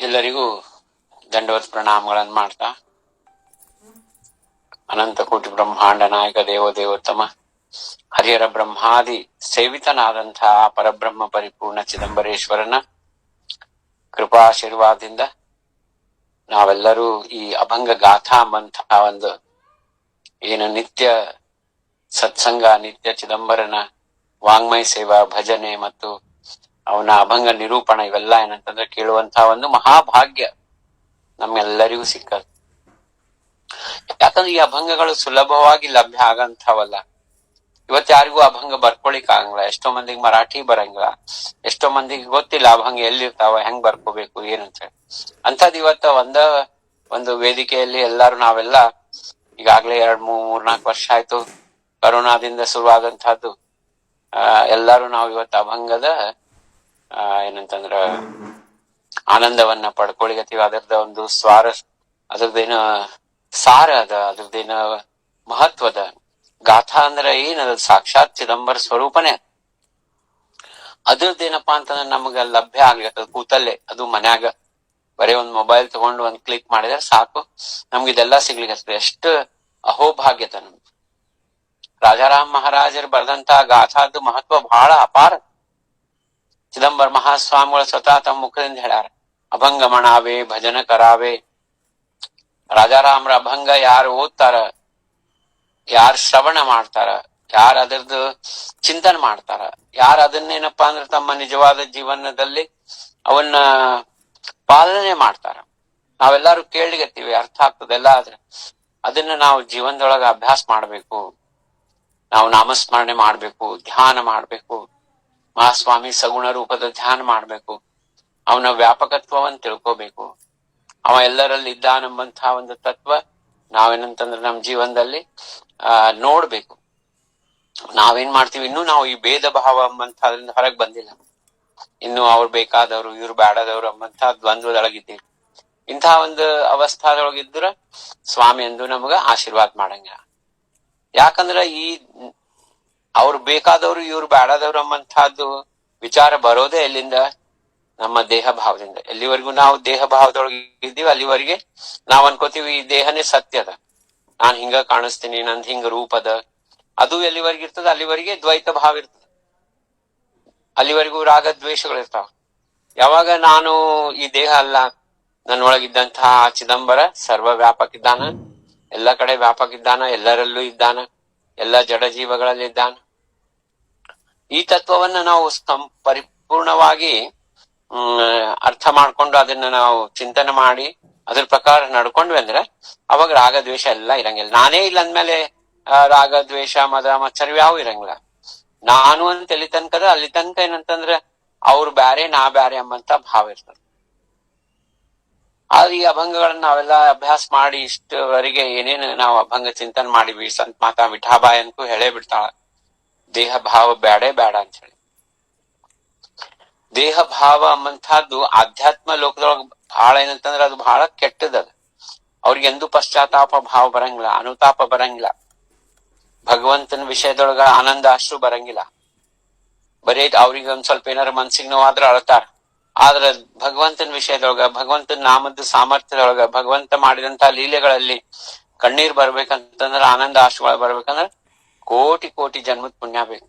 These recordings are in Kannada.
ಎಲ್ಲರಿಗೂ ದಂಡವತ್ ಪ್ರಣಾಮಗಳನ್ನು ಮಾಡ್ತಾ, ಅನಂತ ಕೋಟಿ ಬ್ರಹ್ಮಾಂಡ ನಾಯಕ ದೇವೋತ್ತಮ ಹರಿಹರ ಬ್ರಹ್ಮಾದಿ ಸೇವಿತನಾದಂತಹ ಪರಬ್ರಹ್ಮ ಪರಿಪೂರ್ಣ ಚಿದಂಬರೇಶ್ವರನ ಕೃಪಾಶೀರ್ವಾದದಿಂದ ನಾವೆಲ್ಲರೂ ಈ ಅಭಂಗ ಗಾಥಾ ಎಂಬಂತಹ ಒಂದು ಏನು ನಿತ್ಯ ಸತ್ಸಂಗ, ನಿತ್ಯ ಚಿದಂಬರನ ವಾಂಗ್ಮಯ ಸೇವಾ, ಭಜನೆ ಮತ್ತು ಅವನ ಅಭಂಗ ನಿರೂಪಣ ಇವೆಲ್ಲ ಏನಂತಂದ್ರೆ ಕೇಳುವಂತಹ ಒಂದು ಮಹಾಭಾಗ್ಯ ನಮ್ಗೆಲ್ಲರಿಗೂ ಸಿಕ್ಕದು. ಯಾಕಂದ್ರೆ ಈ ಅಭಂಗಗಳು ಸುಲಭವಾಗಿ ಲಭ್ಯ ಆಗಂಥವಲ್ಲ. ಇವತ್ತು ಯಾರಿಗೂ ಅಭಂಗ ಬರ್ಕೊಳಿಕ್ ಆಗಂಗಿಲ್ಲ. ಎಷ್ಟೋ ಮಂದಿಗೆ ಮರಾಠಿ ಬರಂಗಿಲ್ಲ, ಎಷ್ಟೋ ಮಂದಿಗೆ ಗೊತ್ತಿಲ್ಲ ಅಭಂಗ ಎಲ್ಲಿರ್ತಾವ, ಹೆಂಗ್ ಬರ್ಕೋಬೇಕು ಏನಂತ ಹೇಳಿ. ಅಂತದ್ ಇವತ್ತ ಒಂದು ವೇದಿಕೆಯಲ್ಲಿ ನಾವೆಲ್ಲ ಈಗಾಗ್ಲೇ 2-3-4 ವರ್ಷ ಆಯ್ತು ಕರೋನಾದಿಂದ ಶುರುವಾದಂತಹದ್ದು. ಎಲ್ಲಾರು ನಾವು ಇವತ್ತು ಅಭಂಗದ ಏನಂತಂದ್ರ ಆನಂದವನ್ನ ಪಡ್ಕೊಳಿಗತ್ತೀವಿ. ಅದರದ ಒಂದು ಅದ್ರದ್ದೇನ ಸಾರ ಅದ, ಅದ್ರದ್ದೇನ ಮಹತ್ವದ. ಗಾಥಾ ಅಂದ್ರೆ ಏನದ, ಸಾಕ್ಷಾತ್ ಚಿದಂಬರ ಸ್ವರೂಪನೇ. ಅದ್ರದ್ದೇನಪ್ಪಾ ಅಂತಂದ್ರೆ ನಮಗ ಲಭ್ಯ ಆಗ್ಲಿಕ್ಕೆ ಕೂತಲ್ಲೇ, ಅದು ಮನ್ಯಾಗ ಬರೀ ಒಂದ್ ಮೊಬೈಲ್ ತಗೊಂಡು ಒಂದ್ ಕ್ಲಿಕ್ ಮಾಡಿದ್ರೆ ಸಾಕು, ನಮ್ಗಿದೆಲ್ಲ ಸಿಗ್ಲಿಕ್ಕೆ. ಎಷ್ಟು ಅಹೋಭಾಗ್ಯತ ನಮ್ಗೆ. ರಾಜಾರಾಮ್ ಮಹಾರಾಜರು ಬರೆದಂತಹ ಗಾಥಾದ ಮಹತ್ವ ಬಹಳ ಅಪಾರ. ಚಿದಂಬರ ಮಹಾಸ್ವಾಮಿಗಳು ಸ್ವತಃ ತಮ್ಮ ಮುಖದಿಂದ ಹೇಳ್ಯಾರ, ಅಭಂಗ ಮಣಾವೆ ಭಜನ ಕರಾವೆ. ರಾಜಾರಾಮರ ಅಭಂಗ ಯಾರು ಓದ್ತಾರ, ಯಾರು ಶ್ರವಣ ಮಾಡ್ತಾರ, ಯಾರು ಅದರದ್ದು ಚಿಂತನೆ ಮಾಡ್ತಾರ, ಯಾರು ಅದನ್ನೇನಪ್ಪಾ ಅಂದ್ರೆ ತಮ್ಮ ನಿಜವಾದ ಜೀವನದಲ್ಲಿ ಅವನ್ನ ಪಾಲನೆ ಮಾಡ್ತಾರ. ನಾವೆಲ್ಲರೂ ಕೇಳಿಗತ್ತೀವಿ, ಅರ್ಥ ಆಗ್ತದೆಲ್ಲ. ಆದ್ರೆ ಅದನ್ನ ನಾವು ಜೀವನದೊಳಗ ಅಭ್ಯಾಸ ಮಾಡ್ಬೇಕು. ನಾವು ನಾಮಸ್ಮರಣೆ ಮಾಡ್ಬೇಕು, ಧ್ಯಾನ ಮಾಡ್ಬೇಕು, ಮಹಾಸ್ವಾಮಿ ಸಗುಣ ರೂಪದ ಧ್ಯಾನ ಮಾಡ್ಬೇಕು, ಅವನ ವ್ಯಾಪಕತ್ವವನ್ನು ತಿಳ್ಕೋಬೇಕು. ಅವ ಎಲ್ಲರಲ್ಲಿ ಇದ್ದಾನೆಂಬಂತಹ ಒಂದು ತತ್ವ ನಾವೇನಂತಂದ್ರೆ ನಮ್ಮ ಜೀವನದಲ್ಲಿ ನೋಡ್ಬೇಕು. ನಾವೇನ್ ಮಾಡ್ತೀವಿ, ಇನ್ನೂ ನಾವು ಈ ಭೇದ ಭಾವ ಎಂಬಂತದ್ರಿಂದ ಹೊರಗೆ ಬಂದಿಲ್ಲ. ಇನ್ನು ಅವ್ರು ಬೇಕಾದವ್ರು, ಇವ್ರು ಬೇಡದವ್ರು ಎಂಬಂತಹ ದ್ವಂದ್ವದೊಳಗಿದ್ದೀವಿ. ಇಂತಹ ಒಂದು ಅವಸ್ಥಾದೊಳಗಿದ್ರ ಸ್ವಾಮಿ ಎಂದು ನಮಗ ಆಶೀರ್ವಾದ ಮಾಡಂಗಿಲ್ಲ. ಯಾಕಂದ್ರ ಈ ಅವ್ರು ಬೇಕಾದವ್ರು, ಇವ್ರು ಬೇಡದವ್ರು ಎಂಬಂತಹದ್ದು ವಿಚಾರ ಬರೋದೇ ಎಲ್ಲಿಂದ? ನಮ್ಮ ದೇಹ ಭಾವದಿಂದ. ಎಲ್ಲಿವರೆಗೂ ನಾವು ದೇಹ ಭಾವದೊಳಗೆ ಇದ್ದೀವಿ ಅಲ್ಲಿವರೆಗೆ ನಾವ್ ಅನ್ಕೋತೀವಿ ಈ ದೇಹನೇ ಸತ್ಯದ, ನಾನ್ ಹಿಂಗ ಕಾಣಿಸ್ತೀನಿ, ನಂದ್ ಹಿಂಗ ರೂಪದ. ಅದು ಎಲ್ಲಿವರೆಗೆ ಇರ್ತದ ಅಲ್ಲಿವರೆಗೆ ದ್ವೈತ ಭಾವ ಇರ್ತದ, ಅಲ್ಲಿವರೆಗೂ ರಾಗ ದ್ವೇಷಗಳಿರ್ತಾವ. ಯಾವಾಗ ನಾನು ಈ ದೇಹ ಅಲ್ಲ, ನನ್ನೊಳಗಿದ್ದಂತಹ ಚಿದಂಬರ ಸರ್ವ ವ್ಯಾಪಕ ಇದ್ದಾನ, ಎಲ್ಲ ಕಡೆ ವ್ಯಾಪಕ ಇದ್ದಾನ, ಎಲ್ಲರಲ್ಲೂ ಇದ್ದಾನ, ಎಲ್ಲ ಜಡ ಜೀವಗಳಲ್ಲಿ ಇದ್ದಾನ. ಈ ತತ್ವವನ್ನ ನಾವು ಪರಿಪೂರ್ಣವಾಗಿ ಅರ್ಥ ಮಾಡ್ಕೊಂಡು ಅದನ್ನ ನಾವು ಚಿಂತನೆ ಮಾಡಿ ಅದ್ರ ಪ್ರಕಾರ ನಡ್ಕೊಂಡ್ವಿ ಅಂದ್ರೆ ಅವಾಗ ರಾಗ ದ್ವೇಷ ಎಲ್ಲ ಇರಂಗಿಲ್ಲ. ನಾನೇ ಇಲ್ಲ ಅಂದ್ಮೇಲೆ ರಾಗ ದ್ವೇಷ ಮದ ಮತ್ಸರ ಯಾವ ಇರಂಗಿಲ್ಲ. ನಾನು ಅಂತ ಎಲ್ಲಿ ತನಕದ ಅಲ್ಲಿ ತನಕ ಏನಂತಂದ್ರೆ ಅವ್ರು ಬ್ಯಾರೆ ನಾ ಬ್ಯಾರೆ ಎಂಬಂತ ಭಾವ ಇರ್ತದೆ. ಆದ್ರೆ ಈ ಅಭಂಗಗಳನ್ನ ನಾವೆಲ್ಲ ಅಭ್ಯಾಸ ಮಾಡಿ ಇಷ್ಟವರೆಗೆ ಏನೇನು ನಾವು ಅಭಂಗ ಚಿಂತನೆ ಮಾಡಿವಿ, ಸಂತ ಮಾತಾ ವಿಠಾಬಾಯಿ ಅನ್ಕೂ ಹೇಳೇ ಬಿಡ್ತಾಳ, ದೇಹ ಭಾವ ಬ್ಯಾಡೇ ಬೇಡ ಅಂತ ಹೇಳಿ. ದೇಹ ಭಾವ ಎಂಬಂತಹದ್ದು ಆಧ್ಯಾತ್ಮ ಲೋಕದೊಳಗ ಬಹಳ ಏನಂತಂದ್ರೆ ಅದು ಬಹಳ ಕೆಟ್ಟದದ. ಅವ್ರಿಗೆ ಎಂದೂ ಪಶ್ಚಾತ್ತಾಪ ಭಾವ ಬರಂಗಿಲ್ಲ, ಅನುತಾಪ ಬರಂಗಿಲ್ಲ, ಭಗವಂತನ ವಿಷಯದೊಳಗ ಆನಂದ ಅಷ್ಟು ಬರಂಗಿಲ್ಲ. ಬರೀ ಅವ್ರಿಗೆ ಒಂದ್ ಸ್ವಲ್ಪ ಏನಾರ ಮನ್ಸಿಗೆ ನೋವಾದ್ರ ಅಳ್ತಾರ. ಆದ್ರ ಭಗವಂತನ ವಿಷಯದೊಳಗ, ಭಗವಂತನ ನಾಮದ ಸಾಮರ್ಥ್ಯದೊಳಗ, ಭಗವಂತ ಮಾಡಿದಂತಹ ಲೀಲೆಗಳಲ್ಲಿ ಕಣ್ಣೀರ್ ಬರ್ಬೇಕಂತಂದ್ರ, ಆನಂದ ಅಷ್ಟುಗಳು ಬರ್ಬೇಕಂದ್ರ ಕೋಟಿ ಕೋಟಿ ಜನ್ಮದ ಪುಣ್ಯ ಬೇಕು.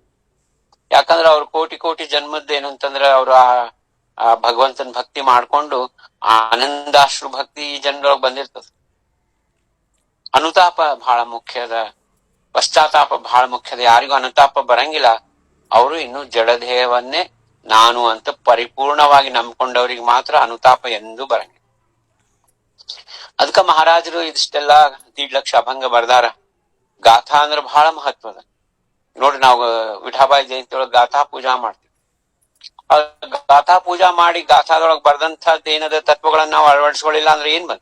ಯಾಕಂದ್ರ ಅವ್ರ ಕೋಟಿ ಕೋಟಿ ಜನ್ಮದ ಏನಂತಂದ್ರ ಅವ್ರ ಆ ಭಗವಂತನ ಭಕ್ತಿ ಮಾಡ್ಕೊಂಡು ಆನಂದಾಶ್ರು ಭಕ್ತಿ ಈ ಜನರೊಳಗೆ ಬಂದಿರ್ತದ. ಅನುತಾಪ ಬಹಳ ಮುಖ್ಯದ, ಪಶ್ಚಾತ್ತಾಪ ಬಹಳ ಮುಖ್ಯದ. ಯಾರಿಗೂ ಅನುತಾಪ ಬರಂಗಿಲ್ಲ, ಅವರು ಇನ್ನು ಜಡದೇಹವನ್ನೇ ನಾನು ಅಂತ ಪರಿಪೂರ್ಣವಾಗಿ ನಂಬ್ಕೊಂಡವ್ರಿಗೆ ಮಾತ್ರ ಅನುತಾಪ ಎಂದೂ ಬರಂಗಿಲ್ಲ. ಅದಕ್ಕ ಮಹಾರಾಜರು ಇದಿಷ್ಟೆಲ್ಲ 1.5 ಲಕ್ಷ ಅಭಂಗ ಬರ್ದಾರ. ಗಾಥಾ ಅಂದ್ರ ಬಹಳ ಮಹತ್ವದ. ನೋಡ್ರಿ, ನಾವು ವಿಠಾಬಾಯಿ ಜಯಂತಿ ಒಳಗ ಗಾಥಾ ಪೂಜಾ ಮಾಡ್ತೀವಿ. ಗಾಥಾ ಪೂಜಾ ಮಾಡಿ ಗಾಥಾದೊಳಗ್ ಬರ್ದಂತಹದ್ದು ಏನದ ತತ್ವಗಳನ್ನ ನಾವು ಅಳವಡಿಸ್ಕೊಳ್ಳಿಲ್ಲ ಅಂದ್ರೆ ಏನ್ ಬಂದ?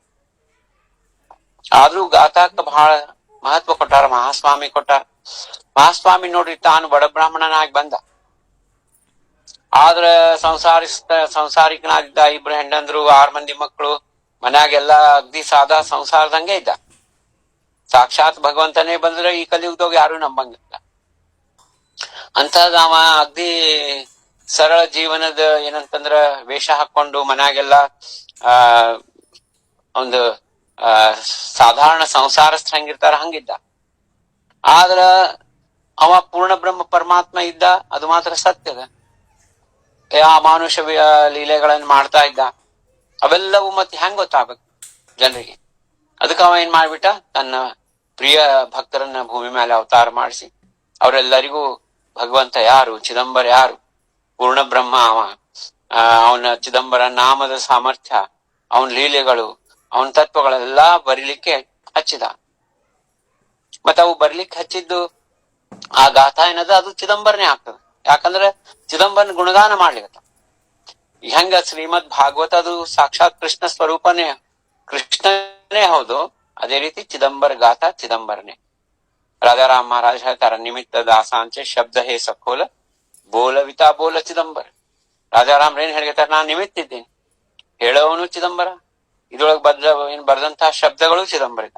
ಆದ್ರೂ ಗಾಥಾಕ್ಕ ಬಹಳ ಮಹತ್ವ ಕೊಟ್ಟಾರ, ಮಹಾಸ್ವಾಮಿ ಕೊಟ್ಟಾರ. ಮಹಾಸ್ವಾಮಿ ನೋಡ್ರಿ, ತಾನು ಬಡ ಬ್ರಾಹ್ಮಣನಾಗಿ ಬಂದ, ಆದ್ರ ಸಂಸಾರಿಕನಾಗಿದ್ದ. 2 ಹೆಂಡಂದ್ರು, 6 ಮಂದಿ ಮಕ್ಕಳು, ಮನ್ಯಾಗೆಲ್ಲ ಅಗ್ದಿ ಸಾದಾ ಸಂಸಾರದಂಗೆ ಇದ್ದ. ಸಾಕ್ಷಾತ್ ಭಗವಂತನೇ ಬಂದ್ರೆ ಈ ಕಲಿಯುಗದಾಗ ಯಾರು ನಂಬಂಗಿಲ್ಲ. ಅಂತದ್ ಅವ ಅಗ್ದಿ ಸರಳ ಜೀವನದ ಏನಂತಂದ್ರ ವೇಷ ಹಾಕೊಂಡು ಮನ್ಯಾಗೆಲ್ಲ ಆ ಒಂದು ಆ ಸಾಧಾರಣ ಸಂಸಾರಸ್ಥ ಹಂಗಿರ್ತಾರ ಹಂಗಿದ್ದ. ಆದ್ರ ಅವ ಪೂರ್ಣ ಬ್ರಹ್ಮ ಪರಮಾತ್ಮ ಇದ್ದ, ಅದು ಮಾತ್ರ ಸತ್ಯದ. ಅಮಾನುಷ ಲೀಲೆಗಳನ್ನ ಮಾಡ್ತಾ ಇದ್ದ. ಅವೆಲ್ಲವೂ ಮತ್ತೆ ಹೆಂಗ್ ಗೊತ್ತಾಗ್ಬೇಕು ಜನರಿಗೆ? ಅದಕ್ಕೆ ಅವ ಏನ್ ಮಾಡ್ಬಿಟ್ಟ, ತನ್ನ ಪ್ರಿಯ ಭಕ್ತರನ್ನ ಭೂಮಿ ಮೇಲೆ ಅವತಾರ ಮಾಡಿಸಿ ಅವರೆಲ್ಲರಿಗೂ ಭಗವಂತ ಯಾರು, ಚಿದಂಬರ ಯಾರು, ಪೂರ್ಣ ಬ್ರಹ್ಮ ಅವ, ಅವನ ಚಿದಂಬರ ನಾಮದ ಸಾಮರ್ಥ್ಯ, ಅವನ ಲೀಲೆಗಳು, ಅವನ ತತ್ವಗಳೆಲ್ಲಾ ಬರೀಲಿಕ್ಕೆ ಹಚ್ಚಿದ. ಮತ್ತ ಅವು ಬರ್ಲಿಕ್ಕೆ ಹಚ್ಚಿದ್ದು ಆ ಗಾಥಾ ಏನದ ಅದು ಚಿದಂಬರನೇ ಆಗ್ತದ. ಯಾಕಂದ್ರೆ ಚಿದಂಬರನ ಗುಣಗಾನ ಮಾಡ್ಲಿಕ್ಕೆ ಹೆಂಗ ಶ್ರೀಮದ್ ಭಾಗವತ ಅದು ಸಾಕ್ಷಾತ್ ಕೃಷ್ಣ ಸ್ವರೂಪನೇ, ಕೃಷ್ಣನೇ ಹೌದು, ಅದೇ ರೀತಿ ಚಿದಂಬರ ಗಾಥಾ ಚಿದಂಬರನೇ. ರಾಜಾರಾಮ್ ಮಹಾರಾಜ್ ಹೇಳ್ತಾರ, ನಿಮಿತ್ತ ದಾಸಾಂಚೆ ಶಬ್ದ ಹೇ ಸಖೋಲ ಬೋಲವಿತಾ ಬೋಲ ಚಿದಂಬರ. ರಾಜಾರಾಮ್ ಏನ್ ಹೇಳ್ತಾರ, ನಾನ್ ನಿಮಿತ್ತ ಇದ್ದೇನೆ, ಹೇಳೋವನು ಚಿದಂಬರ, ಇದ್ರೊಳಗೆ ಬರ್ದಂತಹ ಶಬ್ದಗಳು ಚಿದಂಬರಿತ.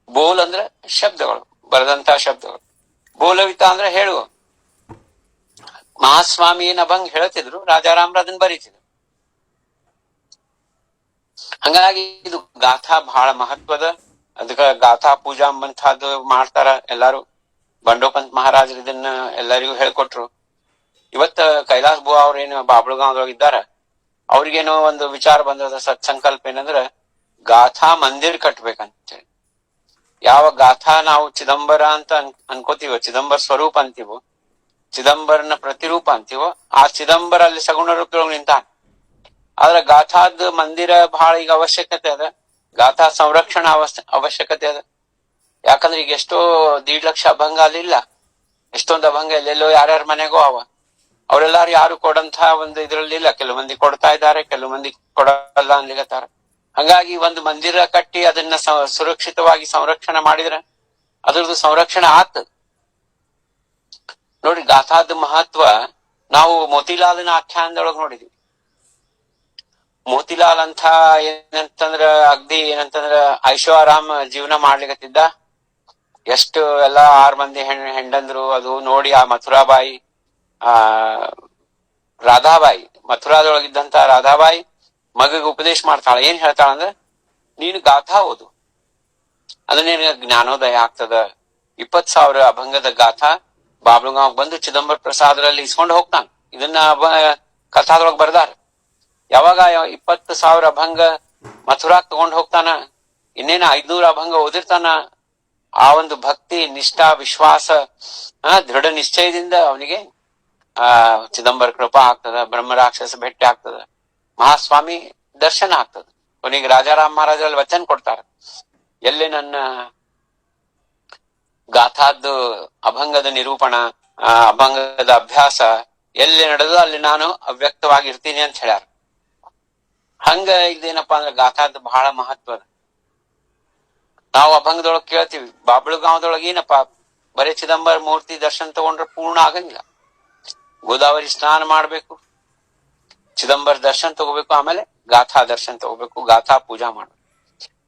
ಬೋಲ್ ಅಂದ್ರೆ ಶಬ್ದಗಳು, ಬರೆದಂತಹ ಶಬ್ದಗಳು. ಬೋಲವಿತ ಅಂದ್ರೆ ಹೇಳುವ. ಮಹಾಸ್ವಾಮಿ ಏನ್ ಅಭಂಗ್ ಹೇಳ್ತಿದ್ರು, ರಾಜಾರಾಮ್ರ ಅದನ್ನ ಬರೀತಿದ್ರು. ಹಂಗಾಗಿ ಇದು ಗಾಥಾ ಬಹಳ ಮಹತ್ವದ. ಅದಕ್ಕ ಗಾಥಾ ಪೂಜಾ ಅಂಬಂತಹದ್ದು ಮಾಡ್ತಾರ ಎಲ್ಲಾರು. ಬಂಡೋಪಂತ್ ಮಹಾರಾಜರು ಇದನ್ನ ಎಲ್ಲರಿಗೂ ಹೇಳ್ಕೊಟ್ರು. ಇವತ್ತ ಕೈಲಾಸ್ ಬುವಾ ಅವ್ರೇನು ಬಾಬಳಗಾಂವ್ದೊಳಗ ಇದ್ದಾರ, ಅವ್ರಿಗೇನೋ ಒಂದು ವಿಚಾರ ಬಂದದ, ಸತ್ಸಂಕಲ್ಪ ಏನಂದ್ರ ಗಾಥಾ ಮಂದಿರ್ ಕಟ್ಬೇಕಂತೇಳಿ. ಯಾವ ಗಾಥಾ ನಾವು ಚಿದಂಬರ ಅಂತ ಅನ್ಕೋತೀವೋ, ಚಿದಂಬರ ಸ್ವರೂಪ ಅಂತೀವೋ, ಚಿದಂಬರನ ಪ್ರತಿರೂಪ ಅಂತೀವೋ, ಆ ಚಿದಂಬರ ಅಲ್ಲಿ ಸಗುಣ ರೂಪದೊಳಗೆ ನಿಂತಾನ. ಆದ್ರ ಗಾಥಾದ ಮಂದಿರ ಬಹಳ ಈಗ ಅವಶ್ಯಕತೆ ಅದ, ಗಾಥಾ ಸಂರಕ್ಷಣಾ ಅವಶ್ಯಕತೆ ಅದ. ಯಾಕಂದ್ರೆ ಈಗ ಎಷ್ಟೋ 1.5 ಲಕ್ಷ ಅಭಂಗ ಅಲ್ಲಿಲ್ಲ, ಎಷ್ಟೊಂದು ಅಭಂಗ ಎಲ್ಲೆಲ್ಲೋ ಯಾರ್ಯಾರ ಮನೆಗೋ ಅವ. ಅವರೆಲ್ಲಾರು ಯಾರು ಕೊಡಂತ ಒಂದು ಇದ್ರಲ್ಲಿ ಇಲ್ಲ. ಕೆಲವು ಮಂದಿ ಕೊಡ್ತಾ ಇದ್ದಾರೆ, ಕೆಲವು ಮಂದಿ ಕೊಡಲ್ಲ ಅನ್ಲಿಗತ್ತಾರ. ಹಂಗಾಗಿ ಒಂದು ಮಂದಿರ ಕಟ್ಟಿ ಅದನ್ನ ಸುರಕ್ಷಿತವಾಗಿ ಸಂರಕ್ಷಣೆ ಮಾಡಿದ್ರೆ ಅದ್ರದ್ದು ಸಂರಕ್ಷಣೆ ಆಗ್ತದ. ನೋಡಿ, ಗಾಥಾದ ಮಹತ್ವ ನಾವು ಮೋತಿಲಾಲನ ಆಖ್ಯಾನದೊಳಗೆ ನೋಡಿದ್ವಿ. ಮೋತಿಲಾಲ್ ಅಂತ ಏನಂತಂದ್ರ ಅಗ್ದಿ ಏನಂತಂದ್ರ ಐಷಾರಾಮ್ ಜೀವನ ಮಾಡ್ಲಿಕತ್ತಿದ್ದ. ಎಷ್ಟು ಎಲ್ಲಾ 6 ಮಂದಿ ಹೆಂಡಂದ್ರು. ಅದು ನೋಡಿ ಆ ಮಥುರಾಬಾಯಿ, ರಾಧಾಬಾಯಿ, ಮಥುರಾದೊಳಗಿದ್ದಂತ ರಾಧಾಬಾಯಿ ಮಗಗೆ ಉಪದೇಶ ಮಾಡ್ತಾಳ. ಏನ್ ಹೇಳ್ತಾಳ ಅಂದ್ರೆ, ನೀನು ಗಾಥಾ ಓದು, ಅಂದ್ರೆ ನಿನಗೆ ಜ್ಞಾನೋದಯ ಆಗ್ತದ. 20,000 ಅಭಂಗದ ಗಾಥಾ ಬಾಬ್ಲುಗಾಂವ್ ಬಂದು ಚಿದಂಬರ ಪ್ರಸಾದರಲ್ಲಿ ಇಸ್ಕೊಂಡು ಹೋಗ್ತಾನ. ಇದನ್ನ ಕಥಾದೊಳಗ್ ಬರ್ದಾರ. ಯಾವಾಗ 20,000 ಅಭಂಗ ಮಥುರಾಕ್ ತಗೊಂಡ್ ಹೋಗ್ತಾನ, ಇನ್ನೇನ 500 ಅಭಂಗ ಓದಿರ್ತಾನ. ಆ ಒಂದು ಭಕ್ತಿ, ನಿಷ್ಠಾ, ವಿಶ್ವಾಸ, ದೃಢ ನಿಶ್ಚಯದಿಂದ ಅವನಿಗೆ ಚಿದಂಬರ ಕೃಪಾ ಆಗ್ತದ, ಬ್ರಹ್ಮ ರಾಕ್ಷಸ ಭೇಟಿ ಆಗ್ತದ, ಮಹಾಸ್ವಾಮಿ ದರ್ಶನ ಆಗ್ತದ. ಅವನಿಗೆ ರಾಜಾರಾಮ್ ಮಹಾರಾಜರಲ್ಲಿ ವಚನ ಕೊಡ್ತಾರ, ಎಲ್ಲಿ ನನ್ನ ಗಾಥಾದ್ದು ಅಭಂಗದ ನಿರೂಪಣ, ಅಭಂಗದ ಅಭ್ಯಾಸ ಎಲ್ಲಿ ನಡೆದು ಅಲ್ಲಿ ನಾನು ಅವ್ಯಕ್ತವಾಗಿರ್ತೀನಿ ಅಂತ ಹೇಳ್ಯಾರ. ಹಂಗ ಇದೇನಪ್ಪಾ ಅಂದ್ರೆ ಗಾಥಾದ ಬಹಳ ಮಹತ್ವದ. ನಾವು ಅಭಂಗದೊಳಗ್ ಕೇಳ್ತೀವಿ, ಬಾಬಳಗಾಂವ್ದೊಳಗ ಏನಪ್ಪಾ ಬರೀ ಚಿದಂಬರ ಮೂರ್ತಿ ದರ್ಶನ ತಗೊಂಡ್ರೆ ಪೂರ್ಣ ಆಗಂಗಿಲ್ಲ. ಗೋದಾವರಿ ಸ್ನಾನ ಮಾಡ್ಬೇಕು, ಚಿದಂಬರ ದರ್ಶನ ತಗೋಬೇಕು, ಆಮೇಲೆ ಗಾಥಾ ದರ್ಶನ ತಗೋಬೇಕು, ಗಾಥಾ ಪೂಜಾ ಮಾಡ್ಬೇಕು.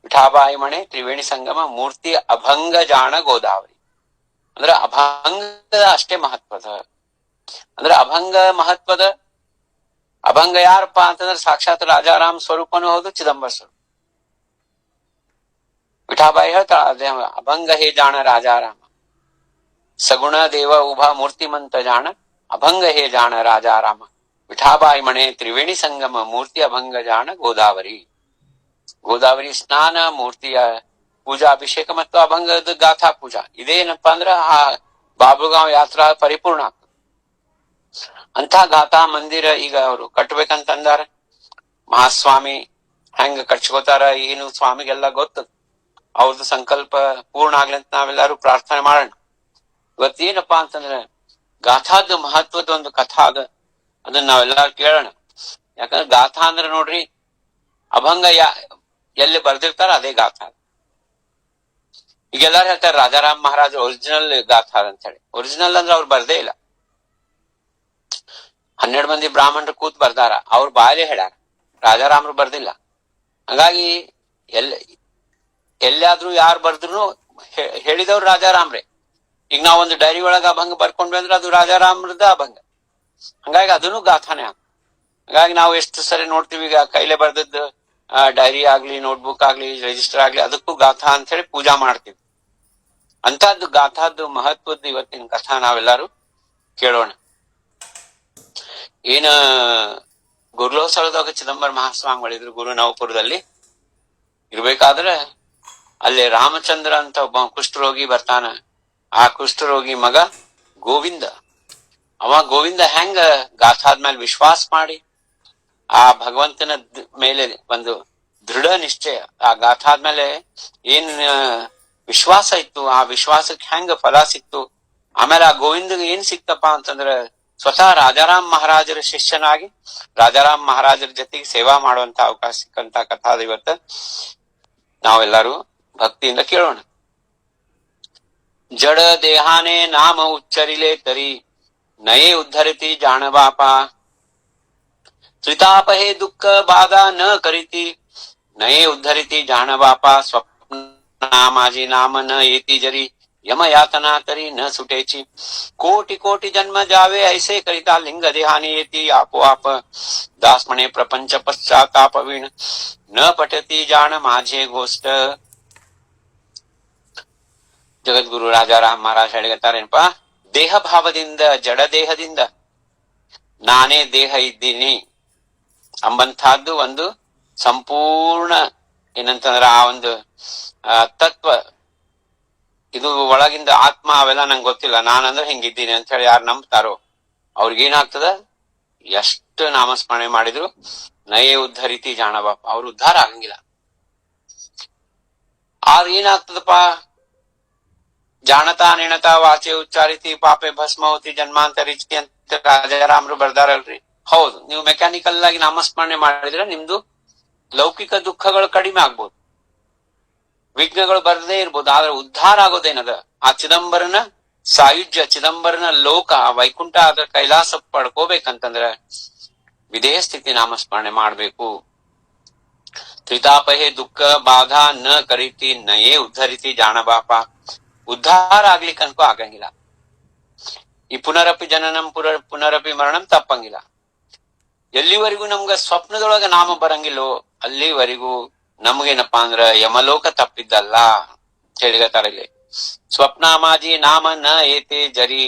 ವಿಠಾಬಾಯಿ ಮಣೆ ತ್ರಿವೇಣಿ ಸಂಗಮ ಮೂರ್ತಿ ಅಭಂಗ ಜಾಣ ಗೋದಾವರಿ. ಅಂದ್ರೆ ಅಭಂಗದ ಅಷ್ಟೇ ಮಹತ್ವದ. ಅಂದ್ರೆ ಅಭಂಗ ಮಹತ್ವದ. ಅಭಂಗ ಯಾರಪ್ಪ ಅಂತಂದ್ರೆ ಸಾಕ್ಷಾತ್ ರಾಜಾರಾಮ್ ಸ್ವರೂಪನೂ ಹೌದು, ಚಿದಂಬರ ಸ್ವರೂಪ. ವಿಠಾಬಾಯಿ ಹೇಳ್ತಾಳ, ಅದೇ ಅಭಂಗ ಹೇ ಜಾಣ ರಾಜಾರಾಮ, ಸಗುಣ ದೇವ ಉಭಾ ಮೂರ್ತಿಮಂತ ಜಾಣ, ಅಭಂಗ ಹೇ ಜಾಣ ರಾಜಾರಾಮ, ವಿಠಾಬಾಯಿ ಮಣೆ ತ್ರಿವೇಣಿ ಸಂಗಮ ಮೂರ್ತಿ ಅಭಂಗ ಜಾಣ ಗೋದಾವರಿ. ಗೋದಾವರಿ ಸ್ನಾನ, ಮೂರ್ತಿಯ ಪೂಜಾ ಅಭಿಷೇಕ ಮತ್ತು ಅಭಂಗದ ಗಾಥಾ ಪೂಜಾ, ಇದೇನಪ್ಪಾ ಅಂದ್ರ ಆ ಬಾಬುಗಾಂವ್ ಯಾತ್ರಾ ಪರಿಪೂರ್ಣ ಆಗ್ತದೆ. ಅಂತ ಗಾಥಾ ಮಂದಿರ ಈಗ ಅವರು ಕಟ್ಬೇಕಂತಂದಾರ. ಮಹಾಸ್ವಾಮಿ ಹೆಂಗ ಕಟ್ಸ್ಕೋತಾರ ಏನು ಸ್ವಾಮಿಗೆಲ್ಲ ಗೊತ್ತದ. ಅವ್ರದ್ದು ಸಂಕಲ್ಪ ಪೂರ್ಣ ಆಗ್ಲಿ ಅಂತ ನಾವೆಲ್ಲರೂ ಪ್ರಾರ್ಥನೆ ಮಾಡೋಣ. ಇವತ್ತೇನಪ್ಪಾ ಅಂತಂದ್ರೆ ಗಾಥಾದ ಮಹತ್ವದ ಒಂದು ಕಥಾ ಅದ, ಅದನ್ನ ನಾವೆಲ್ಲರೂ ಕೇಳೋಣ. ಯಾಕಂದ್ರೆ ಗಾಥಾ ಅಂದ್ರೆ ನೋಡ್ರಿ, ಅಭಂಗ ಎಲ್ಲಿ ಬರ್ದಿರ್ತಾರ ಅದೇ ಗಾಥಾ. ಈಗೆಲ್ಲಾರು ಹೇಳ್ತಾರೆ ರಾಜಾರಾಮ್ ಮಹಾರಾಜ್ ಒರಿಜಿನಲ್ ಗಾಥಾ ಅಂತ ಹೇಳಿ. ಒರಿಜಿನಲ್ ಅಂದ್ರೆ ಅವ್ರು ಬರ್ದೇ ಇಲ್ಲ. 12 ಮಂದಿ ಬ್ರಾಹ್ಮಣರು ಕೂತ್ ಬರ್ದಾರ, ಅವ್ರ ಬಾಯಲ್ಲೇ ಹೇಳ್ಯಾರ, ರಾಜಾರಾಮ್ರು ಬರ್ದಿಲ್ಲ. ಹಂಗಾಗಿ ಎಲ್ಲಾದ್ರೂ ಯಾರು ಬರ್ದ್ರು ಹೇಳಿದವ್ರು ರಾಜಾರಾಮ್ರೆ. ಈಗ ನಾವೊಂದು ಡೈರಿ ಒಳಗ ಅಭಂಗ ಬರ್ಕೊಂಡ್ವಿ ಅಂದ್ರೆ ಅದು ರಾಜಾರಾಮ್ರದ ಅಭಂಗ. ಹಂಗಾಗಿ ಅದನ್ನು ಗಾಥಾನೇ ಆಗ. ಹಾಗಾಗಿ ನಾವು ಎಷ್ಟು ಸರಿ ನೋಡ್ತೀವಿ, ಈಗ ಕೈಲೇ ಬರ್ದದ್ದು ಡೈರಿ ಆಗ್ಲಿ, ನೋಟ್ಬುಕ್ ಆಗ್ಲಿ, ರಿಜಿಸ್ಟರ್ ಆಗ್ಲಿ, ಅದಕ್ಕೂ ಗಾಥಾ ಅಂತ ಹೇಳಿ ಪೂಜಾ ಮಾಡ್ತೀವಿ. ಅಂತದ್ದು ಗಾಥಾದ್ದು ಮಹತ್ವದ್ದು ಇವತ್ತಿನ ಕಥಾ ನಾವೆಲ್ಲರೂ ಕೇಳೋಣ. ಏನ ಗುರುಲೋತ್ಸವದಾಗ ಚಿದಂಬರ ಮಹಾಸ್ವಾಮಿಗಳಿದ್ರು ಗುರು ನವಪುರದಲ್ಲಿ ಇರ್ಬೇಕಾದ್ರೆ ಅಲ್ಲಿ ರಾಮಚಂದ್ರ ಅಂತ ಒಬ್ಬ ಕುಷ್ಠರೋಗಿ ಬರ್ತಾನ. ಆ ಕುಷ್ಠರೋಗಿ ಮಗ ಗೋವಿಂದ, ಗೋವಿಂದ ಹೆಂಗ ಗಾಥಾದ್ಮೇಲೆ ವಿಶ್ವಾಸ ಮಾಡಿ ಆ ಭಗವಂತನ ಮೇಲೆ ಒಂದು ದೃಢ ನಿಶ್ಚಯ, ಆ ಗಾಥಾದ್ಮೇಲೆ ಏನ್ ವಿಶ್ವಾಸ ಇತ್ತು, ಆ ವಿಶ್ವಾಸಕ್ಕೆ ಹೆಂಗ ಫಲ ಸಿಕ್ತು. ಆಮೇಲೆ ಆ ಗೋವಿಂದಗೆ ಏನ್ ಸಿಕ್ತಪ್ಪ ಅಂತಂದ್ರ ಸ್ವತಃ ರಾಜಾರಾಮ್ ಮಹಾರಾಜರ ಶಿಷ್ಯನಾಗಿ ರಾಜಾರಾಮ್ ಮಹಾರಾಜರ ಜೊತೆಗೆ ಸೇವಾ ಮಾಡುವಂತ ಅವಕಾಶ ಸಿಕ್ಕಂತ ಕಥಾದ ಇವತ್ತ ನಾವೆಲ್ಲರೂ ಭಕ್ತಿಯಿಂದ ಕೇಳೋಣ. ಜಡ ದೇಹಾನೇ ನಾಮ ಉಚ್ಚರಿಲೆ ತರಿ ನಯೇ ಉದ್ಧರಿತಿ ಜಾಣಬಾಪ, ತ್ರಿತಾಪ ಹೇ ದುಃಖ ಬಾಧಾ ನ ಕರಿತಿ ನಯೇ ಉದ್ಧರಿತಿ ಜಾಣಬಾಪ, ಸ್ವಪ್ನ माझी नाम न येती जरी यम यातना तरी न सुटेची, कोटि कोटि जन्म जावे ऐसे करिता लिंग देहानी येती आपोआप, दास म्हणे प्रपंच पश्चाताप वीण न पटती जाण माझे गोष्ट. ಜಗದ್ಗುರು ರಾಜಾರಾಮ್ ಮಹಾರಾಜ್ ಹೇಳಿಗತ್ತಾರೇನಪ್ಪ, ದೇಹ ಭಾವದಿಂದ, ಜಡ ದೇಹದಿಂದ ನಾನೇ ದೇಹ ಇದ್ದೀನಿ ಅಂಬಂತಹದ್ದು ಒಂದು ಸಂಪೂರ್ಣ ಏನಂತಂದ್ರ ಆ ಒಂದು ತತ್ವ, ಇದು ಒಳಗಿಂದ ಆತ್ಮ ಅವೆಲ್ಲ ನಂಗೆ ಗೊತ್ತಿಲ್ಲ, ನಾನಂದ್ರೆ ಹಿಂಗಿದ್ದೀನಿ ಅಂತ ಹೇಳಿ ಯಾರು ನಂಬ್ತಾರೋ ಅವ್ರಿಗೇನಾಗ್ತದ, ಎಷ್ಟು ನಾಮಸ್ಮರಣೆ ಮಾಡಿದ್ರು ನಯೇ ಉದ್ಧರಿತಿ ಜಾಣಬಾಪ, ಅವ್ರು ಉದ್ಧಾರ ಆಗಂಗಿಲ್ಲ. ಆದ್ರೆ ಏನಾಗ್ತದಪ್ಪ, ಜಾಣತಾ ನಿಣತಾ ವಾಚೆ ಉಚ್ಚಾರಿತಿ ಪಾಪೆ ಭಸ್ಮವತಿ ಜನ್ಮಾಂತರಿಚಿ ಅಂತ ರಾಜಾರಾಮ್ರು ಬರ್ದಾರಲ್ರಿ. ಹೌದು, ನೀವು ಮೆಕ್ಯಾನಿಕಲ್ ಆಗಿ ನಾಮಸ್ಮರಣೆ ಮಾಡಿದ್ರೆ ನಿಮ್ದು ಲೌಕಿಕ ದುಃಖಗಳು ಕಡಿಮೆ ಆಗ್ಬೋದು, ವಿಘ್ನಗಳು ಬರದೇ ಇರ್ಬೋದು. ಆದ್ರೆ ಉದ್ಧಾರ ಆಗೋದೇನದ, ಆ ಚಿದಂಬರನ ಸಾಯುಜ್ಯ, ಚಿದಂಬರನ ಲೋಕ, ವೈಕುಂಠ ಆದ ಕೈಲಾಸ ಪಡ್ಕೋಬೇಕಂತಂದ್ರ ವಿಧೇಯ ಸ್ಥಿತಿ ನಾಮಸ್ಮರಣೆ ಮಾಡ್ಬೇಕು. ತ್ರಿತಾಪಹೇ ದುಃಖ ಬಾಧಾ ನ ಕರಿತಿ ನಯೇ ಉದ್ಧರಿತಿ ಜಾಣಬಾಪ, ಉದ್ಧಾರ ಆಗ್ಲಿಕ್ಕೆ ಅನ್ಕೋ ಆಗಂಗಿಲ್ಲ. ಈ ಪುನರಪಿ ಜನನಂ ಪುನರಪಿ ಮರಣಂ ತಪ್ಪಂಗಿಲ್ಲ. ಎಲ್ಲಿವರೆಗೂ ನಮ್ಗ ಸ್ವಪ್ನದೊಳಗ ನಾಮ ಬರಂಗಿಲ್ಲೋ ಅಲ್ಲಿವರೆಗೂ ನಮ್ಗೇನಪ್ಪಾ ಅಂದ್ರ ಯಮಲೋಕ ತಪ್ಪಿದ್ದಲ್ಲ ಹೇಳಿಗತ್ತಾರ ಇಲ್ಲಿ. ಸ್ವಪ್ನಾಮಾಜಿ ನಾಮ ನ ಏತೆ ಜರಿ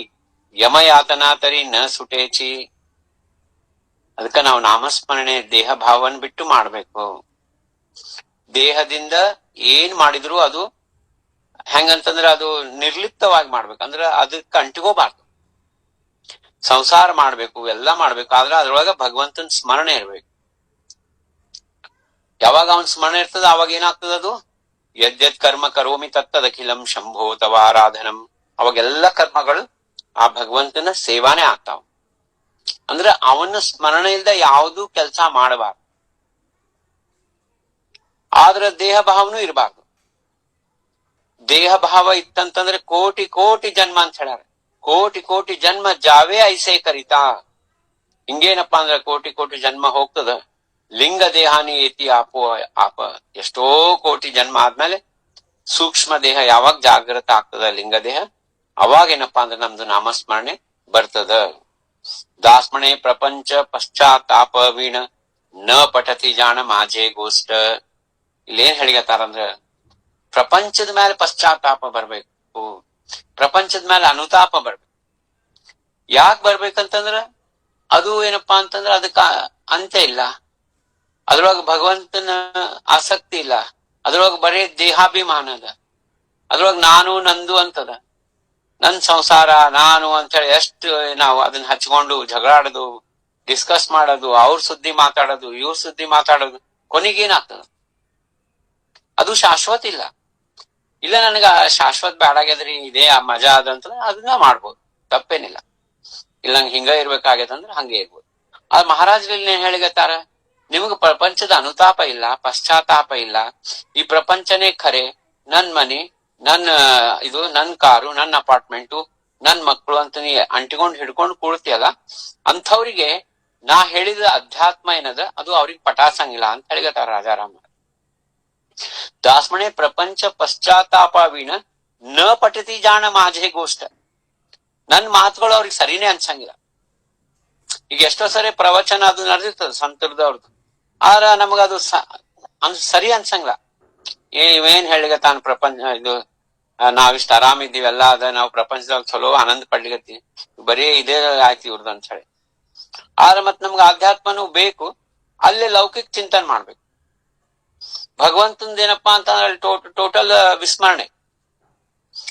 ಯಮಯಾತನಾ ತರಿ ನ ಸುಟೇಚಿ. ಅದಕ್ಕ ನಾವು ನಾಮಸ್ಮರಣೆ ದೇಹ ಭಾವನ್ ಬಿಟ್ಟು ಮಾಡ್ಬೇಕು. ದೇಹದಿಂದ ಏನ್ ಮಾಡಿದ್ರು ಅದು ಹೆಂಗಂತಂದ್ರ ಅದು ನಿರ್ಲಿಪ್ತವಾಗಿ ಮಾಡ್ಬೇಕು, ಅಂದ್ರ ಅದಕ್ಕೆ ಅಂಟಿಗೋಬಾರ್ದು. ಸಂಸಾರ ಮಾಡ್ಬೇಕು, ಎಲ್ಲಾ ಮಾಡ್ಬೇಕು, ಆದ್ರೆ ಅದ್ರೊಳಗ ಭಗವಂತನ ಸ್ಮರಣೆ ಇರ್ಬೇಕು. ಯಾವಾಗ ಅವನ್ ಸ್ಮರಣೆ ಇರ್ತದ ಅವಾಗ ಏನಾಗ್ತದ, ಅದು ಯದ್ಯತ್ ಕರ್ಮ ಕರೋಮಿ ತತ್ತದಖಿಲಂ ಶಂಭೋ ತವಾರಾಧನಂ, ಅವಾಗೆಲ್ಲ ಕರ್ಮಗಳು ಆ ಭಗವಂತನ ಸೇವಾನೇ ಆಗ್ತಾವ. ಅಂದ್ರೆ ಅವನ ಸ್ಮರಣೆ ಇಲ್ದ ಯಾವುದು ಕೆಲಸ ಮಾಡಬಾರ್ದು. ಆದ್ರ ದೇಹ ಭಾವನೂ ಇರಬಾರ್ದು. ದೇಹ ಭಾವ ಇತ್ತಂತಂದ್ರೆ ಕೋಟಿ ಕೋಟಿ ಜನ್ಮ ಅಂತ ಹೇಳ್ಯಾರ. ಕೋಟಿ ಕೋಟಿ ಜನ್ಮ ಜಾವೇ ಐಸೇ ಕರಿತಾ, ಹಿಂಗೇನಪ್ಪಾ ಅಂದ್ರ ಕೋಟಿ ಕೋಟಿ ಜನ್ಮ ಹೋಗ್ತದ. ಲಿಂಗ ದೇಹಾನಿ ಏತಿ ಆಪೋ ಆಪ, ಎಷ್ಟೋ ಕೋಟಿ ಜನ್ಮ ಆದ್ಮೇಲೆ ಸೂಕ್ಷ್ಮ ದೇಹ ಯಾವಾಗ ಜಾಗೃತ ಆಗ್ತದ ಲಿಂಗ ದೇಹ, ಅವಾಗೇನಪ್ಪಾ ಅಂದ್ರೆ ನಮ್ದು ನಾಮಸ್ಮರಣೆ ಬರ್ತದ. ದಾಸ್ಮಣೆ ಪ್ರಪಂಚ ಪಶ್ಚಾತ್ತಾಪ ವೀಣ ನ ಪಠತಿ ಜಾಣ ಮಾಜೆ ಗೋಷ್ಠ. ಇಲ್ಲೇನ್ ಹೇಳಿಗತ್ತಾರಂದ್ರ ಪ್ರಪಂಚದ ಮೇಲೆ ಪಶ್ಚಾತ್ತಾಪ ಬರ್ಬೇಕು, ಪ್ರಪಂಚದ ಮೇಲೆ ಅನುತಾಪ ಬರ್ಬೇಕು. ಯಾಕೆ ಬರ್ಬೇಕಂತಂದ್ರ ಅದು ಏನಪ್ಪಾ ಅಂತಂದ್ರ ಅದಕ್ಕ ಅಂತ್ಯ ಇಲ್ಲ, ಅದ್ರೊಳಗ ಭಗವಂತನ ಆಸಕ್ತಿ ಇಲ್ಲ, ಅದ್ರೊಳಗ ಬರೀ ದೇಹಾಭಿಮಾನ ಅದ, ಅದ್ರೊಳಗ ನಾನು ನಂದು ಅಂತದ, ನನ್ ಸಂಸಾರ ನಾನು ಅಂತ ಹೇಳಿ ಎಷ್ಟು ನಾವು ಅದನ್ನ ಹಚ್ಕೊಂಡು ಜಗಳಾಡೋದು, ಡಿಸ್ಕಸ್ ಮಾಡೋದು, ಅವ್ರ ಸುದ್ದಿ ಮಾತಾಡೋದು, ಇವ್ರ ಸುದ್ದಿ ಮಾತಾಡೋದು, ಕೊನೆಗೇನಾಗ್ತದ, ಅದು ಶಾಶ್ವತ ಇಲ್ಲ. ಇಲ್ಲ ನನಗ ಶಾಶ್ವತ ಬ್ಯಾಡಾಗ್ಯದ್ರಿ, ಇದೇ ಆ ಮಜಾ ಅದಂತ ಅದನ್ನ ಮಾಡ್ಬೋದು, ತಪ್ಪೇನಿಲ್ಲ. ಇಲ್ಲ ನಂಗೆ ಹಿಂಗ ಇರ್ಬೇಕಾಗ್ಯದಂದ್ರ ಹಂಗೆ ಇರ್ಬೋದು. ಆದ್ ಮಹಾರಾಜರಲ್ಲಿ ಏನ್ ಹೇಳಿಗತ್ತಾರ, ನಿಮಗ ಪ್ರಪಂಚದ ಅನುತಾಪ ಇಲ್ಲ, ಪಶ್ಚಾತ್ತಾಪ ಇಲ್ಲ, ಈ ಪ್ರಪಂಚನೇ ಖರೆ, ನನ್ ಮನಿ, ನನ್ನ ಇದು, ನನ್ ಕಾರು, ನನ್ನ ಅಪಾರ್ಟ್ಮೆಂಟು, ನನ್ ಮಕ್ಕಳು ಅಂತ ನೀ ಅಂಟಿಕೊಂಡು ಹಿಡ್ಕೊಂಡು ಕೂಡ್ತಿಯಲ್ಲ, ಅಂಥವ್ರಿಗೆ ನಾ ಹೇಳಿದ ಅಧ್ಯಾತ್ಮ ಏನದ ಅದು ಅವ್ರಿಗೆ ಪಟಾಸಂಗಿಲ್ಲ ಅಂತ ಹೇಳಿಗತ್ತಾರ ರಾಜಾರಾಮ. ದಾಸ್ಮಣೆ ಪ್ರಪಂಚ ಪಶ್ಚಾತ್ತಾಪ ವೀಣ ನ ಪಠತಿ ಜಾಣ ಮಾಜೆ ಗೋಷ್ಠ. ನನ್ ಮಾತುಗಳು ಅವ್ರಿಗೆ ಸರಿನೇ ಅನ್ಸಂಗಿಲ್ಲ. ಈಗ ಎಷ್ಟೋ ಸರಿ ಪ್ರವಚನ ಅದು ನಡೆದಿರ್ತದ ಸಂತರದವ್ರದ್ದು, ಆದ್ರ ನಮಗದು ಸರಿ ಅನ್ಸಂಗಿಲ್ಲ. ಇವೇನ್ ಹೇಳಿಗ ತಾನು ಪ್ರಪಂಚ ಇದು ನಾವಿಷ್ಟ ಆರಾಮಿದ್ದೀವೆಲ್ಲ ಅದ ನಾವು ಪ್ರಪಂಚದಾಗ ಚಲೋ ಆನಂದ ಪಡ್ಲಿಕತ್ತೀವಿ, ಬರೀ ಇದೇ ಆಯ್ತು ಇವ್ರದ್ದು ಅಂತ ಹೇಳಿ. ಆದ್ರೆ ಮತ್ ನಮ್ಗೆ ಆಧ್ಯಾತ್ಮನೂ ಬೇಕು, ಅಲ್ಲೇ ಲೌಕಿಕ ಚಿಂತನೆ ಮಾಡ್ಬೇಕು. ಭಗವಂತಂದ ಏನಪ್ಪಾ ಅಂತಂದ್ರೆ ಟೋಟಲ್ ವಿಸ್ಮರಣೆ.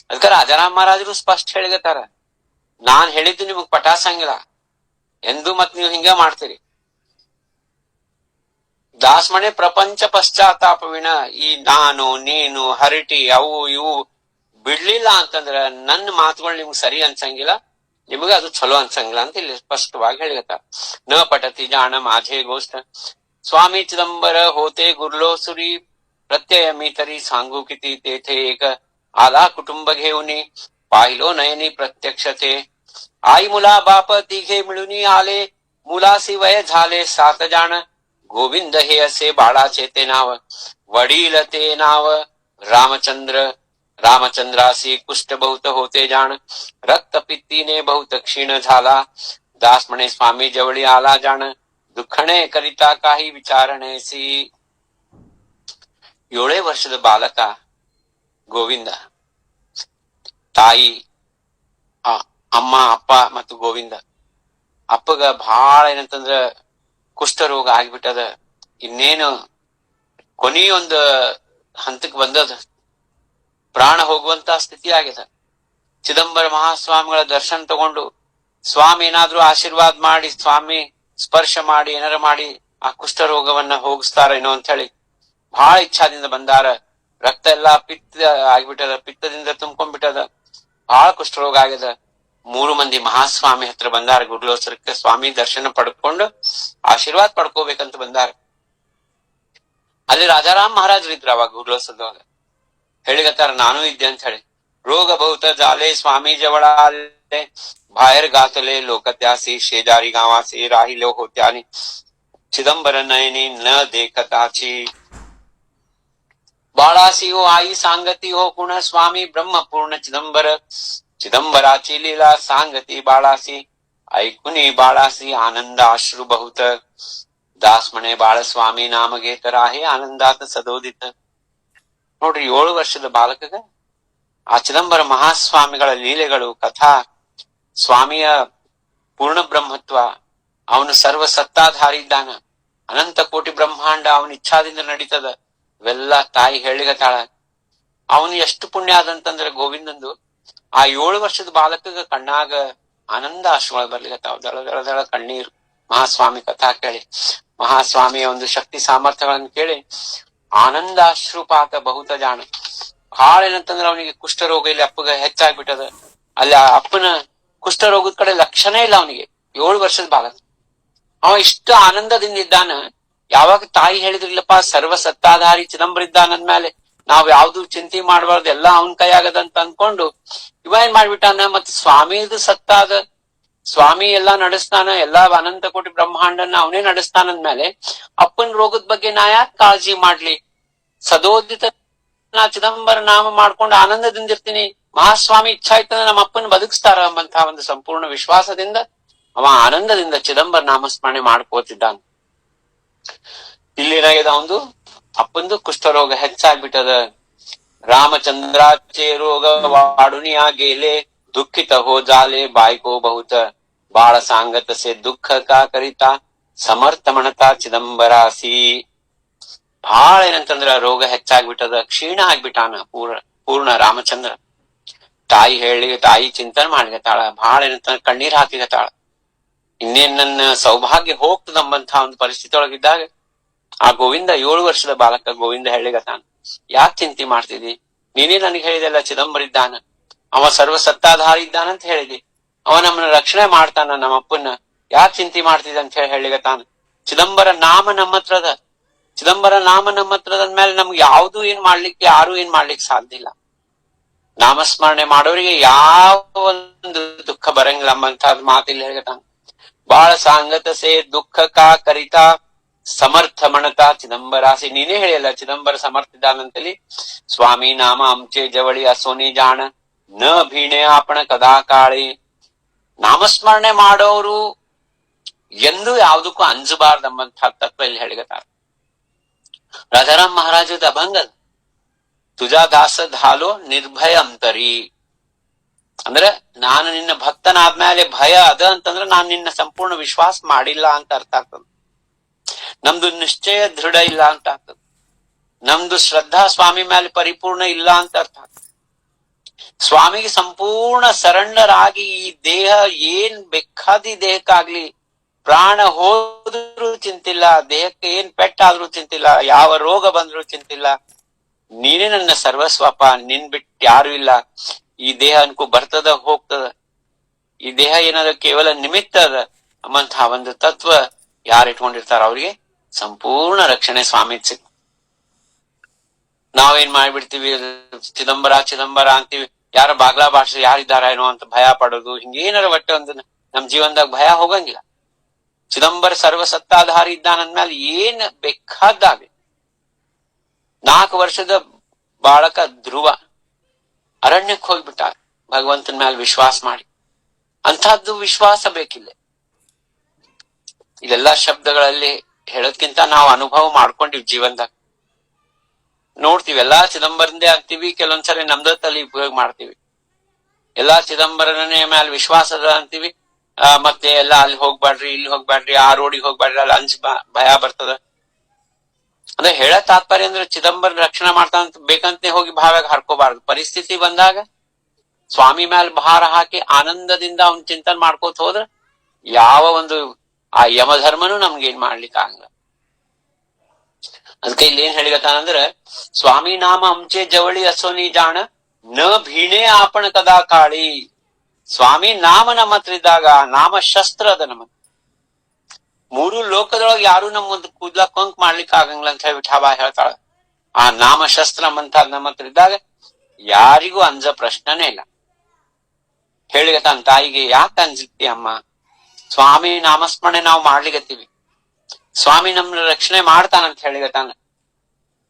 ಅದಕ್ಕೆ ರಾಜಾರಾಮ್ ಮಹಾರಾಜರು ಸ್ಪಷ್ಟ ಹೇಳಿಗತ್ತಾರ, ನಾನ್ ಹೇಳಿದ್ದು ನಿಮಗ್ ಪಟಾಸಂಗಿಲ್ಲ ಎಂದು ಮತ್ ನೀವು ಹಿಂಗ ಮಾಡ್ತೀರಿ. ದಾಸಮಣೆ ಪ್ರಪಂಚ ಪಶ್ಚಾತ್ತಾಪವಿನ ಈ ನಾನು ನೀನು ಹರಟಿ ಅವು ಇವು ಬಿಡ್ಲಿಲ್ಲ ಅಂತಂದ್ರ ನನ್ನ ಮಾತುಗಳು ನಿಮ್ಗೆ ಸರಿ ಅನ್ಸಂಗಿಲ್ಲ, ನಿಮಗ ಅದು ಚಲೋ ಅನ್ಸಂಗಿಲ್ಲ ಅಂತ ಇಲ್ಲಿ ಸ್ಪಷ್ಟವಾಗಿ ಹೇಳಿಗತ್ತ. ನ ಪಟತಿ ಜಾಣ माझे गोष्ट स्वामी चिदंबर होते गुरलो सुरी प्रत्यय मी तरी सांगू किती तेथे एक आला कुटुंब घेऊनी पाहिलो नयनी प्रत्यक्षते आई मुला बाप तिघे मिळूनी आले मुलासी वय झाले 7 जाण गोविंद हे असे बाळाचे ते नाव वडील ते नाव रामचंद्रासी कुष्ठ बहुत होते जाण रक्तपित्तीने बहुत क्षीण झाला दास म्हणे स्वामी जवळी आला जाण दुःखणे करिता काही विचारणेसी. 7 ವರ್ಷದ ಬಾಲಕ ಗೋವಿಂದ, ತಾಯಿ ಅಮ್ಮ ಅಪ್ಪ ಮತ್ತು ಗೋವಿಂದ. ಅಪ್ಪಗ ಬಹಳ ಏನಂತಂದ್ರ ಕುಷ್ಠರೋಗ ಆಗ್ಬಿಟ್ಟದ, ಇನ್ನೇನು ಕೊನೆಯೊಂದು ಹಂತಕ್ಕೆ ಬಂದದ, ಪ್ರಾಣ ಹೋಗುವಂತ ಸ್ಥಿತಿ ಆಗ್ಯದ. ಚಿದಂಬರ ಮಹಾಸ್ವಾಮಿಗಳ ದರ್ಶನ ತಗೊಂಡು ಸ್ವಾಮಿ ಏನಾದ್ರೂ ಆಶೀರ್ವಾದ ಮಾಡಿ, ಸ್ವಾಮಿ ಸ್ಪರ್ಶ ಮಾಡಿ ಏನಾರ ಮಾಡಿ ಆ ಕುಷ್ಠರೋಗವನ್ನ ಹೋಗಿಸ್ತಾರೇನೋ ಅಂತ ಹೇಳಿ ಬಹಳ ಇಚ್ಛಾದಿಂದ ಬಂದಾರ. ರಕ್ತ ಎಲ್ಲಾ ಪಿತ್ತ ಆಗ್ಬಿಟ್ಟದ, ಪಿತ್ತದಿಂದ ತುಂಬ್ಕೊಂಡ್ಬಿಟ್ಟದ, ಬಹಳ ಕುಷ್ಠರೋಗ ಆಗ್ಯದ. 3 ಮಂದಿ ಮಹಾಸ್ವಾಮಿ ಹತ್ರ ಬಂದಾರ ಗುಡ್ಲೋತ್ಸವಕ್ಕೆ, ಸ್ವಾಮಿ ದರ್ಶನ ಪಡ್ಕೊಂಡು ಆಶೀರ್ವಾದ ಪಡ್ಕೋಬೇಕಂತ ಬಂದಾರ. ಅಲ್ಲಿ ರಾಜಾರಾಮ್ ಮಹಾರಾಜರು ಇದ್ರು ಅವಾಗ ಗುಡ್ಲೋತ್ಸವದೊಳಗ. ಹೇಳಿಗತ್ತಾರ ನಾನು ಇದ್ದೆ ಅಂತ ಹೇಳಿ. ರೋಗ ಬಹುತ ಜಾಲೆ स्वामी जवळ आले बाहेर गातले लोक त्यासी शेजारी गावासी राहिलो होत्यानी चिदंबर नयनी न देखताची बाळासी हो आई सांगती हो कुण स्वामी ब्रह्मपूर्ण चिदंबराची लीला सांगती बाळासी ऐकुनी बाळासी आनंद अश्रू बहुत दास म्हणे बाळ स्वामी नाम घेतर आहे आनंदात सदोदित. ನೋಡ್ರಿ 7 ವರ್ಷದ ಬಾಲಕಗ ಆ ಚಿದಂಬರ ಮಹಾಸ್ವಾಮಿಗಳ ಲೀಲೆಗಳು, ಕಥಾ, ಸ್ವಾಮಿಯ ಪೂರ್ಣ ಬ್ರಹ್ಮತ್ವ, ಅವನು ಸರ್ವ ಸತ್ತಾಧಾರಿ ಇದ್ದಾನ, ಅನಂತ ಕೋಟಿ ಬ್ರಹ್ಮಾಂಡ ಅವನ ಇಚ್ಛಾದಿಂದ ನಡೀತದ, ಇವೆಲ್ಲ ತಾಯಿ ಹೇಳಿಗತಾಳ. ಅವನು ಎಷ್ಟು ಪುಣ್ಯ ಆದಂತಂದ್ರೆ ಗೋವಿಂದಂದು ಆ 7 ವರ್ಷದ ಬಾಲಕಗ ಕಣ್ಣಾಗ ಆನಂದ ಅಶ್ರುಗಳು ಬರ್ಲಿಗತ್ತಾವ, ದಳ ದಳ ದಳ ಕಣ್ಣೀರು. ಮಹಾಸ್ವಾಮಿ ಕಥಾ ಕೇಳಿ, ಮಹಾಸ್ವಾಮಿಯ ಒಂದು ಶಕ್ತಿ ಸಾಮರ್ಥ್ಯಗಳನ್ನು ಕೇಳಿ ಆನಂದ ಅಶ್ರುಪಾತ ಬಹುತ ಜಾಣ. ಬಹಳ ಏನಂತಂದ್ರ ಅವನಿಗೆ ಕುಷ್ಠರೋಗ ಇಲ್ಲಿ ಅಪ್ಪಗ ಹೆಚ್ಚಾಗ್ಬಿಟ್ಟದ. ಅಲ್ಲಿ ಆ ಅಪ್ಪನ ಕುಷ್ಠರೋಗದ ಕಡೆ ಲಕ್ಷಣ ಇಲ್ಲ ಅವನಿಗೆ. 7 ವರ್ಷದ ಬಾಲಕ ಅವ ಇಷ್ಟು ಆನಂದದಿಂದ ಇದ್ದಾನ. ಯಾವಾಗ ತಾಯಿ ಹೇಳಿದ್ರಿಲ್ಲಪ್ಪ ಸರ್ವ ಸತ್ತಾಧಾರಿ ಚಿದಂಬರ ಇದ್ದಾನಂದ್ಮೇಲೆ ನಾವ್ ಯಾವ್ದು ಚಿಂತೆ ಮಾಡಬಾರ್ದು, ಎಲ್ಲಾ ಅವನ್ ಕೈ ಆಗದಂತ ಅನ್ಕೊಂಡು ಇವ ಏನ್ ಮಾಡ್ಬಿಟ್ಟಾನ, ಮತ್ ಸ್ವಾಮಿದು ಸತ್ತಾದ, ಸ್ವಾಮಿ ಎಲ್ಲಾ ನಡೆಸ್ತಾನ, ಎಲ್ಲಾ ಅನಂತ ಕೋಟಿ ಬ್ರಹ್ಮಾಂಡನ ಅವನೇ ನಡೆಸ್ತಾನಂದ್ಮೇಲೆ ಅಪ್ಪನ ರೋಗದ ಬಗ್ಗೆ ನಾ ಯಾಕೆ ಕಾಳಜಿ ಮಾಡ್ಲಿ, ಸದೋದಿತ ನಾ ಚಿದಂಬರ ನಾಮ ಮಾಡ್ಕೊಂಡು ಆನಂದದಿಂದ ಇರ್ತೀನಿ, ಮಹಾಸ್ವಾಮಿ ಇಚ್ಛಾ ಇತ್ತಂದ್ರೆ ನಮ್ಮ ಅಪ್ಪನ ಬದುಕಿಸ್ತಾರ ಎಂಬಂತಹ ಒಂದು ಸಂಪೂರ್ಣ ವಿಶ್ವಾಸದಿಂದ ಅವ ಆನಂದದಿಂದ ಚಿದಂಬರ ನಾಮಸ್ಮರಣೆ ಮಾಡ್ಕೋತಿದ್ದಾನ. ಇಲ್ಲೇನಾಗಿದೆ, ಅವಂದು ಅಪ್ಪಂದು ಕುಷ್ಠರೋಗ ಹೆಚ್ಚಾಗ್ಬಿಟ್ಟದ. ರಾಮಚಂದ್ರಾಚೆ ರೋಗ ವಾಡುನಿಯಾ ಗೇಲೆ ದುಃಖಿತ ಹೋ ಜಾಲೆ ಬಾಯ್ಕೋ ಬಹುತ ಬಾಳ ಸಾಂಗತ ಸೆ ದುಃಖ ಕಾ ಕರಿತಾ ಸಮರ್ಥ ಮಣತಾ ಚಿದಂಬರಾಸಿ. ಬಹಳ ಏನಂತಂದ್ರ ರೋಗ ಹೆಚ್ಚಾಗ್ಬಿಟ್ಟದ, ಕ್ಷೀಣ ಆಗ್ಬಿಟ್ಟಾನ ಪೂರ್ಣ ರಾಮಚಂದ್ರ. ತಾಯಿ ಚಿಂತನೆ ಮಾಡ್ಲಿಕತ್ತಾಳ, ಬಹಳ ಏನಂತ ಕಣ್ಣೀರ್ ಹಾಕಿಗತ್ತಾಳ. ಇನ್ನೇನ್ ನನ್ನ ಸೌಭಾಗ್ಯ ಹೋಗ್ತದಂಬಂತ ಒಂದು ಪರಿಸ್ಥಿತಿ ಒಳಗಿದ್ದಾಗ ಆ ಗೋವಿಂದ 7 ವರ್ಷದ ಬಾಲಕ ಗೋವಿಂದ ಹೇಳಿಗತ್ತಾನ, ಯಾಕೆ ಚಿಂತೆ ಮಾಡ್ತಿದಿ, ನೀನೇ ನನಗೆ ಹೇಳಿದೆಲ್ಲ ಚಿದಂಬರ ಇದ್ದಾನ, ಅವ ಸರ್ವ ಸತ್ತಾಧಾರಿ ಇದ್ದಾನಂತ ಹೇಳಿದಿ, ಅವ ನಮ್ಮನ್ನ ರಕ್ಷಣೆ ಮಾಡ್ತಾನ, ನಮ್ಮ ಅಪ್ಪನ್ನ ಯಾಕೆ ಚಿಂತೆ ಮಾಡ್ತಿದ್ದ ಅಂತ ಹೇಳಿಗತ್ತಾನ. ಚಿದಂಬರ ನಾಮ ನಮ್ಮ ಹತ್ರದ, ಚಿದಂಬರ ನಾಮ ನಮ್ಮ ಹತ್ರದ ಅಂದ್ಮೇಲೆ ನಮ್ಗೆ ಯಾವ್ದು ಏನ್ ಮಾಡ್ಲಿಕ್ಕೆ ಯಾರು ಏನ್ ಮಾಡ್ಲಿಕ್ಕೆ ಸಾಧ್ಯ ಇಲ್ಲ. ನಾಮಸ್ಮರಣೆ ಮಾಡೋರಿಗೆ ಯಾವ ಒಂದು ದುಃಖ ಬರಂಗಿಲ್ಲ ಎಂಬಂತ ಮಾತಿಲ್ಲ ಹೇಳ್ತಾನ. ಬಾಳ ಸಾಂಗತ ಸೇ ದುಃಖ ಕಾ ಕರಿತಾ ಸಮರ್ಥ ಮಣತಾ ಚಿದಂಬರಾಸಿ. ನೀನೇ ಹೇಳಿಲ್ಲ ಚಿದಂಬರ ಸಮರ್ಥ ಇದ್ದಾನಂತಲಿ. ಸ್ವಾಮಿ ನಾಮ ಅಂಚೆ ಜವಳಿ ಅಸೋನಿ ಜಾಣ ನ ಭೀಣೆ ಆಪಣ ಕದಾ ಕಾಳಿ. ನಾಮಸ್ಮರಣೆ ಮಾಡೋರು ಎಂದು ಯಾವುದಕ್ಕೂ ಅಂಜಬಾರ್ದಂಬಂತ ತತ್ವ ಇಲ್ಲಿ ಹೇಳಿಗತಾರ. ರಾಜಾರಾಮ್ ಮಹಾರಾಜದ ಅಭಂಗ ತುಜಾ ದಾಸ ಧಾಲೋ ನಿರ್ಭಯ ಅಂತರಿ ಅಂದ್ರೆ ನಾನು ನಿನ್ನ ಭಕ್ತನಾದ್ಮೇಲೆ ಭಯ ಅದ ಅಂತಂದ್ರೆ ನಾನು ನಿನ್ನ ಸಂಪೂರ್ಣ ವಿಶ್ವಾಸ ಮಾಡಿಲ್ಲ ಅಂತ ಅರ್ಥ ಆಗ್ತದ. ನಮ್ದು ನಿಶ್ಚಯ ದೃಢ ಇಲ್ಲ ಅಂತ ಆಗ್ತದ. ನಮ್ದು ಶ್ರದ್ಧಾ ಸ್ವಾಮಿ ಮೇಲೆ ಪರಿಪೂರ್ಣ ಇಲ್ಲ ಅಂತ ಅರ್ಥ ಆಗ್ತದೆ. ಸ್ವಾಮಿಗೆ ಸಂಪೂರ್ಣ ಸರೆಂಡರ್ ಆಗಿ ಈ ದೇಹ ಏನ್ ಬೇಕಾದಿ ದೇಹಕ್ಕಾಗ್ಲಿ ಪ್ರಾಣ ಹೋದ್ರೂ ಚಿಂತಿಲ್ಲ, ದೇಹಕ್ಕೆ ಏನ್ ಪೆಟ್ಟಾದ್ರೂ ಚಿಂತಿಲ್ಲ, ಯಾವ ರೋಗ ಬಂದ್ರೂ ಚಿಂತಿಲ್ಲ, ನೀನೇ ನನ್ನ ಸರ್ವಸ್ವಪ, ನಿನ್ ಬಿಟ್ಟು ಯಾರು ಇಲ್ಲ. ಈ ದೇಹ ಅನ್ಕೋ ಬರ್ತದ ಹೋಗ್ತದ, ಈ ದೇಹ ಏನಾದ್ರು ಕೇವಲ ನಿಮಿತ್ತ ಅದ ಅಮ್ಮಂತಹ ಒಂದು ತತ್ವ ಯಾರು ಇಟ್ಕೊಂಡಿರ್ತಾರ ಅವ್ರಿಗೆ ಸಂಪೂರ್ಣ ರಕ್ಷಣೆ ಸ್ವಾಮಿ ಸಿಗ್. ನಾವೇನ್ ಮಾಡ್ಬಿಡ್ತೀವಿ, ಚಿದಂಬರ ಚಿದಂಬರ ಅಂತೀವಿ, ಯಾರ ಬಾಗ್ಲಾ ಭಾಷೆ ಯಾರಿದ್ದಾರ ಏನೋ ಅಂತ ಭಯ ಪಡೋದು, ಹಿಂಗೇನಾರ ಒಟ್ಟೆ ಒಂದು ನಮ್ ಜೀವನದಾಗ ಭಯ ಹೋಗಂಗಿಲ್ಲ. ಚಿದಂಬರ ಸರ್ವಸತ್ತಾಧಾರಿ ಇದ್ದಾನಂದ್ಮೇಲೆ ಏನ್ ಬೇಕಾದಾಗ್ಲಿ. 4 ವರ್ಷದ ಬಾಳಕ ಧ್ರುವ ಅರಣ್ಯಕ್ಕೆ ಹೋಗ್ಬಿಟ್ಟ ಭಗವಂತನ ಮೇಲೆ ವಿಶ್ವಾಸ ಮಾಡಿ. ಅಂತಹದ್ದು ವಿಶ್ವಾಸ ಬೇಕಿಲ್ಲ. ಇದೆಲ್ಲಾ ಶಬ್ದಗಳಲ್ಲಿ ಹೇಳೋದ್ಕಿಂತ ನಾವು ಅನುಭವ ಮಾಡ್ಕೊಂಡಿವ್ ಜೀವನದಾಗ ನೋಡ್ತೀವಿ. ಎಲ್ಲಾ ಚಿದಂಬರದೇ ಅಂತೀವಿ, ಕೆಲವೊಂದ್ಸರಿ ನಮ್ದ ತಲೆ ಉಪಯೋಗ ಮಾಡ್ತೀವಿ. ಎಲ್ಲಾ ಚಿದಂಬರನೇ ಮೇಲೆ ವಿಶ್ವಾಸದ ಅಂತೀವಿ, ಮತ್ತೆ ಎಲ್ಲಾ ಅಲ್ಲಿ ಹೋಗ್ಬ್ಯಾಡ್ರಿ, ಇಲ್ಲಿ ಹೋಗ್ಬ್ಯಾಡ್ರಿ, ಆ ರೋಡಿಗೆ ಹೋಗ್ಬ್ಯಾಡ್ರಿ, ಅಲ್ಲಿ ಭಯ ಬರ್ತದ. ಅಂದ್ರೆ ಹೇಳ ತಾತ್ಪರ್ಯ ಅಂದ್ರೆ ಚಿದಂಬರ ರಕ್ಷಣೆ ಮಾಡ್ತಾನಂತ ಬೇಕಂತ ಹೋಗಿ ಭಾವ್ಯಾಗ ಹರ್ಕೋಬಾರ್ದು. ಪರಿಸ್ಥಿತಿ ಬಂದಾಗ ಸ್ವಾಮಿ ಮೇಲೆ ಭಾರ ಹಾಕಿ ಆನಂದದಿಂದ ಅವ್ನ ಚಿಂತನೆ ಮಾಡ್ಕೋತ ಹೋದ್ರ ಯಾವ ಒಂದು ಆ ಯಮಧರ್ಮನು ನಮ್ಗೇನ್ ಮಾಡ್ಲಿಕ್ಕೆ ಆಗಲ್ಲ. ಅದಕ್ಕೆ ಇಲ್ಲಿ ಏನ್ ಹೇಳಿಗತ್ತಾನಂದ್ರ ಸ್ವಾಮಿ ನಾಮ ಅಂಚೆ ಜವಳಿ ಅಸೋನಿ ಜಾಣ ನ ಭೀಣೆ ಆಪಣ ಕದಾ ಕಾಳಿ. ಸ್ವಾಮಿ ನಾಮ ನಮ್ಮ ಹತ್ರ ಇದ್ದಾಗ ನಾಮ ಶಸ್ತ್ರ ಅದ ನಮ್ಮ 3 ಲೋಕದೊಳಗೆ ಯಾರು ನಮ್ಮ ಒಂದು ಕೂದ್ಲ ಕೊಂಕ್ ಮಾಡ್ಲಿಕ್ಕೆ ಆಗಂಗಿಲ್ಲ ಅಂತ ಹೇಳಿ ವಿಠಾಬಾ ಹೇಳ್ತಾಳ. ಆ ನಾಮ ಶಸ್ತ್ರ ಅಂತ ನಮ್ಮ ಹತ್ರ ಇದ್ದಾಗ ಯಾರಿಗೂ ಅಂಜ ಪ್ರಶ್ನೆನೇ ಇಲ್ಲ. ಹೇಳಿಗತಾನ ತಾಯಿಗೆ, ಯಾಕೆ ಅಂಜಿತಿ ಅಮ್ಮ, ಸ್ವಾಮಿ ನಾಮಸ್ಮರಣೆ ನಾವು ಮಾಡ್ಲಿಗತ್ತೀವಿ, ಸ್ವಾಮಿ ನಮ್ನ ರಕ್ಷಣೆ ಮಾಡ್ತಾನಂತ ಹೇಳಿಗತಾನ.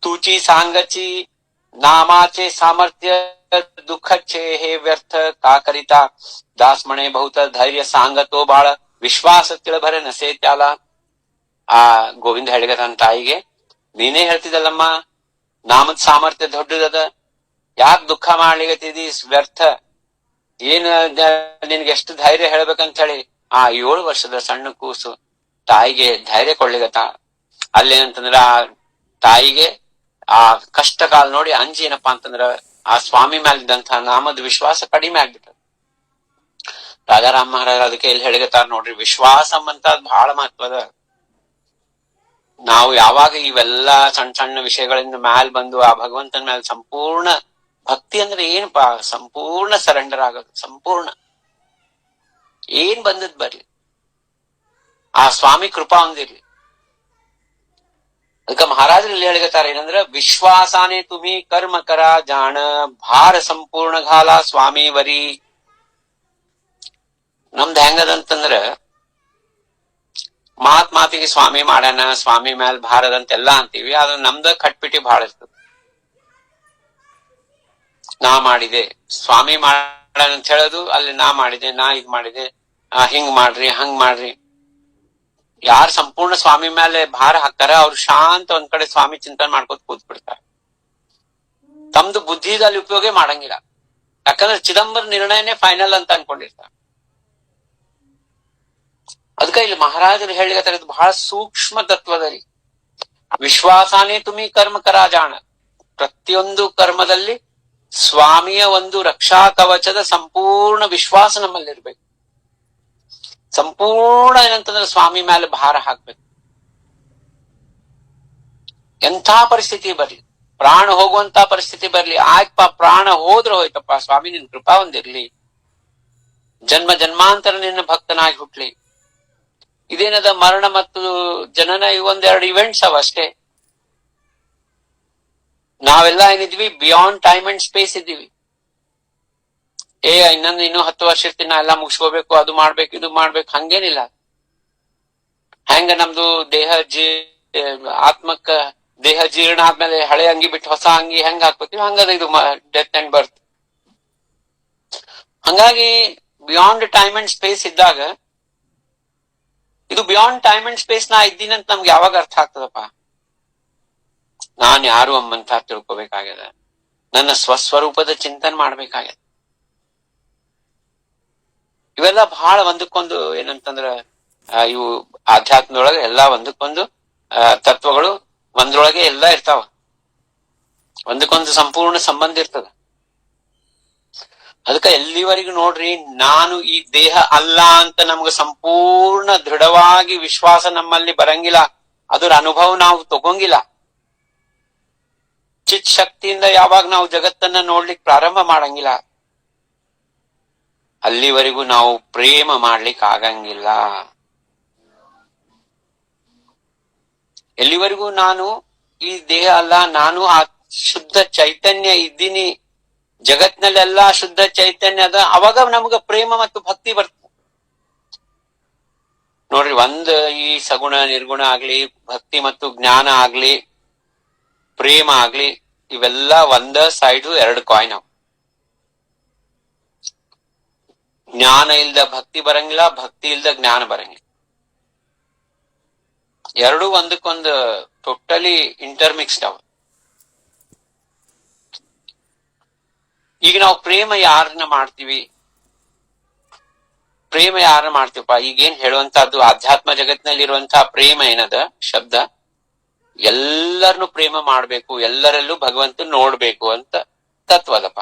ತೂಚಿ ಸಾಂಗಚಿ ನಾಮಾಚೆ ಸಾಮರ್ಥ್ಯ ದುಃಖಚ್ಚೆ ಹೇ ವ್ಯರ್ಥ ಕಾಕರಿತಾ ದಾಸ್ಮಣೆ ಬಹುತ ಧೈರ್ಯ ಸಾಂಗತೋ ಬಾಳ ವಿಶ್ವಾಸ ತಿಳಬರೆ ನಸೇತ್ಯಾಲ. ಆ ಗೋವಿಂದ ಹೇಳಿಗತಾನ ತಾಯಿಗೆ, ನೀನೇ ಹೇಳ್ತಿದ್ದಲ್ಲಮ್ಮ ನಾಮದ ಸಾಮರ್ಥ್ಯ ದೊಡ್ಡದದ, ಯಾಕೆ ದುಃಖ ಮಾಡ್ಲಿಗತ್ತಿದಿ ವ್ಯರ್ಥ, ಏನ್ ನಿನ್ಗೆ ಎಷ್ಟು ಧೈರ್ಯ ಹೇಳ್ಬೇಕಂತ ಹೇಳಿ ಆ 7 ವರ್ಷದ ಸಣ್ಣ ಕೂಸು ತಾಯಿಗೆ ಧೈರ್ಯ ಕೊಡ್ಲಿಗತ್ತ. ಅಲ್ಲೇನಂತಂದ್ರ ಆ ತಾಯಿಗೆ ಆ ಕಷ್ಟ ಕಾಲ ನೋಡಿ ಅಂಜಿ ಏನಪ್ಪಾ ಅಂತಂದ್ರ ಆ ಸ್ವಾಮಿ ಮೇಲಿದ್ದಂತಹ ನಾಮದ ವಿಶ್ವಾಸ ಕಡಿಮೆ ಆಗ್ಬಿಟ್ಟ. ರಾಜಾರಾಮ್ ಮಹಾರಾಜ್ ಅದಕ್ಕೆ ಇಲ್ಲಿ ಹೇಳಿಗತ್ತಾರ ನೋಡ್ರಿ, ವಿಶ್ವಾಸ ಅಂತ ಬಹಳ ಮಹತ್ವದ. ನಾವು ಯಾವಾಗ ಇವೆಲ್ಲಾ ಸಣ್ಣ ಸಣ್ಣ ವಿಷಯಗಳಿಂದ ಮ್ಯಾಲ್ ಬಂದು ಆ ಭಗವಂತನ ಮೇಲೆ ಸಂಪೂರ್ಣ ಭಕ್ತಿ ಅಂದ್ರೆ ಏನಪ್ಪಾ, ಸಂಪೂರ್ಣ ಸರೆಂಡರ್ ಆಗೋದು, ಸಂಪೂರ್ಣ ಏನ್ ಬಂದದ್ ಬರ್ಲಿ ಆ ಸ್ವಾಮಿ ಕೃಪಾ ಹೊಂದಿರ್ಲಿ. ಅದಕ್ಕೆ ಮಹಾರಾಜರು ಇಲ್ಲಿ ಹೇಳಿಗತ್ತಾರ ಏನಂದ್ರ ವಿಶ್ವಾಸಾನೆ ತುಮಿ ಕರ್ಮ ಕರ ಜಾಣ ಭಾರ ಸಂಪೂರ್ಣ ಘಾಲ ಸ್ವಾಮಿ ವರಿ. ನಮ್ದು ಹೆಂಗದಂತಂದ್ರ ಮಾತಿಗೆ ಸ್ವಾಮಿ ಮಾಡ್ಯಾನ, ಸ್ವಾಮಿ ಮ್ಯಾಲ ಭಾರದಂತೆಲ್ಲಾ ಅಂತೀವಿ, ಆದ್ರೆ ನಮ್ದ ಕಟ್ಪಿಟಿ ಬಹಳ ಇರ್ತದ. ನಾ ಮಾಡಿದೆ, ಸ್ವಾಮಿ ಮಾಡ್ಯಾನ ಅಂತ ಹೇಳೋದು, ಅಲ್ಲಿ ನಾ ಮಾಡಿದೆ, ನಾ ಇದ್ ಮಾಡಿದೆ, ಹಿಂಗ್ ಮಾಡ್ರಿ ಹಂಗ್ ಮಾಡ್ರಿ. ಯಾರು ಸಂಪೂರ್ಣ ಸ್ವಾಮಿ ಮೇಲೆ ಭಾರ ಹಾಕ್ತಾರ ಅವ್ರು ಶಾಂತ ಒಂದ್ ಕಡೆ ಸ್ವಾಮಿ ಚಿಂತನೆ ಮಾಡ್ಕೋತ ಕೂತ್ ಬಿಡ್ತಾರೆ. ತಮ್ದು ಬುದ್ಧಿದಲ್ಲಿ ಉಪಯೋಗ ಮಾಡಂಗಿಲ್ಲ. ಯಾಕಂದ್ರೆ ಚಿದಂಬರ ನಿರ್ಣಯನೇ ಫೈನಲ್ ಅಂತ ಅನ್ಕೊಂಡಿರ್ತಾರೆ. ಅದಕ್ಕೆ ಇಲ್ಲಿ ಮಹಾರಾಜರು ಹೇಳಿಗತ್ತಾರೆ, ಇದು ಬಹಳ ಸೂಕ್ಷ್ಮ ತತ್ವದಲ್ಲಿ. ವಿಶ್ವಾಸಾನೇ ತುಮಿ ಕರ್ಮ ಕರ ಜಾಣ. ಪ್ರತಿಯೊಂದು ಕರ್ಮದಲ್ಲಿ ಸ್ವಾಮಿಯ ಒಂದು ರಕ್ಷಾ ಕವಚದ ಸಂಪೂರ್ಣ ವಿಶ್ವಾಸ ನಮ್ಮಲ್ಲಿರ್ಬೇಕು. ಸಂಪೂರ್ಣ ಏನಂತಂದ್ರೆ ಸ್ವಾಮಿ ಮೇಲೆ ಭಾರ ಹಾಕ್ಬೇಕು. ಎಂಥ ಪರಿಸ್ಥಿತಿ ಬರ್ಲಿ, ಪ್ರಾಣ ಹೋಗುವಂತ ಪರಿಸ್ಥಿತಿ ಬರ್ಲಿ, ಆಯ್ತಪ್ಪ ಪ್ರಾಣ ಹೋದ್ರೆ ಹೋಯ್ತಪ್ಪ, ಸ್ವಾಮಿ ನಿನ್ ಕೃಪಾ ಹೊಂದಿರ್ಲಿ, ಜನ್ಮ ಜನ್ಮಾಂತರ ನಿನ್ನ ಭಕ್ತನಾಗಿ ಹುಟ್ಲಿ. ಇದೇನದ ಮರಣ ಮತ್ತು ಜನನ ಇವೊಂದೆರಡು ಇವೆಂಟ್ಸ್ ಅವ ಅಷ್ಟೇ. ನಾವೆಲ್ಲ ಏನಿದ್ವಿ ಬಿಯಾಂಡ್ ಟೈಮ್ ಅಂಡ್ ಸ್ಪೇಸ್ ಇದ್ದೀವಿ. ಇನ್ನೂ 10 ವರ್ಷ ಇರ್ತೀನಿ, ನಾ ಎಲ್ಲಾ ಮುಗಿಸ್ಕೋಬೇಕು, ಅದು ಮಾಡ್ಬೇಕು ಇದು ಮಾಡ್ಬೇಕು, ಹಂಗೇನಿಲ್ಲ. ಹೆಂಗ ನಮ್ದು ಆತ್ಮಕ್ಕ ದೇಹ ಜೀರ್ಣ ಆದ್ಮೇಲೆ ಹಳೆ ಅಂಗಿ ಬಿಟ್ಟು ಹೊಸ ಅಂಗಿ ಹೆಂಗ್ ಹಾಕ್ಕೋತೀವಿ, ಹಂಗದ ಇದು ಡೆತ್ ಅಂಡ್ ಬರ್ತ್. ಹಂಗಾಗಿ ಬಿಯಾಂಡ್ ಟೈಮ್ ಅಂಡ್ ಸ್ಪೇಸ್ ಇದ್ದಾಗ ಇದು ಬಿಯಾಂಡ್ ಟೈಮ್ ಅಂಡ್ ಸ್ಪೇಸ್ ನಾ ಇದ್ದೀನಿ ಅಂತ ನಮ್ಗೆ ಯಾವಾಗ ಅರ್ಥ ಆಗ್ತದಪ್ಪ? ನಾನ್ ಯಾರು ಅಮ್ಮಂತ ತಿಳ್ಕೊಬೇಕಾಗ್ಯದ, ನನ್ನ ಸ್ವಸ್ವರೂಪದ ಚಿಂತನೆ ಮಾಡ್ಬೇಕಾಗ್ಯದ. ಇವೆಲ್ಲ ಬಹಳ ಒಂದಕ್ಕೊಂದು ಏನಂತಂದ್ರ ಇವು ಆಧ್ಯಾತ್ಮದೊಳಗೆ ಎಲ್ಲಾ ಒಂದಕ್ಕೊಂದು ತತ್ವಗಳು ಒಂದ್ರೊಳಗೆ ಎಲ್ಲಾ ಇರ್ತಾವ, ಒಂದಕ್ಕೊಂದು ಸಂಪೂರ್ಣ ಸಂಬಂಧ ಇರ್ತದ. ಅದಕ್ಕ ಎಲ್ಲಿವರೆಗೂ ನೋಡ್ರಿ, ನಾನು ಈ ದೇಹ ಅಲ್ಲ ಅಂತ ನಮ್ಗೆ ಸಂಪೂರ್ಣ ದೃಢವಾಗಿ ವಿಶ್ವಾಸ ನಮ್ಮಲ್ಲಿ ಬರಂಗಿಲ್ಲ, ಅದರ ಅನುಭವ ನಾವು ತಗೊಂಗಿಲ್ಲ, ಚಿತ್ ಶಕ್ತಿಯಿಂದ ಯಾವಾಗ ನಾವು ಜಗತ್ತನ್ನ ನೋಡ್ಲಿಕ್ಕೆ ಪ್ರಾರಂಭ ಮಾಡಂಗಿಲ್ಲ, ಅಲ್ಲಿವರೆಗೂ ನಾವು ಪ್ರೇಮ ಮಾಡ್ಲಿಕ್ಕೆ ಆಗಂಗಿಲ್ಲ. ಎಲ್ಲಿವರೆಗೂ ನಾನು ಈ ದೇಹ ಅಲ್ಲ, ನಾನು ಆ ಶುದ್ಧ ಚೈತನ್ಯ ಇದ್ದೀನಿ, ಜಗತ್ನಲ್ಲೆಲ್ಲಾ ಶುದ್ಧ ಚೈತನ್ಯ ಅದ, ಅವಾಗ ನಮಗ ಪ್ರೇಮ ಮತ್ತು ಭಕ್ತಿ ಬರ್ತದೆ. ನೋಡ್ರಿ, ಈ ಸಗುಣ ನಿರ್ಗುಣ ಆಗ್ಲಿ, ಭಕ್ತಿ ಮತ್ತು ಜ್ಞಾನ ಆಗ್ಲಿ, ಪ್ರೇಮ ಆಗ್ಲಿ, ಇವೆಲ್ಲ ಒಂದ ಸೈಡು ಎರಡು ಕಾಯಿನ್ ಅವ. ಜ್ಞಾನ ಇಲ್ದ ಭಕ್ತಿ ಬರಂಗಿಲ್ಲ, ಭಕ್ತಿ ಇಲ್ದ ಜ್ಞಾನ ಬರಂಗಿಲ್ಲ. ಎರಡೂ ಒಂದಕ್ಕೊಂದು ಟೋಟಲಿ ಇಂಟರ್ಮಿಕ್ಸ್ಡ್ ಅವ. ಈಗ ನಾವು ಪ್ರೇಮ ಯಾರನ್ನ ಮಾಡ್ತೀವಿ, ಪ್ರೇಮ ಯಾರನ್ನ ಮಾಡ್ತೀವಪ್ಪ? ಈಗೇನ್ ಹೇಳುವಂತಹದ್ದು ಆಧ್ಯಾತ್ಮ ಜಗತ್ನಲ್ಲಿ ಇರುವಂತಹ ಪ್ರೇಮ ಏನದ ಶಬ್ದ, ಎಲ್ಲರನ್ನು ಪ್ರೇಮ ಮಾಡ್ಬೇಕು, ಎಲ್ಲರಲ್ಲೂ ಭಗವಂತ ನೋಡ್ಬೇಕು ಅಂತ ತತ್ವ ಅದಪ್ಪ.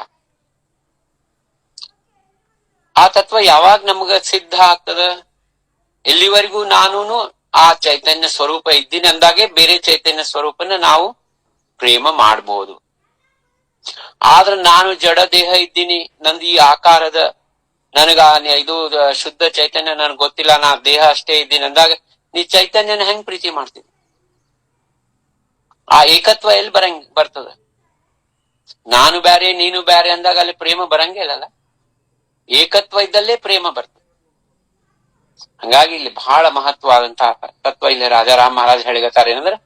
ಆ ತತ್ವ ಯಾವಾಗ ನಮ್ಗ ಸಿದ್ಧ ಆಗ್ತದ? ಎಲ್ಲಿವರೆಗೂ ನಾನು ಆ ಚೈತನ್ಯ ಸ್ವರೂಪ ಇದ್ದೀನಿ ಅಂದಾಗೆ ಬೇರೆ ಚೈತನ್ಯ ಸ್ವರೂಪನ ನಾವು ಪ್ರೇಮ ಮಾಡ್ಬೋದು. ಆದ್ರೆ ನಾನು ಜಡ ದೇಹ ಇದ್ದೀನಿ, ನಂದು ಈ ಆಕಾರದ, ನನಗ ಇದು ಶುದ್ಧ ಚೈತನ್ಯ ನನ್ಗೆ ಗೊತ್ತಿಲ್ಲ, ನಾ ದೇಹ ಅಷ್ಟೇ ಇದ್ದೀನಿ ಅಂದಾಗ ನೀ ಚೈತನ್ಯನ ಹೆಂಗ್ ಪ್ರೀತಿ ಮಾಡ್ತೀನಿ? ಆ ಏಕತ್ವ ಎಲ್ಲಿ ಬರ್ತದ? ನಾನು ಬ್ಯಾರೆ ನೀನು ಬ್ಯಾರೆ ಅಂದಾಗ ಅಲ್ಲಿ ಪ್ರೇಮ ಬರಂಗೇ ಇಲ್ಲಲ್ಲ. ಏಕತ್ವ ಇದ್ದಲ್ಲೇ ಪ್ರೇಮ ಬರ್ತದೆ. ಹಂಗಾಗಿ ಇಲ್ಲಿ ಬಹಳ ಮಹತ್ವವಾದಂತಹ ತತ್ವ ಇಲ್ಲಿ ರಾಜಾರಾಮ್ ಮಹಾರಾಜ್ ಹೇಳಿಗತ್ತಾರೆ ಏನಂದ್ರೆ,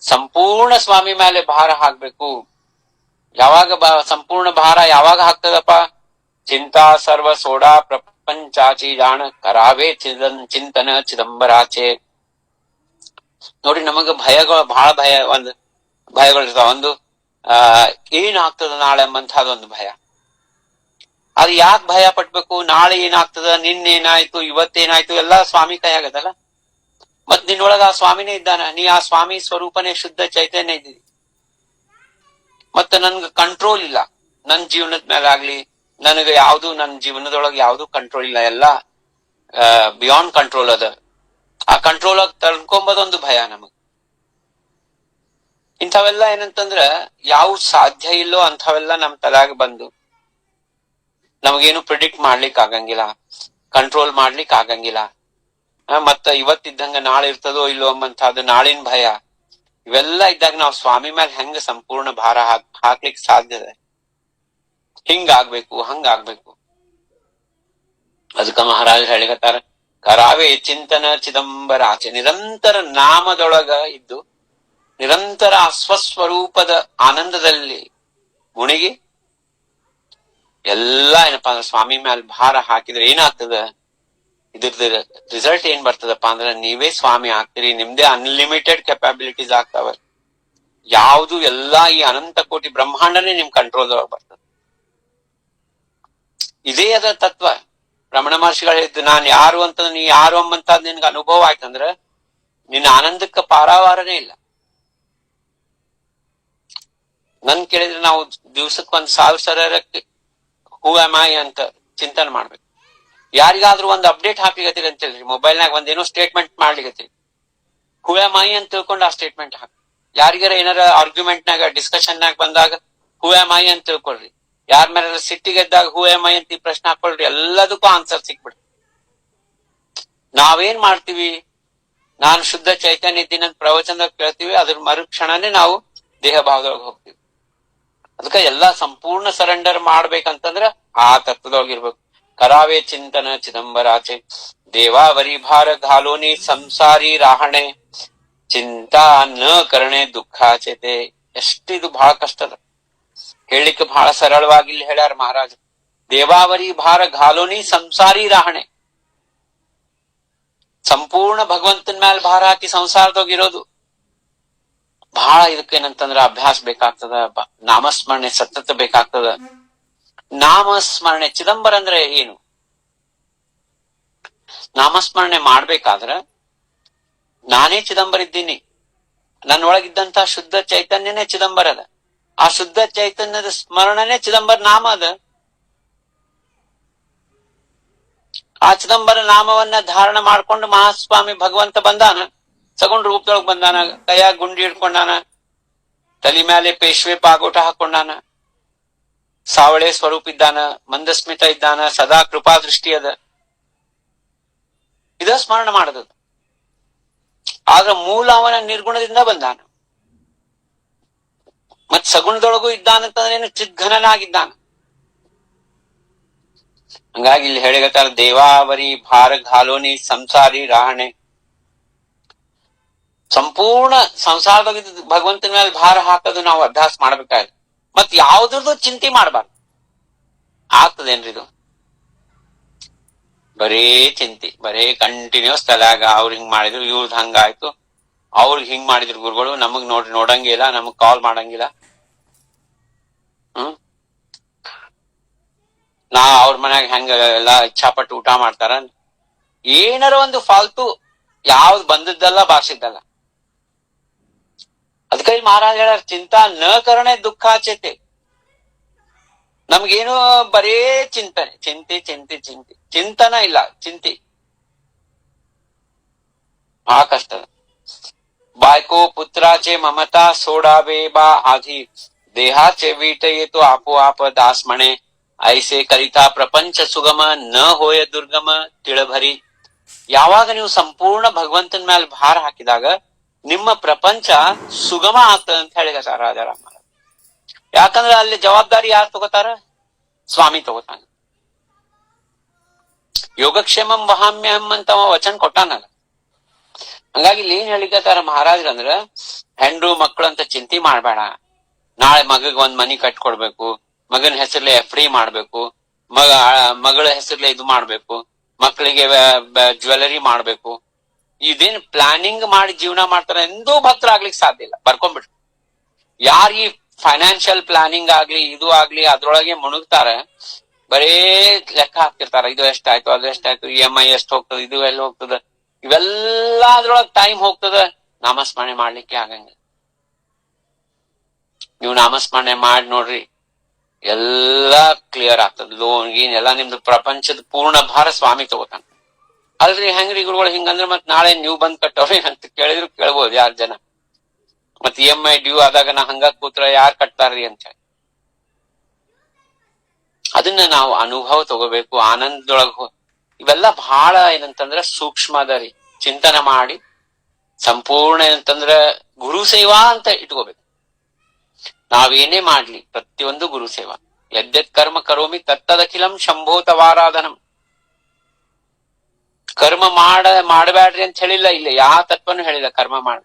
ಸಂಪೂರ್ಣ ಸ್ವಾಮಿ ಮೇಲೆ ಭಾರ ಹಾಕ್ಬೇಕು. ಯಾವಾಗ ಸಂಪೂರ್ಣ ಭಾರ ಯಾವಾಗ ಹಾಕ್ತದಪ್ಪ? ಚಿಂತಾ ಸರ್ವ ಸೋಡಾ ಪ್ರಪಂಚಾಚಿ ಜಾಣ ಕರಾವೇ ಚಿಂತನ ಚಿದಂಬರಾಚೆ. ನೋಡ್ರಿ, ನಮಗ ಭಯಗಳು ಬಹಳ ಭಯಗಳು ಇರ್ತಾವ. ಒಂದು ಏನಾಗ್ತದ ನಾಳೆ ಎಂಬಂತಹದೊಂದು ಭಯ. ಅದು ಯಾಕೆ ಭಯ ಪಟ್ಬೇಕು? ನಾಳೆ ಏನಾಗ್ತದ, ನಿನ್ನೇನಾಯ್ತು, ಇವತ್ತೇನಾಯ್ತು, ಎಲ್ಲಾ ಸ್ವಾಮಿ ಕೈ ಆಗದಲ್ಲ. ಮತ್ ನಿನ್ನೊಳಗ ಆ ಸ್ವಾಮಿನೇ ಇದ್ದಾನ, ನೀ ಆ ಸ್ವಾಮಿ ಸ್ವರೂಪನೇ ಶುದ್ಧ ಚೈತನ್ಯ ಇದ್ದೀವಿ. ಮತ್ತ ನನ್ಗ ಕಂಟ್ರೋಲ್ ಇಲ್ಲ, ನನ್ ಜೀವನದ ಮೇಲೆ ಆಗ್ಲಿ, ನನಗೆ ಯಾವ್ದು ನನ್ನ ಜೀವನದೊಳಗೆ ಯಾವ್ದು ಕಂಟ್ರೋಲ್ ಇಲ್ಲ, ಎಲ್ಲ ಬಿಯಾಂಡ್ ಕಂಟ್ರೋಲ್ ಅದ. ಆ ಕಂಟ್ರೋಲ್ ಆಗಿ ತಳ್ಕೊಂಬದೊಂದು ಭಯ ನಮಗ್. ಇಂಥವೆಲ್ಲ ಏನಂತಂದ್ರ ಯಾವ ಸಾಧ್ಯ ಇಲ್ಲೋ ಅಂಥವೆಲ್ಲ ನಮ್ ತಲೆಯಾಗ ಬಂದು ನಮಗೇನು ಪ್ರಿಡಿಕ್ಟ್ ಮಾಡ್ಲಿಕ್ ಆಗಂಗಿಲ್ಲ, ಕಂಟ್ರೋಲ್ ಮಾಡ್ಲಿಕ್ ಆಗಂಗಿಲ್ಲ. ಮತ್ತ ಇವತ್ತಿದ್ದಂಗ ನಾಳೆ ಇರ್ತದೋ ಇಲ್ಲೋ ಅಂಬಂತಹದ್ದು ನಾಳಿನ ಭಯ. ಇವೆಲ್ಲ ಇದ್ದಾಗ ನಾವು ಸ್ವಾಮಿ ಮೇಲೆ ಹೆಂಗ ಸಂಪೂರ್ಣ ಭಾರ ಹಾಕ್ಲಿಕ್ ಸಾಧ್ಯದ? ಹಿಂಗಾಗ್ಬೇಕು, ಹಂಗಾಗ್ಬೇಕು. ಅದಕ್ಕ ಮಹಾರಾಜರು ಹೇಳಿಕತ್ತಾರ, ಕರಾವೇ ಚಿಂತನ ಚಿದಂಬರ ಆಚೆ. ನಿರಂತರ ನಾಮದೊಳಗ ಇದ್ದು ನಿರಂತರ ಸ್ವಸ್ವರೂಪದ ಆನಂದದಲ್ಲಿ ಮುಣಿಗಿ ಎಲ್ಲಾ ಏನಪ್ಪಾ ಅಂದ್ರೆ ಸ್ವಾಮಿ ಮೇಲೆ ಭಾರ ಹಾಕಿದ್ರೆ ಏನಾಗ್ತದ? ಇದ್ರದ್ದು ರಿಸಲ್ಟ್ ಏನ್ ಬರ್ತದಪ್ಪ ಅಂದ್ರೆ ನೀವೇ ಸ್ವಾಮಿ ಆಗ್ತೀರಿ, ನಿಮ್ದೇ ಅನ್ಲಿಮಿಟೆಡ್ ಕೆಪಾಬಿಲಿಟೀಸ್ ಆಗ್ತಾವ. ಯಾವುದು ಎಲ್ಲಾ ಈ ಅನಂತ ಕೋಟಿ ಬ್ರಹ್ಮಾಂಡನೇ ನಿಮ್ ಕಂಟ್ರೋಲ್ ಒಳಗೆ ಬರ್ತದೆ. ಇದೇ ಅದ ತತ್ವ. ರಮಣ ಮಹರ್ಷಿಗಳು ಹೇಳಿದ್ದು, ನಾನ್ ಯಾರು ಅಂತ, ನೀ ಯಾರು ಅಂಬಂತ ನಿನ್ಗೆ ಅನುಭವ ಆಯ್ತಂದ್ರ ನಿನ್ನ ಆನಂದಕ್ಕ ಪಾರಾವಾರನೇ ಇಲ್ಲ. ನನ್ ಕೇಳಿದ್ರೆ ನಾವು ದಿವ್ಸಕ್ಕೆ 1,000 ಸಲ ಹೂ ಆಮ್ ಐ ಅಂತ ಚಿಂತನೆ ಮಾಡ್ಬೇಕು. ಯಾರಿಗಾದ್ರೂ ಒಂದು ಅಪ್ಡೇಟ್ ಹಾಕ್ಲಿಗತ್ತೀರಿ ಅಂತ ಹೇಳ್ರಿ, ಮೊಬೈಲ್ನಾಗ ಒಂದೇನೋ ಸ್ಟೇಟ್ಮೆಂಟ್ ಮಾಡ್ಲಿಗತ್ತೀರಿ, ಹೂ ಆಮ್ ಐ ಅಂತ ತಿಳ್ಕೊಂಡು ಆ ಸ್ಟೇಟ್ಮೆಂಟ್ ಹಾಕಿ. ಯಾರಿಗಾರ ಏನಾರ ಆರ್ಗ್ಯುಮೆಂಟ್ ನಾಗ ಡಿಸ್ಕಷನ್ ನಾಗ ಬಂದಾಗ ಹೂ ಆಮ್ ಐ ಅಂತ ತಿಳ್ಕೊಳ್ರಿ. ಯಾರ ಮೇಲೆ ಸಿಟ್ಟಿಗೆದ್ದಾಗ ಹೂ ಆಮ್ ಐ ಅಂತ ಈ ಪ್ರಶ್ನೆ ಹಾಕೊಳ್ರಿ, ಎಲ್ಲದಕ್ಕೂ ಆನ್ಸರ್ ಸಿಕ್ಬಿಡ್ರಿ. ನಾವೇನ್ ಮಾಡ್ತೀವಿ? ನಾನು ಶುದ್ಧ ಚೈತನ್ಯ ಇದ್ದೀನಿ ಅಂತ ಪ್ರವಚನದಾಗ ಕೇಳ್ತೀವಿ, ಅದ್ರ ಮರುಕ್ಷಣನೇ ನಾವು ದೇಹ ಭಾವದೊಳಗೆ ಹೋಗ್ತೀವಿ. ಅದಕ್ಕೆ ಎಲ್ಲಾ ಸಂಪೂರ್ಣ ಸರೆಂಡರ್ ಮಾಡ್ಬೇಕಂತಂದ್ರ ಆ ತತ್ವದೊಳಗಿರ್ಬೇಕು. ಕರಾವೇ ಚಿಂತನ ಚಿದಂಬರಾಚೆ, ದೇವಾವರಿ ಭಾರ ಘಾಲೋನಿ ಸಂಸಾರಿ ರಾಹಣೆ, ಚಿಂತಾ ನ ಕರಣೆ ದುಃಖಾಚೆತೆ. ಎಷ್ಟಿದು ಬಹಳ ಕಷ್ಟದ, ಹೇಳಲಿಕ್ಕೆ ಬಹಳ ಸರಳವಾಗಿ ಇಲ್ಲಿ ಹೇಳ್ಯಾರ ಮಹಾರಾಜ. ದೇವಾವರಿ ಭಾರ ಘಾಲೋನಿ ಸಂಸಾರಿ ರಾಹಣೆ, ಸಂಪೂರ್ಣ ಭಗವಂತನ ಮ್ಯಾಲ ಭಾರ ಹಾಕಿ ಸಂಸಾರದೋಗಿರೋದು. ಬಹಳ ಇದಕ್ಕೇನಂತಂದ್ರ ಅಭ್ಯಾಸ ಬೇಕಾಗ್ತದ, ನಾಮಸ್ಮರಣೆ ಸತತ ಬೇಕಾಗ್ತದ. ನಾಮಸ್ಮರಣೆ ಚಿದಂಬರ ಅಂದ್ರೆ ಏನು? ನಾಮಸ್ಮರಣೆ ಮಾಡ್ಬೇಕಾದ್ರ ನಾನೇ ಚಿದಂಬರ ಇದ್ದೀನಿ, ನನ್ನೊಳಗಿದ್ದಂತ ಶುದ್ಧ ಚೈತನ್ಯನೇ ಚಿದಂಬರ ಅದ. ಆ ಶುದ್ಧ ಚೈತನ್ಯದ ಸ್ಮರಣನೇ ಚಿದಂಬರ ನಾಮ ಅದ. ಆ ಚಿದಂಬರ ನಾಮವನ್ನ ಧಾರಣ ಮಾಡ್ಕೊಂಡು ಮಹಾಸ್ವಾಮಿ ಭಗವಂತ ಬಂದಾನ, ಸಗುಣ ರೂಪದೊಳಗ್ ಬಂದಾನ, ಕೈಯಾಗ ಗುಂಡಿ ಹಿಡ್ಕೊಂಡಾನ, ತಲೆ ಮೇಲೆ ಪೇಶ್ವೆ ಪಾಗೋಟ ಹಾಕೊಂಡಾನ, ಸಾವಳೆ ಸ್ವರೂಪ ಇದ್ದಾನ, ಮಂದಸ್ಮಿತ ಇದ್ದಾನ, ಸದಾ ಕೃಪಾ ದೃಷ್ಟಿ ಅದ. ಇದ ಸ್ಮರಣ ಮಾಡದ. ಆದ್ರ ಮೂಲ ಅವನ ನಿರ್ಗುಣದಿಂದ ಬಂದಾನ. ಮತ್ ಸಗುಣದೊಳಗೂ ಇದ್ದಾನಂತಂದ್ರೆ ಏನು? ಚಿದ್ಘನನಾಗಿದ್ದಾನ. ಹಂಗಾಗಿ ಇಲ್ಲಿ ಹೇಳಿಗತ್ತಾರ, ದೇವಾವರಿ ಭಾರ ಘಾಲೋನಿ ಸಂಸಾರಿ ರಾಹಣೆ. ಸಂಪೂರ್ಣ ಸಂಸಾರದಾಗ ಭಗವಂತನ ಮೇಲೆ ಭಾರ ಹಾಕೋದು ನಾವು ಅಭ್ಯಾಸ ಮಾಡ್ಬೇಕಾಯ್ತು. ಮತ್ ಯಾವ್ದ್ರದ್ದು ಚಿಂತೆ ಮಾಡ್ಬಾರ್ದು. ಆಗ್ತದೇನ್ರಿ ಇದು? ಬರೇ ಚಿಂತೆ, ಬರೇ ಕಂಟಿನ್ಯೂಸ್ ತಲೆಯಾಗ ಅವ್ರ ಹಿಂಗ್ ಮಾಡಿದ್ರು, ಇವ್ರದ್ ಹಂಗಾಯ್ತು, ಅವ್ರಿಗೆ ಹಿಂಗ್ ಮಾಡಿದ್ರು ಗುರುಗಳು, ನಮಗ್ ನೋಡಂಗಿಲ್ಲ, ನಮಗ್ ಕಾಲ್ ಮಾಡಂಗಿಲ್ಲ. ನಾ ಅವ್ರ ಮನ್ಯಾಗ ಹೆಂಗ ಎಲ್ಲಾ ಇಚ್ಛಾಪಟ್ಟು ಊಟ ಮಾಡ್ತಾರ. ಏನಾರ ಒಂದು ಫಾಲ್ತು ಯಾವ್ದು ಬಂದದ್ದಲ್ಲ ಬಾರ್ಸಿದ್ದಲ್ಲ. ಅದಕ್ಕೆ ಮಹಾರಾಜ್ ಹೇಳ, ಚಿಂತಾ ನ ಕರಣೆ ದುಃಖಾಚೇತೆ. ನಮ್ಗೇನು ಬರೇ ಚಿಂತನೆ, ಚಿಂತೆ ಚಿಂತೆ ಚಿಂತೆ, ಚಿಂತನ ಇಲ್ಲ, ಚಿಂತೆ ಬಹಳ ಕಷ್ಟ. बायको पुत्राचे ममता सोडावे बा आधी, देहाचे वीट येतो आपोआप दास म्हणे, ऐसे करिता प्रपंच सुगम न होय दुर्गम तिळभरी. ಯಾವಾಗ ನೀವು ಸಂಪೂರ್ಣ ಭಗವಂತನ ಮೇಲೆ ಭಾರ ಹಾಕಿದಾಗ ನಿಮ್ಮ ಪ್ರಪಂಚ ಸುಗಮ ಆಗ್ತದೆ ಅಂತ ಹೇಳಿದ ರಾಜಾರಾಮ. ಯಾಕಂದ್ರೆ ಅಲ್ಲಿ ಜವಾಬ್ದಾರಿ ಯಾರು ತಗೋತಾರ? ಸ್ವಾಮಿ ತಗೋತಾನ. ಯೋಗಕ್ಷೇಮಂ ವಹಾಮ್ಯಹಂ ಅಂತ ವಚನ ಕೊಟ್ಟಾನಲ್ಲ. ಹಂಗಾಗಿ ಇಲ್ಲಿ ಏನ್ ಹೇಳಿಕತ್ತಾರ ಮಹಾರಾಜ್ರಂದ್ರ, ಹೆಂಡ್ರು ಮಕ್ಕಳು ಅಂತ ಚಿಂತೆ ಮಾಡ್ಬೇಡ. ನಾಳೆ ಮಗಗ್ ಒಂದ್ ಮನಿ ಕಟ್ಕೊಡ್ಬೇಕು, ಮಗನ ಹೆಸರ್ಲೆ FD ಮಾಡ್ಬೇಕು, ಮಗಳ ಹೆಸರ್ಲೆ ಇದು ಮಾಡ್ಬೇಕು, ಮಕ್ಕಳಿಗೆ ಜ್ಯುವೆಲರಿ ಮಾಡ್ಬೇಕು. ಇದೇನ್ ಪ್ಲಾನಿಂಗ್ ಮಾಡಿ ಜೀವನ ಮಾಡ್ತಾರ ಎಂದೂ ಭಕ್ತರಾಗ್ಲಿಕ್ಕೆ ಸಾಧ್ಯ ಇಲ್ಲ. ಬರ್ಕೊಂಡ್ಬಿಟ್ರು. ಯಾರು ಈ ಫೈನಾನ್ಷಿಯಲ್ ಪ್ಲಾನಿಂಗ್ ಆಗ್ಲಿ ಇದು ಆಗ್ಲಿ ಅದ್ರೊಳಗೆ ಮುಣುಗ್ತಾರ, ಬರೇ ಲೆಕ್ಕ ಹಾಕ್ತಿರ್ತಾರ. ಇದು ಎಷ್ಟಾಯ್ತು, ಅದು ಎಷ್ಟಾಯ್ತು, EMI ಎಷ್ಟು ಹೋಗ್ತದ, ಇದು ಎಲ್ಲಿ ಹೋಗ್ತದ, ಇವೆಲ್ಲಾ ಅದ್ರೊಳಗ್ ಟೈಮ್ ಹೋಗ್ತದ. ನಾಮಸ್ಮರಣೆ ಮಾಡ್ಲಿಕ್ಕೆ ಆಗಂಗಿಲ್ಲ. ನೀವು ನಾಮಸ್ಮರಣೆ ಮಾಡಿ ನೋಡ್ರಿ, ಎಲ್ಲಾ ಕ್ಲಿಯರ್ ಆಗ್ತದ. ಲೋನ್ ಗೀನ್ ಎಲ್ಲಾ ನಿಮ್ದು ಪ್ರಪಂಚದ ಪೂರ್ಣ ಭಾರ ಸ್ವಾಮಿ ತಗೋತಾನ. ಅಲ್ರಿ ಹೆಂಗ್ರಿ ಗುರುಗಳು ಹಿಂಗಂದ್ರ ಮತ್ ನಾಳೆ ನೀವು ಬಂದ್ ಕಟ್ಟವ್ರಿ ಅಂತ ಕೇಳಿದ್ರು ಕೇಳ್ಬೋದು ಯಾರ್ ಜನ. ಮತ್ EMI ಡ್ಯೂ ಆದಾಗ ನಾ ಹಂಗ ಕೂತ್ರ ಯಾರ್ ಕಟ್ತಾರ್ರಿ ಅಂತ ಹೇಳಿ. ಅದನ್ನ ನಾವು ಅನುಭವ ತಗೋಬೇಕು, ಆನಂದದೊಳಗ. ಇವೆಲ್ಲ ಬಹಳ ಏನಂತಂದ್ರ ಸೂಕ್ಷ್ಮ ಅದ ರೀ. ಚಿಂತನೆ ಮಾಡಿ ಸಂಪೂರ್ಣ ಏನಂತಂದ್ರ ಗುರು ಸೇವಾ ಅಂತ ಇಟ್ಕೋಬೇಕು. ನಾವೇನೇ ಮಾಡ್ಲಿ ಪ್ರತಿಯೊಂದು ಗುರು ಸೇವಾ. ಯದ್ಯತ್ ಕರ್ಮ ಕರೋಮಿ ತತ್ತದಖಿಲಂ ಶಂಭೋ ತವಾರಾಧನಂ. ಕರ್ಮ ಮಾಡಬೇಡ್ರಿ ಅಂತ ಹೇಳಿಲ್ಲ, ಇಲ್ಲ ಯಾವ ತತ್ವನು ಹೇಳಿಲ್ಲ. ಕರ್ಮ ಮಾಡ,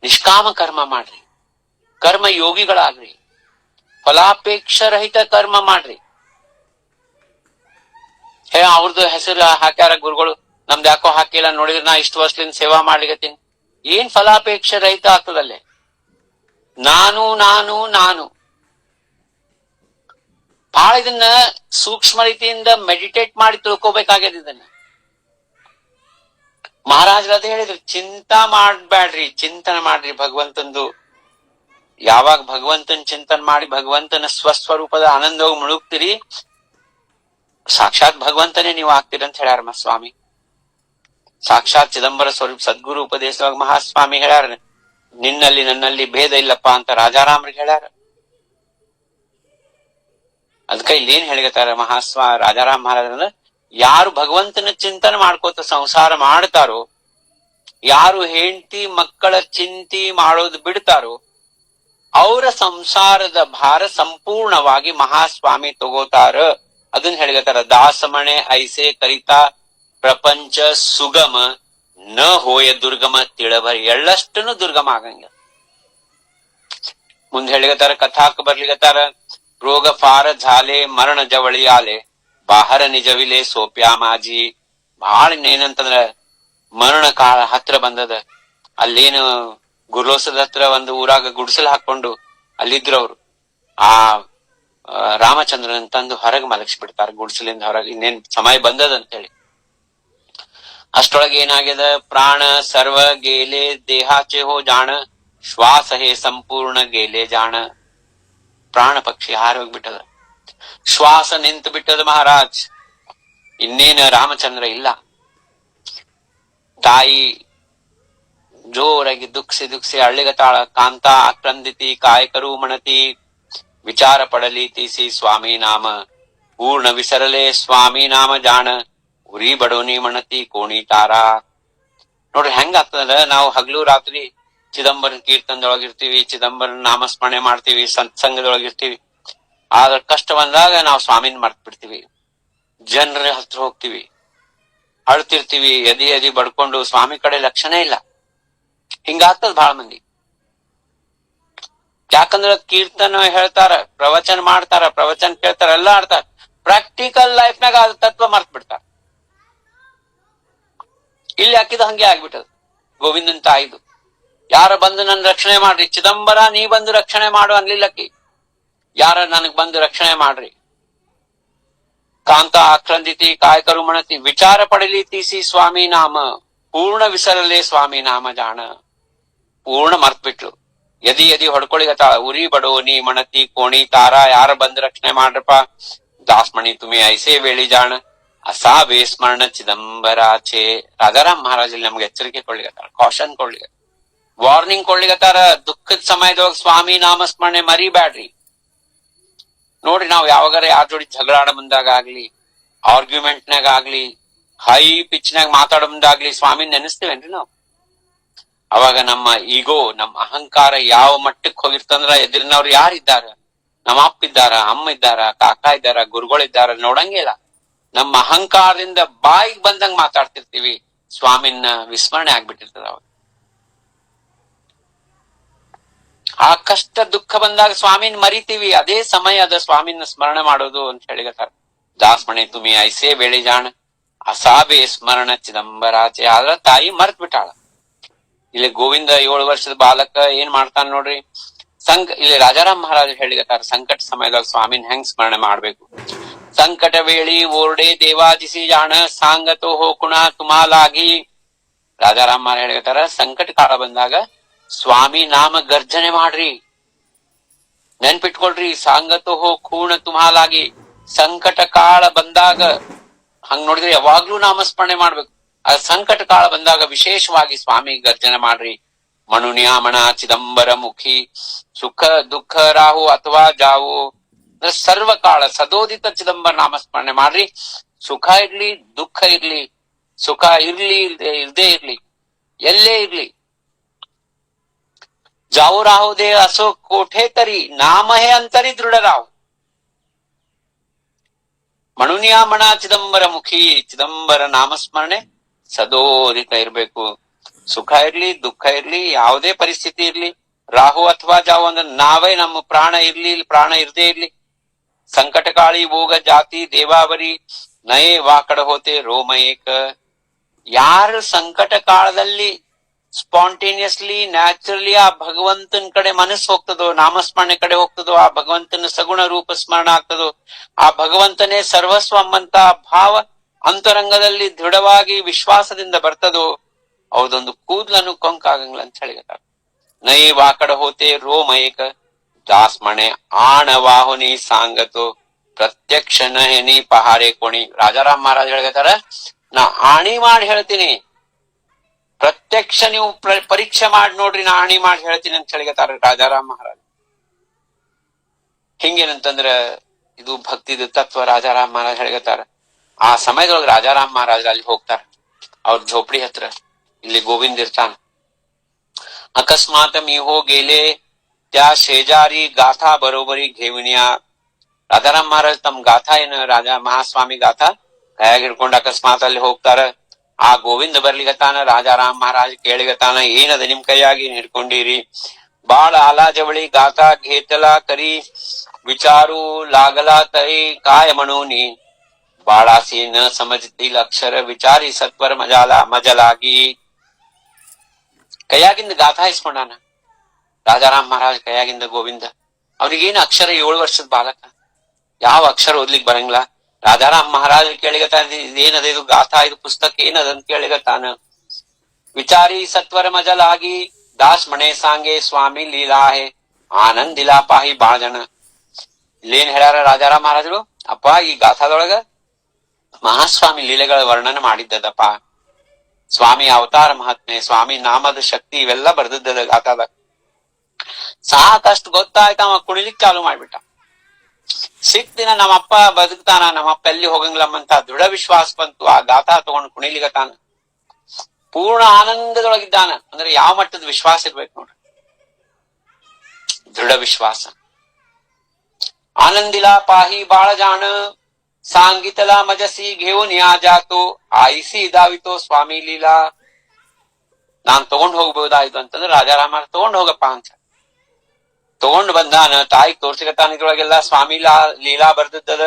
ನಿಷ್ಕಾಮ ಕರ್ಮ ಮಾಡ್ರಿ, ಕರ್ಮ ಯೋಗಿಗಳಾಗ್ರಿ, ಫಲಾಪೇಕ್ಷ ರಹಿತ ಕರ್ಮ ಮಾಡ್ರಿ. ಅವ್ರದ್ದು ಹೆಸರು ಹಾಕ್ಯಾರ ಗುರುಗಳು, ನಮ್ದು ಯಾಕೋ ಹಾಕಿಲ್ಲ, ನೋಡಿದ್ರೆ ನಾ ಇಷ್ಟು ವರ್ಷದಿಂದ ಸೇವಾ ಮಾಡ್ಲಿಕತ್ತೀನಿ. ಏನ್ ಫಲಾಪೇಕ್ಷ ರಹಿತ ಆಗ್ತದಲ್ಲೇ? ನಾನು ನಾನು ನಾನು ಬಹಳ ಇದನ್ನ ಸೂಕ್ಷ್ಮ ರೀತಿಯಿಂದ ಮೆಡಿಟೇಟ್ ಮಾಡಿ ತಿಳ್ಕೋಬೇಕಾಗ್ಯದ. ಇದನ್ನ ಮಹಾರಾಜರು ಅದೇ ಹೇಳಿದ್ರು, ಚಿಂತಾ ಮಾಡ್ಬ್ಯಾಡ್ರಿ, ಚಿಂತನೆ ಮಾಡ್ರಿ ಭಗವಂತಂದು. ಯಾವಾಗ ಭಗವಂತನ ಚಿಂತನೆ ಮಾಡಿ ಭಗವಂತನ ಸ್ವಸ್ವರೂಪದ ಆನಂದವಾಗಿ ಮುಳುಗ್ತೀರಿ, ಸಾಕ್ಷಾತ್ ಭಗವಂತನೇ ನೀವು ಆಗ್ತೀರಿ ಅಂತ ಹೇಳ್ಯಾರ ಸ್ವಾಮಿ. ಸಾಕ್ಷಾತ್ ಚಿದಂಬರ ಸ್ವರೂಪ ಸದ್ಗುರು ಉಪದೇಶವಾಗಿ ಮಹಾಸ್ವಾಮಿ ಹೇಳ್ಯಾರ, ನಿನ್ನಲ್ಲಿ ನನ್ನಲ್ಲಿ ಭೇದ ಇಲ್ಲಪ್ಪ ಅಂತ ರಾಜಾರಾಮ್ರಿಗೆ ಹೇಳ್ಯಾರ. ಅದಕ್ಕೆ ಇಲ್ಲಿ ಏನ್ ಹೇಳಿಗತ್ತಾರ ರಾಜಾರಾಮ್ ಮಹಾರಾಜರ, ಯಾರು ಭಗವಂತನ ಚಿಂತನೆ ಮಾಡ್ಕೋತ ಸಂಸಾರ ಮಾಡ್ತಾರೋ, ಯಾರು ಹೆಂಡತಿ ಮಕ್ಕಳ ಚಿಂತೆ ಮಾಡೋದು ಬಿಡ್ತಾರೋ, ಅವರ ಸಂಸಾರದ ಭಾರ ಸಂಪೂರ್ಣವಾಗಿ ಮಹಾಸ್ವಾಮಿ ತಗೋತಾರ. ಅದನ್ನ ಹೇಳಿಗತ್ತಾರ, ದಾಸಮಣೆ ಐಸೆ ಕರಿತಾ ಪ್ರಪಂಚ ಸುಗಮ ನ ಹೋಯ ದುರ್ಗಮ ತಿಳಭರಿ. ಎಳ್ಳಷ್ಟನ್ನು ದುರ್ಗಮ ಆಗಂಗಿಲ್ಲ. ಮುಂದೆ ಹೇಳಿಗತ್ತಾರ, ಕಥಾಕ್ ಬರ್ಲಿಗತ್ತಾರ, ರೋಗ ಫಾರ ಝಾಲೆ ಮರಣ ಜವಳಿ ಆಲೆ ಬಾಹರ ನಿಜವಿಲೆ ಸೋಪ್ಯಾ ಮಾಜಿ. ಬಹಳ ಏನಂತಂದ್ರ ಮರಣ ಕಾಲ ಹತ್ರ ಬಂದದ. ಅಲ್ಲೇನು ಗುರ್ಲೋಸದ ಹತ್ರ ಒಂದು ಊರಾಗ ಗುಡಿಸಲು ಹಾಕೊಂಡು ಅಲ್ಲಿದ್ರು ಅವ್ರು. ಆ ರಾಮಚಂದ್ರನ್ ತಂದು ಹೊರಗೆ ಮಲಗಿಸ್ಬಿಡ್ತಾರ ಗುಡಿಸಲಿಂದ ಹೊರಗೆ, ಇನ್ನೇನ್ ಸಮಯ ಬಂದದ ಅಂತ ಹೇಳಿ. ಅಷ್ಟೊಳಗೆ ಏನಾಗ್ಯದ, ಪ್ರಾಣ ಸರ್ವ ಗೇಲೆ ದೇಹಾಚೆ ಹೋ ಜಾಣ, ಶ್ವಾಸ ಹೇ ಸಂಪೂರ್ಣ ಗೇಲೆ ಜಾಣ. ಪ್ರಾಣ ಪಕ್ಷಿ ಹಾರಿ ಹೋಗ್ಬಿಟ್ಟದ, ಶ್ವಾಸ ನಿಂತು ಬಿಟ್ಟದ ಮಹಾರಾಜ್. ಇನ್ನೇನ ರಾಮಚಂದ್ರ ಇಲ್ಲ. ತಾಯಿ ಜೋರಾಗಿ ದುಃಖಿಸಿ ಅಳ್ಳಿಗತಾಳ. ಕಾಂತ ಆಕ್ರಂದಿತಿ ಕಾಯಕರು ಮಣತಿ, ವಿಚಾರ ಪಡಲಿ ತೀಸಿ ಸ್ವಾಮಿ ನಾಮ, ಪೂರ್ಣ ವಿಸರಲೆ ಸ್ವಾಮಿ ನಾಮ ಜಾಣ, ಉರಿ ಬಡೋನಿ ಮಣತಿ ಕೋಣಿ ತಾರಾ. ನೋಡ್ರಿ ಹೆಂಗ ಆಗ್ತದ, ನಾವು ಹಗಲು ರಾತ್ರಿ ಚಿದಂಬರನ್ ಕೀರ್ತನದೊಳಗಿರ್ತೀವಿ, ಚಿದಂಬರನ್ ನಾಮಸ್ಮರಣೆ ಮಾಡ್ತೀವಿ, ಸತ್ಸಂಗದೊಳಗಿರ್ತೀವಿ. ಆದ್ರ ಕಷ್ಟ ಬಂದಾಗ ನಾವು ಸ್ವಾಮಿನ ಮರ್ತ್ ಬಿಡ್ತೀವಿ, ಜನರ ಹತ್ರ ಹೋಗ್ತೀವಿ, ಅಳ್ತಿರ್ತೀವಿ, ಎದಿ ಬಡ್ಕೊಂಡು ಸ್ವಾಮಿ ಕಡೆ ಲಕ್ಷಣೇ ಇಲ್ಲ. ಹಿಂಗಾಗ್ತದ ಬಹಳ ಮಂದಿ. ಯಾಕಂದ್ರ ಕೀರ್ತನ ಹೇಳ್ತಾರ, ಪ್ರವಚನ ಮಾಡ್ತಾರ, ಪ್ರವಚನ ಕೇಳ್ತಾರ, ಎಲ್ಲ ಆಡ್ತಾರ, ಪ್ರಾಕ್ಟಿಕಲ್ ಲೈಫ್ನಾಗ ಅದ ತತ್ವ ಮರ್ತ್ ಬಿಡ್ತಾರ. ಇಲ್ಲಿ ಹಾಕಿದ ಹಂಗೆ ಆಗ್ಬಿಟ್ಟದ. ಗೋವಿಂದನ್ ತಾಯಿದು, ಯಾರ ಬಂದು ನನ್ ರಕ್ಷಣೆ ಮಾಡ್ರಿ, ಚಿದಂಬರ ನೀ ಬಂದು ರಕ್ಷಣೆ ಮಾಡು ಅನ್ಲಿಲ್ಲಕ್ಕಿ, ಯಾರ ನನಗ್ ಬಂದು ರಕ್ಷಣೆ ಮಾಡ್ರಿ. ಕಾಂತ ಆಕ್ರಂದಿತಿ ಕಾಯಕರು ಮಣತಿ, ವಿಚಾರ ಪಡಲಿ ತೀಸಿ ಸ್ವಾಮಿ ನಾಮ, ಪೂರ್ಣ ವಿಸರಲೆ ಸ್ವಾಮಿ ನಾಮ ಜಾಣ. ಪೂರ್ಣ ಮರ್ತ್ ಬಿಟ್ಲು. ಎದಿ ಹೊಡ್ಕೊಳಿಗತ್ತಾಳ. ಉರಿ ಬಡೋ ನೀ ಮಣತಿ ಕೋಣಿ ತಾರ, ಯಾರ ಬಂದು ರಕ್ಷಣೆ ಮಾಡ್ರಪ್ಪ, ದಾಸ್ಮಣಿ ತುಮಿ ಐಸೇ ವೇಳಿ ಜಾಣ, ಅಸಾ ಬೇಸ್ಮರಣ ಚಿದಂಬರಾಚೆ. ರಾಜಾರಾಮ್ ಮಹಾರಾಜ್ ಇಲ್ಲಿ ನಮ್ಗೆ ಎಚ್ಚರಿಕೆ ಕೊಡ್ಲಿಗತ್ತಾರ, ಕಾಷನ್ ಕೊಡ್ಲಿಗತ್ತಾರ, ವಾರ್ನಿಂಗ್ ಕೊಡ್ಲಿಗತ್ತಾರ. ದುಃಖದ ಸಮಯದೊಳಗ ಸ್ವಾಮಿ ನಾಮಸ್ಮರಣೆ ಮರಿಬ್ಯಾಡ್ರಿ. ನೋಡ್ರಿ, ನಾವ್ ಯಾವಾಗಾರ ಯಾರ ಜೋಡಿ ಜಗಳ ಆಡ ಮುಂದಾಗ ಆಗ್ಲಿ, ಆರ್ಗ್ಯುಮೆಂಟ್ನಾಗ ಆಗ್ಲಿ, ಹೈ ಪಿಚ್ನಾಗ ಮಾತಾಡೋ ಮುಂದಾಗ್ಲಿ ಸ್ವಾಮಿ ನೆನೆಸ್ತೇವೇನ್ರಿ ನಾವು? ಅವಾಗ ನಮ್ಮ ಈಗೋ, ನಮ್ಮ ಅಹಂಕಾರ ಯಾವ ಮಟ್ಟಕ್ಕೆ ಹೋಗಿರ್ತಂದ್ರ, ಎದುರಿನವ್ರು ಯಾರಿದ್ದಾರ, ನಮ್ಮ ಅಪ್ಪ ಇದ್ದಾರ, ಅಮ್ಮ ಇದ್ದಾರ, ಕಾಕಾ ಇದ್ದಾರ, ಗುರುಗಳಿದ್ದಾರ ನೋಡಂಗೇ ಇಲ್ಲ. ನಮ್ಮ ಅಹಂಕಾರದಿಂದ ಬಾಯಿಗೆ ಬಂದಂಗ ಮಾತಾಡ್ತಿರ್ತೀವಿ, ಸ್ವಾಮಿನ ವಿಸ್ಮರಣೆ ಆಗ್ಬಿಟ್ಟಿರ್ತದ. ಅವಾಗ ಆ ಕಷ್ಟ ದುಃಖ ಬಂದಾಗ ಸ್ವಾಮಿನ ಮರಿತೀವಿ. ಅದೇ ಸಮಯ ಅದ ಸ್ವಾಮಿನ ಸ್ಮರಣೆ ಮಾಡೋದು ಅಂತ ಹೇಳಿಗತ್ತಾರ. ದಾಸ್ಮಣಿ ತುಮಿ ಐಸೇ ಬೇಳಿ ಜಾಣ, ಅಸಾಬೆ ಸ್ಮರಣ ಚಿದಂಬರಾಚೆ. ಆದ್ರ ತಾಯಿ ಮರ್ತ್ ಬಿಟ್ಟಾಳ. ಇಲ್ಲಿ ಗೋವಿಂದ 7 ವರ್ಷದ ಬಾಲಕ ಏನ್ ಮಾಡ್ತಾನ ನೋಡ್ರಿ. ಇಲ್ಲಿ ರಾಜಾರಾಮ್ ಮಹಾರಾಜ್ ಹೇಳಿಗತ್ತಾರ, ಸಂಕಟ ಸಮಯದಾಗ ಸ್ವಾಮಿನ ಹೆಂಗ್ ಸ್ಮರಣೆ ಮಾಡ್ಬೇಕು. ಸಂಕಟ ವೇಳಿ ಓರ್ಡೆ ದೇವಾಜಿಸಿ ಜಾಣ, ಸಾಂಗತೋ ಹೋ ಕುಣ ತುಮಾಲಾಗಿ. ರಾಜಾರಾಮ್ ಮಹಾರಾಜ್ ಹೇಳಿಗತ್ತಾರ, ಸಂಕಟ ಕಾಲ ಬಂದಾಗ ಸ್ವಾಮಿ ನಾಮ ಗರ್ಜನೆ ಮಾಡ್ರಿ, ನೆನ್ಪಿಟ್ಕೊಳ್ರಿ. ಸಾಂಗತೋ ಹೋ ಖೂಣ ತುಮಾಲಾಗಿ. ಸಂಕಟ ಕಾಲ ಬಂದಾಗ ಹಂಗ್ ನೋಡಿದ್ರೆ ಯಾವಾಗ್ಲೂ ನಾಮಸ್ಮರಣೆ ಮಾಡ್ಬೇಕು. ಸಂಕಟ ಕಾಲ ಬಂದಾಗ ವಿಶೇಷವಾಗಿ ಸ್ವಾಮಿ ಗರ್ಜನೆ ಮಾಡ್ರಿ. ಮಣುನ್ಯಾಮಣ ಚಿದಂಬರ ಮುಖಿ, ಸುಖ ದುಃಖ ರಾಹು ಅಥವಾ ಜಾವು. ಸರ್ವಕಾಲ ಸದೋದಿತ ಚಿದಂಬರ ನಾಮಸ್ಮರಣೆ ಮಾಡ್ರಿ. ಸುಖ ಇರ್ಲಿ, ದುಃಖ ಇರ್ಲಿ, ಸುಖ ಇರ್ಲಿ ಇರ್ದೇ ಇರ್ಲಿ, ಎಲ್ಲೇ ಇರ್ಲಿ. ಜಾವು ರಾಹು ದೇ ಅಸೋ ಕೋಠೆ ತರಿ, ನಾಮ ಹೇ ಅಂತರಿ ದೃಢ ರಾಹು. ಮಣುನ್ಯಾಮಣ ಚಿದಂಬರ ಮುಖಿ, ಚಿದಂಬರ ನಾಮಸ್ಮರಣೆ ಸದೋದಿತ ಇರ್ಬೇಕು. ಸುಖ ಇರ್ಲಿ, ದುಃಖ ಇರ್ಲಿ, ಯಾವುದೇ ಪರಿಸ್ಥಿತಿ ಇರ್ಲಿ, ರಾಹು ಅಥವಾ ಜಾವು ಅಂದ್ರೆ ನಾವೇ, ನಮ್ಮ ಪ್ರಾಣ ಇರ್ಲಿ, ಪ್ರಾಣ ಇರ್ದೇ ಇರ್ಲಿ. ಸಂಕಟ ಕಾಳಿ ಭೋಗ ಜಾತಿ ದೇವಾವರಿ, ನಯೇ ವಾಕಡ ಹೋತೆ ರೋಮ ಏಕ. ಯಾರು ಸಂಕಟ ಕಾಲದಲ್ಲಿ ಸ್ಪಾಂಟೇನಿಯಸ್ಲಿ ನ್ಯಾಚುರಲಿ ಆ ಭಗವಂತನ ಕಡೆ ಮನಸ್ಸು ಹೋಗ್ತದೋ, ನಾಮಸ್ಮರಣೆ ಕಡೆ ಹೋಗ್ತದೋ, ಆ ಭಗವಂತನ ಸಗುಣ ರೂಪ ಸ್ಮರಣ ಆಗ್ತದೋ, ಆ ಭಗವಂತನೇ ಸರ್ವಸ್ವ ಎಂಬಂತ ಭಾವ ಅಂತರಂಗದಲ್ಲಿ ದೃಢವಾಗಿ ವಿಶ್ವಾಸದಿಂದ ಬರ್ತದೋ, ಅವದೊಂದು ಕೂದ್ಲನ್ನು ಕೊಂಕಾಗಂಗಿಲ್ಲ ಅಂತ ಹೇಳಿಗತ್ತಾರ. ನೈ ವಾಕಡ ಹೋತೆ ರೋಮ ಏಕ, ದಾಸ್ಮಣೆ ಆಣವಾಹುನಿ ಸಾಂಗತೋ, ಪ್ರತ್ಯಕ್ಷ ನಹನಿ ಪಹಾರೆ ಕೋಣಿ. ರಾಜಾರಾಮ್ ಮಹಾರಾಜ್ ಹೇಳ್ತಾರ, ನಾ ಆಣಿ ಮಾಡಿ ಹೇಳ್ತೀನಿ, ಪ್ರತ್ಯಕ್ಷ ನೀವು ಪರೀಕ್ಷೆ ಮಾಡಿ ನೋಡ್ರಿ, ನಾ ಆಣಿ ಮಾಡಿ ಹೇಳ್ತೀನಿ ಅಂತ ಹೇಳಿಗತ್ತಾರ ರಾಜಾರಾಮ್ ಮಹಾರಾಜ್. ಹಿಂಗೇನಂತಂದ್ರ ಇದು ಭಕ್ತಿದ ತತ್ವ ರಾಜಾರಾಮ್ ಮಹಾರಾಜ್ ಹೇಳಿಗತ್ತಾರ. ಆ ಸಮಯದೊಳಗೆ ರಾಜಾರಾಮ್ ಮಹಾರಾಜ್ ಅಲ್ಲಿ ಹೋಗ್ತಾರ ಅವ್ರ ಝೋಪಡಿ ಹತ್ರ. ಇಲ್ಲಿ ಗೋವಿಂದ ಇರ್ತಾನ. ಅಕಸ್ಮಾತ್ ಮೀ ಹೋ ಗೆಲೆ त्या शेजारी गाथा बरोबरी घेऊनिया. ರಾಜಾರಾಮ್ ಮಹಾರಾಜ್ ತಮ್ಮ ಗಾಥಾ ಏನು ರಾಜಾ ಮಹಾಸ್ವಾಮಿ ಗಾಥಾ ಕೈಯಾಗ ಹಿಡ್ಕೊಂಡ್ ಅಕಸ್ಮಾತ್ ಅಲ್ಲಿ ಹೋಗ್ತಾರ. ಆ ಗೋವಿಂದ ಬರ್ಲಿಗತ್ತಾನ. ರಾಜಾರಾಮ್ ಮಹಾರಾಜ್ ಕೇಳಿಗತ್ತಾನ, ಏನದ ನಿಮ್ ಕೈಯಾಗಿ ಹಿಡ್ಕೊಂಡಿರಿ? ಬಾಳ ಆಲಾ ಜವಳಿ ಗಾಥಾ घेतला करी विचारू लागला तरी काय म्हणूनी, ಬಾಳಾಸಿ ನ ಸಮಜತಿಲ್ ಅಕ್ಷರ ವಿಚಾರಿ ಸತ್ವರ ಮಜಲಾಗಿ. ಕೈಯಾಗಿಂದ ಗಾಥಾ ಇಸ್ಕೊಂಡಾನ ರಾಜಾರಾಮ್ ಮಹಾರಾಜ್ ಕೈಯಾಗಿಂದ ಗೋವಿಂದ. ಅವ್ರಿಗೇನು ಅಕ್ಷರ 7 ವರ್ಷದ ಬಾಲಕ, ಯಾವ ಅಕ್ಷರ ಓದ್ಲಿಕ್ ಬರಂಗಿಲ್ಲ. ರಾಜಾರಾಮ್ ಮಹಾರಾಜ್ ಕೇಳಿಗತಾನ, ಏನದ ಇದು ಗಾಥಾ, ಇದು ಪುಸ್ತಕ ಏನದಂತ ಕೇಳಿಗತಾನ. ವಿಚಾರಿ ಸತ್ವರ ಮಜಲಾಗಿ ದಾಸ್ ಮಣೆ ಸಾಂಗೆ ಸ್ವಾಮಿ ಲೀಲಾ ಹೇ ಆನಂದ್ ದಿಲಾ ಪಾಹಿ ಬಾಳ ಜನ. ಇಲ್ಲೇನ್ ಹೇಳ್ಯಾರ ರಾಜಾರಾಮ್ ಮಹಾರಾಜರು, ಅಪ್ಪ ಈ ಗಾಥಾದೊಳಗ ಮಹಾಸ್ವಾಮಿ ಲೀಲೆಗಳ ವರ್ಣನೆ ಮಾಡಿದ್ದದಪ್ಪ. ಸ್ವಾಮಿ ಅವತಾರ ಮಹಾತ್ಮೆ, ಸ್ವಾಮಿ ನಾಮದ ಶಕ್ತಿ ಇವೆಲ್ಲ ಬರ್ದದ್ದದ ಗಾಥಾದಾಗ. ಸಾಕಷ್ಟು ಗೊತ್ತಾಯ್ತ, ಅವ ಕುಣಿಲಿಕ್ ಚಾಲು ಮಾಡ್ಬಿಟ್ಟ. ಸಿಕ್ ದಿನ ನಮ್ಮಪ್ಪ ಬದುಕ್ತಾನ, ನಮ್ಮಪ್ಪ ಎಲ್ಲಿ ಹೋಗಂಗಿಲ್ಲಮ್ಮಂತ ದೃಢ ವಿಶ್ವಾಸ ಬಂತು. ಆ ಗಾಥಾ ತಗೊಂಡು ಕುಣಿಲಿಗತಾನ. ಪೂರ್ಣ ಆನಂದದೊಳಗಿದ್ದಾನ. ಅಂದ್ರೆ ಯಾವ ಮಟ್ಟದ ವಿಶ್ವಾಸ ಇರ್ಬೇಕು ನೋಡ್ರಿ, ದೃಢ ವಿಶ್ವಾಸ. ಆನಂದಿಲಾ ಪಾಹಿ ಬಾಳ ಜಾಣ ಸಾಂಗಿತಲಾ ಮಜಸಿ ಘೇವನ್ ಯಾ ಜಾತು ಆಯಿಸಿ ಇದಾವಿತೋ ಸ್ವಾಮಿ ಲೀಲಾ. ನಾನ್ ತಗೊಂಡ್ ಹೋಗ್ಬಹುದಾಯ್ತು ಅಂತಂದ್ರೆ ರಾಜಾರಾಮ ತಗೊಂಡ್ ಹೋಗಪ್ಪ ಅಂತ ತಗೊಂಡ್ ಬಂದಾನ. ತಾಯಿ ತೋರ್ಸಿಗತಾನ. ಇದ್ರೊಳಗೆಲ್ಲ ಸ್ವಾಮಿ ಲೀಲಾ ಬರ್ದದ್ದದ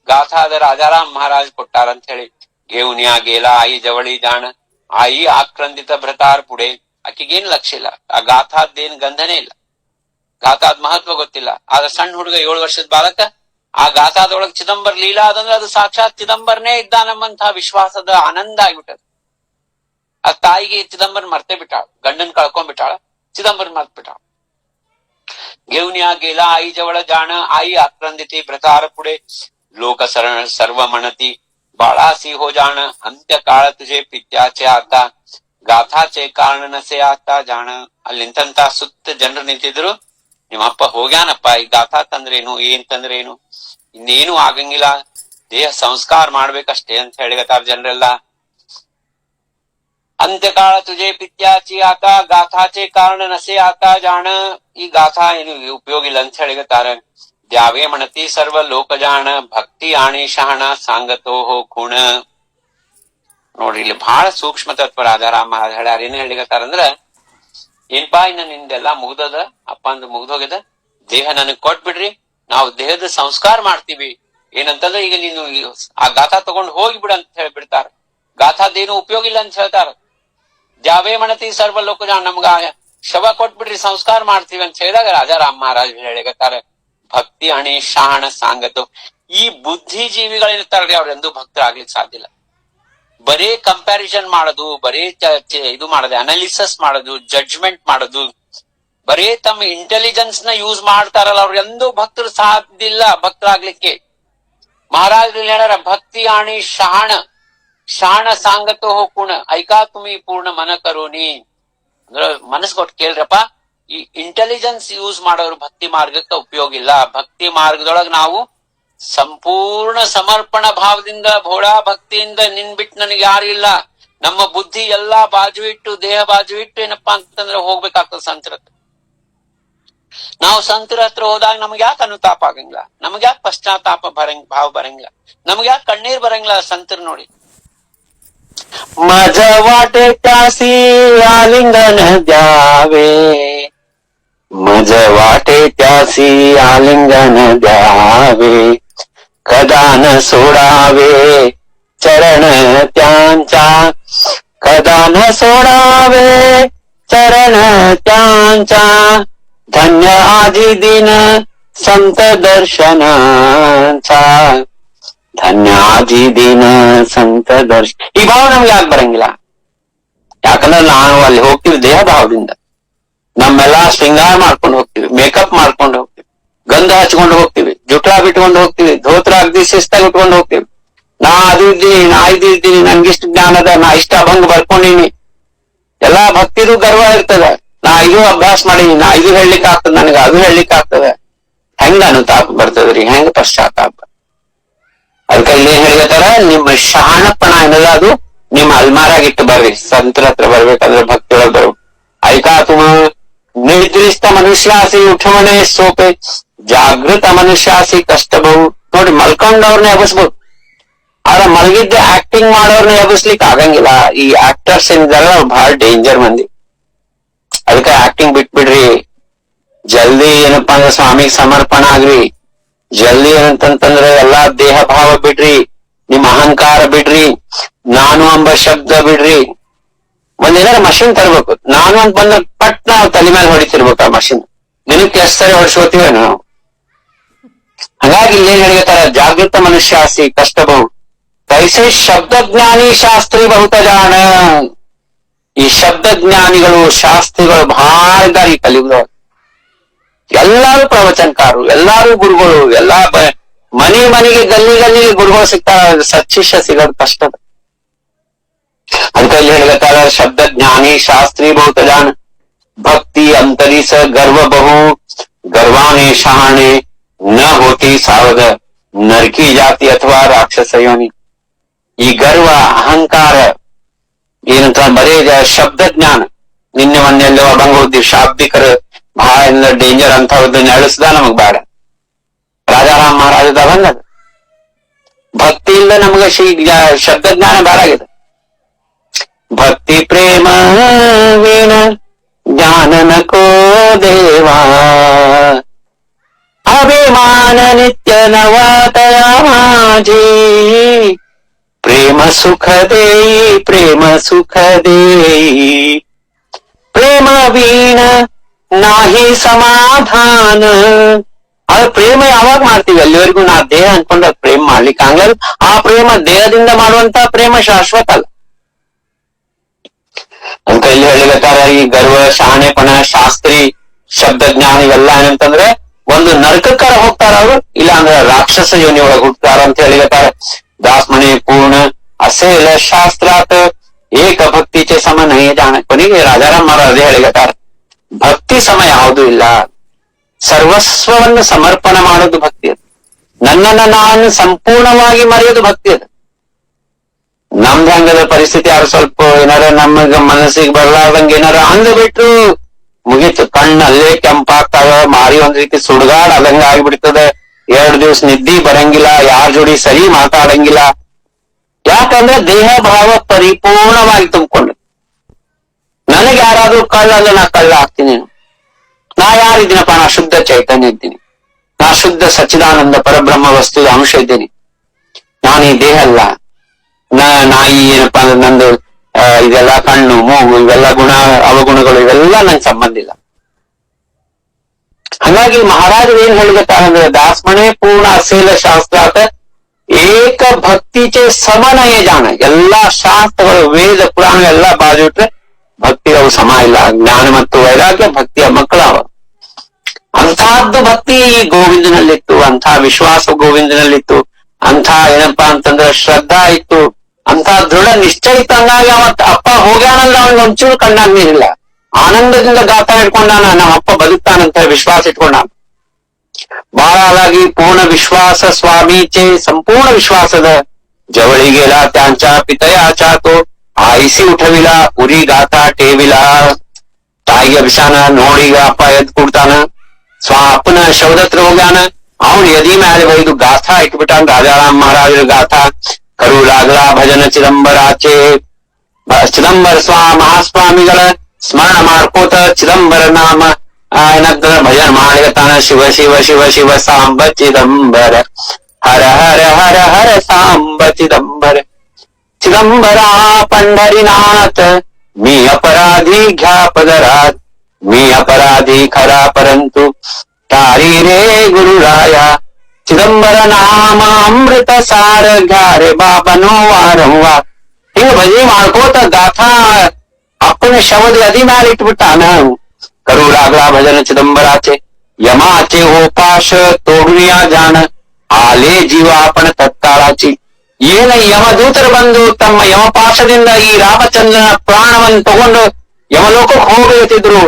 ಗಾಥಾ ಅದ ರಾಜಾರಾಮ್ ಮಹಾರಾಜ್ ಕೊಟ್ಟಾರ ಅಂತ ಹೇಳಿ. ಘೇವ್ನ್ಯಾ ಗೇಲಾ ಆಯಿ ಜವಳಿ ಜಾಣ ಆಯಿ ಆಕ್ರಂದಿತ ಭ್ರತಾರ್ ಪುಡೆ. ಆಕಿಗೇನ್ ಲಕ್ಷ್ಯ ಇಲ್ಲ, ಆ ಗಾಥಾದ್ದೇನ್ ಗಂಧನೇ ಇಲ್ಲ, ಗಾಥಾದ್ ಮಹತ್ವ ಗೊತ್ತಿಲ್ಲ. ಆದ್ರೆ ಸಣ್ಣ ಹುಡುಗ 7 ವರ್ಷದ ಬಾಲಕ ಆ ಗಾಥಾದೊಳಗ್ ಚಿದಂಬರ್ ಲೀಲಾ ಅದಂದ್ರೆ ಅದು ಸಾಕ್ಷಾತ್ ಚಿದಂಬರ್ನೇ ಇದ್ದಾನಂಬಂತಹ ವಿಶ್ವಾಸದ ಆನಂದ ಆಗ್ಬಿಟ್ಟದ. ಆ ತಾಯಿಗೆ ಚಿದಂಬರ್ ಮರ್ತೇ ಬಿಟ್ಟಾಳ, ಗಂಡನ್ ಕಳ್ಕೊಂಡ್ಬಿಟ್ಟಾಳ, ಚಿದಂಬರ್ ಮರ್ತ್ ಬಿಟ್ಟಾಳ. ಘೇವ್ನ್ಯಾ ಗೇಲಾ ಆಯಿ ಜವಳ ಜಾಣ ಆಯಿ ಆಕ್ರಂದಿತಿ ಭ್ರತಾರ ಪುಡೆ ಲೋಕ ಸರ್ವ ಮಣತಿ ಬಾಳಾಸಿ ಹೋ ಜಾಣ ಅಂತ್ಯ ಕಾಳ ತುಜೆ ಪಿತ್ಯಾಚೆ ಆತ ಗಾಥಾಚೆ ಕಾರಣ ನಸೆ ಆತ ಜಾಣ. ಅಲ್ಲಿ ನಿಂತಂತ ಸುತ್ತ ಜನರು ನಿಂತಿದ್ರು. ನಿಮ್ಮಪ್ಪ ಹೋಗ್ಯಾನಪ್ಪ, ಈ ಗಾಥಾ ತಂದ್ರೇನು, ಏನ್ ತಂದ್ರೇನು, ಇನ್ನೇನು ಆಗಂಗಿಲ್ಲ, ದೇಹ ಸಂಸ್ಕಾರ ಮಾಡ್ಬೇಕಷ್ಟೇ ಅಂತ ಹೇಳಿಗತ್ತಾರ ಜನರೆಲ್ಲ. ಅಂತ್ಯಕಾಳ ತುಜೆ ಪಿತ್ಯಾಚಿ ಆತ ಗಾಥಾಚೆ ಕಾರಣ ನಸೆ ಆತ ಜಾಣ. ಈ ಗಾಥಾ ಏನು ಉಪಯೋಗ ಇಲ್ಲ ಅಂತ ಹೇಳಿಗತ್ತಾರ. ದ್ಯಾವೇ ಮಣತಿ ಸರ್ವ ಲೋಕ ಜಾಣ ಭಕ್ತಿ ಆಣಿ ಶಹಣ ಸಾಂಗತೋ ಕುಣ. ನೋಡ್ರಿ ಇಲ್ಲಿ ಬಹಳ ಸೂಕ್ಷ್ಮ ತತ್ವ ರಾಜಾರಾಮ್ ಮಹಾರಾಜ್ ಹೇಳ್ಯಾರ. ಏನ್ ಹೇಳಿಗತ್ತಾರಂದ್ರ, ಏನ್ಪಾ ಇನ್ನ ನಿಂದೆಲ್ಲಾ ಮುಗ್ದದ, ಅಪ್ಪ ಅಂದ್ ಮುಗ್ದೋಗ್ಯದ, ದೇಹ ನನಗ್ ಕೊಟ್ಬಿಡ್ರಿ, ನಾವು ದೇಹದ ಸಂಸ್ಕಾರ ಮಾಡ್ತೀವಿ. ಏನಂತಂದ್ರೆ ಈಗ ನೀನು ಆ ಗಾಥಾ ತಗೊಂಡ್ ಹೋಗಿಬಿಡ ಅಂತ ಹೇಳ್ಬಿಡ್ತಾರ. ಗಾಥಾದೇನು ಉಪಯೋಗ ಇಲ್ಲ ಅಂತ ಹೇಳ್ತಾರ. ದ್ಯಾವೇ ಮಣತಿ ಸರ್ವ ಲೋಕ ಜಾಣ, ನಮ್ಗ ಶವ ಕೊಟ್ಬಿಡ್ರಿ, ಸಂಸ್ಕಾರ ಮಾಡ್ತೀವಿ ಅಂತ ಹೇಳಿದಾಗ ರಾಜಾರಾಮ್ ಮಹಾರಾಜ್ ಹೇಳಿಗತ್ತಾರ, ಭಕ್ತಿ ಅಣಿ ಶಾಣ ಸಾಂಗತು. ಈ ಬುದ್ಧಿಜೀವಿಗಳಿರ್ತಾರ್ರಿ, ಅವ್ರೆಂದೂ ಭಕ್ತರಾಗ್ಲಿಕ್ಕೆ ಸಾಧ್ಯ ಇಲ್ಲ. ಬರೇ ಕಂಪ್ಯಾರಿಸನ್ ಮಾಡೋದು, ಬರೇ ಇದು ಮಾಡೋದು, ಅನಾಲಿಸಿಸ್ ಮಾಡೋದು, ಜಡ್ಜ್ಮೆಂಟ್ ಮಾಡೋದು, ಬರೇ ತಮ್ಮ ಇಂಟೆಲಿಜೆನ್ಸ್ ನ ಯೂಸ್ ಮಾಡ್ತಾರಲ್ಲ, ಅವ್ರು ಎಂದೂ ಭಕ್ತರು ಸಾಧ್ಯ ಇಲ್ಲ ಭಕ್ತರಾಗ್ಲಿಕ್ಕೆ. ಮಹಾರಾಜ್ ಹೇಳ್ಯಾರ, ಭಕ್ತಿ ಆಣಿ ಶಾಣ ಶಾಣ ಸಾಂಗತೋ ಕುಣ ಐಕಾ ತುಮಿ ಪೂರ್ಣ ಮನ ಕರೋನಿ. ಅಂದ್ರ ಮನಸ್ ಕೊಟ್ಟು ಕೇಳ್ರಪ್ಪ, ಈ ಇಂಟೆಲಿಜೆನ್ಸ್ ಯೂಸ್ ಮಾಡೋರು ಭಕ್ತಿ ಮಾರ್ಗಕ್ಕೆ ಉಪಯೋಗ ಇಲ್ಲ. ಭಕ್ತಿ ಮಾರ್ಗದೊಳಗ್ ನಾವು ಸಂಪೂರ್ಣ ಸಮರ್ಪಣ ಭಾವದಿಂದ ಭೋಳಾ ಭಕ್ತಿಯಿಂದ ನಿನ್ಬಿಟ್ಟು ನನಗೆ ಯಾರು ಇಲ್ಲ, ನಮ್ಮ ಬುದ್ಧಿ ಎಲ್ಲಾ ಬಾಜು ಇಟ್ಟು ದೇಹ ಬಾಜು ಇಟ್ಟು ಏನಪ್ಪಾ ಅಂತಂದ್ರೆ ಹೋಗ್ಬೇಕಾಗ್ತದೆ ಸಂತರ ಹತ್ರ. ನಾವು ಸಂತರ ಹತ್ರ ಹೋದಾಗ ನಮ್ಗೆ ಯಾಕೆ ಅನುತಾಪ ಆಗಂಗಿಲ್ಲ, ನಮ್ಗೆ ಯಾಕೆ ಪಶ್ಚಾತ್ತಾಪ ಭಾವ ಬರಂಗಿಲ್ಲ, ನಮ್ಗೆ ಯಾಕೆ ಕಣ್ಣೀರ್ ಬರಂಗಿಲ್ಲ ಸಂತರ ನೋಡಿ. मज वाटे त्यासी आलिंगन द्यावे, मज वाटे त्यासी आलिंगन द्यावे, कदा न सोडावे चरण त्यांचा, कदा न सोडावे चरण त्यांचा, धन्य आजी दिन संत दर्शनाचा, ಧನ್ಯ ಆಜಿ ದಿನ ಸಂತ ದರ್ಶ. ಈ ಭಾವ ನಮ್ಗೆ ಯಾಕೆ ಬರಂಗಿಲ್ಲ? ಯಾಕಂದ್ರೆ ನಾವು ಅಲ್ಲಿ ಹೋಗ್ತೀವಿ ದೇಹ ಭಾವದಿಂದ. ನಮ್ಮೆಲ್ಲಾ ಶೃಂಗಾರ ಮಾಡ್ಕೊಂಡು ಹೋಗ್ತೀವಿ, ಮೇಕಪ್ ಮಾಡ್ಕೊಂಡು ಹೋಗ್ತೀವಿ, ಗಂಧ ಹಚ್ಕೊಂಡು ಹೋಗ್ತೀವಿ, ಜುಟ್ರಾ ಬಿಟ್ಕೊಂಡು ಹೋಗ್ತೀವಿ, ಧೋತ್ರ ಅಗ್ದಿ ಶಿಸ್ತಾಗಿ ಉಟ್ಕೊಂಡು ಹೋಗ್ತೀವಿ. ನಾ ಅದು ಇದ್ದೀನಿ, ನಾ ಇದು ಇದ್ದೀನಿ, ನನ್ಗಿಷ್ಟು ಜ್ಞಾನದ, ನಾ ಇಷ್ಟ ಅಭಂಗ ಬರ್ಕೊಂಡೀನಿ, ಎಲ್ಲಾ ಭಕ್ತಿದು ಗರ್ವ ಇರ್ತದೆ. ನಾ ಇದು ಅಭ್ಯಾಸ ಮಾಡೀನಿ, ನಾ ಇದು ಹೇಳಲಿಕ್ಕೆ ಆಗ್ತದ, ನನಗೆ ಅದು ಹೇಳಲಿಕ್ಕೆ ಆಗ್ತದೆ. ಹೆಂಗ ಅನುತಾಪ ಬರ್ತದ್ರಿ, ಹೆಂಗ ಪಶ್ಚಾತ್ತಾಪ? ಅದಕ್ಕೆ ಇಲ್ಲಿ ಏನ್ ಹೇಳ್ತಾರ, ನಿಮ್ಮ ಶಹಾಣಪಣ ಏನದ ಅದು ನಿಮ್ಮ ಅಲ್ಮಾರಾಗ ಇಟ್ಟು ಬರ್ರಿ. ಸಂತರ ಹತ್ರ ಬರ್ಬೇಕಂದ್ರೆ ಭಕ್ತಿ ಒಳಗ್ ಬರ್ಬೇಕು. ಐಕಾ ತುಮ ನಿರ್ದಿಷ್ಟ ಮನುಷ್ಯಾಸಿ ಉಠಮನೆ ಸೋಪೆ, ಜಾಗೃತ ಮನುಷ್ಯಾಸಿ ಕಷ್ಟ ಬಹು. ನೋಡಿ, ಮಲ್ಕೊಂಡವ್ರನ್ನ ಎಬಸ್ಬೋದು, ಆದ್ರೆ ಮಲಗಿದ್ದೆ ಆಕ್ಟಿಂಗ್ ಮಾಡೋರ್ನ ಎಬಸ್ಲಿಕ್ಕೆ ಆಗಂಗಿಲ್ಲ. ಈ ಆಕ್ಟರ್ಸ್ ಏನಿದಾರ ಅವ್ರು ಬಹಳ ಡೇಂಜರ್ ಮಂದಿ. ಅದಕ್ಕೆ ಆಕ್ಟಿಂಗ್ ಬಿಟ್ಬಿಡ್ರಿ, ಜಲ್ದಿ ಏನಪ್ಪಾ ಅಂದ್ರೆ ಸ್ವಾಮಿಗೆ ಸಮರ್ಪಣ ಆಗ್ರಿ. ಜಲ್ದಿ ಏನಂತಂತಂದ್ರೆ ಎಲ್ಲಾ ದೇಹ ಭಾವ ಬಿಡ್ರಿ, ನಿಮ್ ಅಹಂಕಾರ ಬಿಡ್ರಿ, ನಾನು ಎಂಬ ಶಬ್ದ ಬಿಡ್ರಿ. ಒಂದೇನಾರ ಮಷಿನ್ ತರ್ಬೇಕು, ನಾನು ಅಂತ ಬಂದ ಪಟ್ ನಾವು ತಲೆ ಮೇಲೆ ಹೊಡಿತಿರ್ಬೇಕು ಆ ಮಷಿನ್. ದಿನಕ್ಕೆ ಎಷ್ಟು ಸರಿ ಹೊಡಿಸ್ಕೋತೀವಿ ನಾವು. ಹಾಗಾಗಿ ಇಲ್ಲೇನ್ ಹೇಳಿರ್ತಾರ, ಜಾಗೃತ ಮನುಷ್ಯ ಆಸಿ ಕಷ್ಟ ಬಹು ಕೈಸೆ ಶಬ್ದಜ್ಞಾನಿ ಶಾಸ್ತ್ರಿ ಬಹುತ ಜಾಣ. ಈ ಶಬ್ದಜ್ಞಾನಿಗಳು ಶಾಸ್ತ್ರಿಗಳು ಬಹಳ ಇದ್ದಾರೆ ಈ ಕಲಿಯುಗದೊಳಗೆ. ಎಲ್ಲಾರು ಪ್ರವಚನಕಾರರು, ಎಲ್ಲಾರು ಗುರುಗಳು, ಎಲ್ಲಾ ಮನೆಗೆ ಗಲ್ಲಿಗೆ ಗುರುಗಳು ಸಿಗ್ತಾರ. ಸಚ್ಚಿಷ್ಯ ಸಿಗೋದು ಕಷ್ಟದ. ಅಂತ ಇಲ್ಲಿ ಹೇಳ್ಬೇಕಾದ ಶಬ್ದಜ್ಞಾನಿ ಶಾಸ್ತ್ರಿ ಬಹುತ ಜಾಣ ಭಕ್ತಿ ಅಂತರಿಸ ಗರ್ವ ಬಹು ಗರ್ವಾನೆ ಶಹಾಣೆ ನ ಹೋತಿ ಸಾವದ ನರಕಿ ಜಾತಿ ಅಥವಾ ರಾಕ್ಷಸ ಯೋನಿ. ಈ ಗರ್ವ ಅಹಂಕಾರ ಏನಂತ ಬರೇ ಶಬ್ದ ಜ್ಞಾನ. ನಿನ್ನೆ ಒಂದೆಲ್ಲ ಬಂಗೋದಿ ಶಾಬ್ದಿಕರ ಬಹಳ ಡೇಂಜರ್ ಅಂತವನ್ನ ನಡೆಸ್ದ ನಮಗ್ ಬೇಡ. ರಾಜಾರಾಮ್ ಮಹಾರಾಜದ ಬಂದದ ಭಕ್ತಿ ಇಲ್ಲ ನಮಗ ಶಬ್ದ ಜ್ಞಾನ ಬೇಡಾಗಿದೆ. ಭಕ್ತಿ ಪ್ರೇಮ ವೀಣ ಜ್ಞಾನನ ಕೋ ದೇವಾ ಅಭಿಮಾನ ನಿತ್ಯ ನವಾತಯ माझी ಪ್ರೇಮ ಸುಖ ದೇಯಿ ಪ್ರೇಮ ಸುಖ ದೇಯಿ ಪ್ರೇಮ ವೀಣ ನಾಹಿ ಸಮಾಧಾನ. ಅದು ಪ್ರೇಮ ಯಾವಾಗ ಮಾಡ್ತೀವಿ? ಅಲ್ಲಿವರೆಗೂ ನಾ ದೇಹ ಅನ್ಕೊಂಡ ಪ್ರೇಮ ಮಾಡ್ಲಿಕ್ಕೆ ಆಗಲ್ಲ. ಆ ಪ್ರೇಮ ದೇಹದಿಂದ ಮಾಡುವಂತ ಪ್ರೇಮ ಶಾಶ್ವತ ಅಲ್ಲ ಅಂತ ಇಲ್ಲಿ ಹೇಳಿರ್ತಾರ. ಈ ಗರ್ವ ಶಾಣೆಪಣ ಶಾಸ್ತ್ರಿ ಶಬ್ದಜ್ಞಾನ ಇವೆಲ್ಲ ಏನಂತಂದ್ರೆ ಒಂದು ನರಕಕ್ಕರ ಹೋಗ್ತಾರ ಅವರು, ಇಲ್ಲ ಅಂದ್ರೆ ರಾಕ್ಷಸ ಯೋನಿ ಒಳಗೆ ಹುಟ್ತಾರ ಅಂತ ಹೇಳಿರ್ತಾರ. ದಾಸ್ಮನೆ ಪೂರ್ಣ ಅಸೇಲ ಶಾಸ್ತ್ರಾತ್ ಏಕ ಭಕ್ತಿಚೆ ಸಮ ನಹಿ ಜಾಣ. ಕೊನೆಗೆ ರಾಜಾರಾಮ್ ಮಹಾರಾಜ ಹೇಳಿರ್ತಾರ, ಭಕ್ತಿ ಸಮ ಯಾವುದೂ ಇಲ್ಲ. ಸರ್ವಸ್ವವನ್ನು ಸಮರ್ಪಣೆ ಮಾಡೋದು ಭಕ್ತಿ ಅದು. ನನ್ನನ್ನ ನಾನು ಸಂಪೂರ್ಣವಾಗಿ ಮರೆಯೋದು ಭಕ್ತಿ ಅದು. ನಮ್ದು ಹಂಗದ ಪರಿಸ್ಥಿತಿ ಯಾರು ಸ್ವಲ್ಪ ಏನಾರ ನಮಗ ಮನಸ್ಸಿಗೆ ಬರ್ಲಾರ್ದಂಗ ಏನಾರ ಅಂದ ಬಿಟ್ರು ಮುಗೀತು. ಕಣ್ಣು ಅಲ್ಲೇ ಕೆಂಪಾಗ್ತಾವ, ಮಾರಿ ಒಂದ್ ರೀತಿ ಸುಡ್ಗಾಡ್ ಅದಂಗ ಆಗ್ಬಿಡ್ತದೆ. 2 ದಿವಸ ನಿದ್ದಿ ಬರಂಗಿಲ್ಲ, ಯಾರ ಜೋಡಿ ಸರಿ ಮಾತಾಡಂಗಿಲ್ಲ. ಯಾಕಂದ್ರೆ ದೇಹ ಭಾವ ಪರಿಪೂರ್ಣವಾಗಿ ತುಂಬಿಕೊಂಡು. ನನಗೆ ಯಾರಾದ್ರೂ ಕಳ್ಳ ಅಂದ್ರೆ ನಾ ಕಳ್ಳ ಆಗ್ತೀನಿ. ನಾ ಯಾರಿದ್ದೀನಪ್ಪ? ನಾ ಶುದ್ಧ ಚೈತನ್ಯ ಇದ್ದೀನಿ. ನಾ ಶುದ್ಧ ಸಚ್ಚಿದಾನಂದ ಪರಬ್ರಹ್ಮ ವಸ್ತುದ ಅಂಶ ಇದ್ದೀನಿ. ನಾನು ಈ ದೇಹ ಅಲ್ಲ. ನಾಯಿ ಏನಪ್ಪಾ ಅಂದ್ರೆ ನಂದು ಇದೆಲ್ಲ ಕಣ್ಣು ಮೂಗು ಇವೆಲ್ಲ ಗುಣ ಅವಗುಣಗಳು ಇವೆಲ್ಲ ನಂಗೆ ಸಂಬಂಧ ಇಲ್ಲ. ಹಾಗಾಗಿ ಮಹಾರಾಜರು ಏನ್ ಹೇಳಿರ್ತಾರಂದ್ರೆ ದಾಸ್ಮಣೆ ಪೂರ್ಣ ಅಸೇಲ ಶಾಸ್ತ್ರಾತ ಏಕ ಭಕ್ತಿಚೆ ಸಮನಯ ಜಾಣ. ಎಲ್ಲಾ ಶಾಸ್ತ್ರಗಳು ವೇದ ಪುರಾಣ ಎಲ್ಲ ಬಾಜು ಇಟ್ರೆ ಭಕ್ತಿ ಅವು ಸಮ ಇಲ್ಲ. ಜ್ಞಾನ ಮತ್ತು ವೈರಾಗ್ಯ ಭಕ್ತಿಯ ಮಕ್ಕಳವ. ಅಂತಹದ್ದು ಭಕ್ತಿ ಗೋವಿಂದನಲ್ಲಿತ್ತು, ಅಂಥ ವಿಶ್ವಾಸ ಗೋವಿಂದನಲ್ಲಿತ್ತು, ಅಂಥ ಏನಪ್ಪಾ ಅಂತಂದ್ರೆ ಶ್ರದ್ಧಾ ಇತ್ತು, ಅಂತ ದೃಢ ನಿಶ್ಚಯ ಇತ್ತು. ಹಂಗಾಗಿ ಅವತ್ ಅಪ್ಪ ಹೋಗ್ಯಾನಲ್ಲ ಅವನಿಗೆ ಒಂಚೂರು ಕಣ್ಣಾಗ್ ನೀರಿಲ್ಲ. ಆನಂದದಿಂದ ಗಾತಾ ಇಟ್ಕೊಂಡಾನ, ನಮ್ಮ ಅಪ್ಪ ಬದುಕ್ತಾನಂತ ವಿಶ್ವಾಸ ಇಟ್ಕೊಂಡಾನ. ಬಹಳ ಹಾಗಾಗಿ ಪೂರ್ಣ ವಿಶ್ವಾಸ ಸ್ವಾಮೀಚೆ संपूर्ण विश्वासದ जवळी गेला त्यांच्या पितयाच्या आईसी उठविला उरी गाथा टेविला. ತಾಯಿಗೆ ಅಭಿಷಾನ ನೋಡಿಗ ಅಪ್ಪ ಎದ್ ಕೊಡ್ತಾನ. ಅಪ್ಪನ ಶವದತ್ರ ಹೋಗ್ಯಾನ. ಅವನು ಎದಿ ಮ್ಯಾಲೆ ಬೈದು ಗಾಥಾ ಇಟ್ಬಿಟ್ಟಾನ. ರಾಜಾರಾಮ್ ಮಹಾರಾಜರ ಗಾಥಾ ಕರು लागला ಭಜನ ಚಿದಂಬರಾಚೆ. ಚಿದಂಬರ ಮಹಾಸ್ವಾಮಿಗಳ ಸ್ಮರಣ ಮಾಡ್ಕೋತ ಚಿದಂಬರ ನಾಮ ಏನಂತ ಭಜನ ಮಾಡಿಗತಾನ. ಶಿವ ಶಿವ ಶಿವ ಶಿವ ಸಾಂಬ ಚಿದಂಬರ ಹರ ಹರ ಹರ ಹರ ಸಾಂಬ ಚಿದಂಬರ. चिदंबरा पंढरीनाथ मी अपराधी घ्या पदरात. मी अपराधी खरा परंतु तारी रे गुरुराया. चिदंबर नाम अमृत सार घ्या रे बाबनो वारंवार. ಹಿಂಗ ಭಜನೆ ಮಾಡ್ಕೋತ ಗಾಥಾ ಅಪ್ಪನ ಶವದ ಅದಿ ಮ್ಯಾಲ ಇಟ್ಬಿಟ್ಟಾನ. ಕರು लागला भजन चिदंबराचे यमाचे उपाश तोडूया जाण. आले जीव आपण तत्काळाची. ಏನ ಯಮದೂತರು ಬಂದು ತಮ್ಮ ಯಮಪಾಶದಿಂದ ಈ ರಾಮಚಂದ್ರನ ಪ್ರಾಣವನ್ನು ತಗೊಂಡು ಯಮಲೋಕಕ್ಕೆ ಹೋಗುತ್ತಿದ್ರು.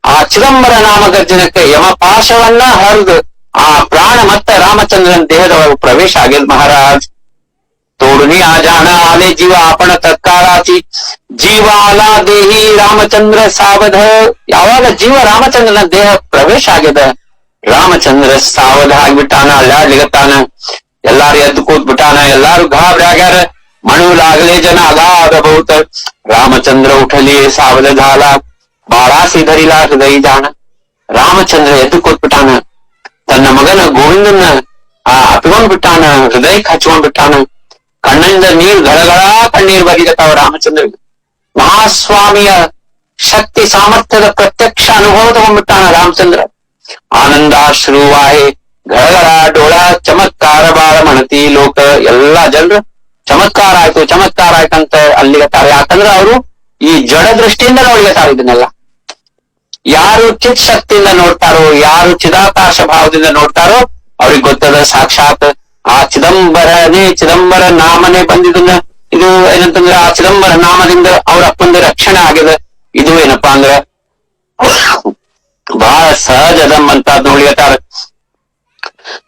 ಆ ಚಿದಂಬರ ನಾಮ ಗರ್ಜನಕ್ಕೆ ಯಮಪಾಶವನ್ನ ಹರಿದು ಆ ಪ್ರಾಣ ಮತ್ತೆ ರಾಮಚಂದ್ರನ ದೇಹದೊಳಗೆ ಪ್ರವೇಶ ಆಗಿದ್ ಮಹಾರಾಜ್. ತೋಡುನಿ ಆ ಜಾಣ ಆಲೆ ಜೀವ ಆಪಣ ತತ್ಕಾಲಾಚಿ. ಜೀವ ಆಲ ದೇಹಿ ರಾಮಚಂದ್ರ ಸಾವಧ. ಯಾವಾಗ ಜೀವ ರಾಮಚಂದ್ರನ ದೇಹ ಪ್ರವೇಶ ಆಗಿದೆ, ರಾಮಚಂದ್ರ ಸಾವಧ ಆಗ್ಬಿಟ್ಟಾನ, ಅಲ್ಲಾಡ್ಲಿಗತ್ತಾನ. ಎಲ್ಲಾರು ಎದ್ದು ಕೂತ್ ಬಿಟ್ಟಾನ. ಎಲ್ಲಾರು ಗಾಬರಿ ಆಗ್ಯಾರ. ಮಣು लागले जन अगाध बहुत. ರಾಮಚಂದ್ರ ಉಠಲಿ ಸಾವಧ झाला. ಬಾಳಾಸಿ ಧರಿಲ ಹೃದಯ ಜಾಣ. ರಾಮಚಂದ್ರ ಎದ್ದು ಕೂತ್ ಬಿಟ್ಟಾನ. ತನ್ನ ಮಗನ ಗೋವಿಂದನ ಅಪ್ಪಿಕೊಂಡ್ ಬಿಟ್ಟಾನ, ಹೃದಯಕ್ಕೆ ಹಚ್ಕೊಂಡ್ ಬಿಟ್ಟಾನ. ಕಣ್ಣಿಂದ ನೀರು ಘಳಘಳ ಕಣ್ಣೀರು ಬರಿಗತ್ತಾವ ರಾಮಚಂದ್ರಗೆ. ಮಹಾಸ್ವಾಮಿಯ ಶಕ್ತಿ ಸಾಮರ್ಥ್ಯದ ಪ್ರತ್ಯಕ್ಷ ಅನುಭವ ತಗೊಂಡ್ಬಿಟ್ಟಾನ ರಾಮಚಂದ್ರ. ಆನಂದಾಶ್ರುವಾಹಿ ಘಳಘಳ ಡೋಳ ಚಮತ್ಕಾರ ಬಾಳ ಮಣತಿ ಲೋಕ ಎಲ್ಲಾ ಜನರು ಚಮತ್ಕಾರ ಆಯ್ತು ಚಮತ್ಕಾರ ಆಯ್ತಂತ ಅಲ್ಲಿಗತ್ತಾರ. ಯಾಕಂದ್ರೆ ಅವರು ಈ ಜಡ ದೃಷ್ಟಿಯಿಂದ ನೋಡ್ಲಿಗತ್ತಾರ ಇದನ್ನೆಲ್ಲ. ಯಾರು ಚಿತ್ ಶಕ್ತಿಯಿಂದ ನೋಡ್ತಾರೋ, ಯಾರು ಚಿದಾಕಾಶ ಭಾವದಿಂದ ನೋಡ್ತಾರೋ ಅವ್ರಿಗೆ ಗೊತ್ತದ ಸಾಕ್ಷಾತ್ ಆ ಚಿದಂಬರ ನಾಮನೇ ಬಂದಿದ್ದನ್ನ. ಇದು ಏನಂತಂದ್ರೆ ಆ ಚಿದಂಬರ ನಾಮದಿಂದ ಅವ್ರ ಅಪ್ಪಂದ ರಕ್ಷಣೆ ಆಗಿದೆ. ಇದು ಏನಪ್ಪಾ ಅಂದ್ರ ಬಹಳ ಸಹಜದಂ ಅಂತ ನೋಡ್ಲಿಗತ್ತಾರ.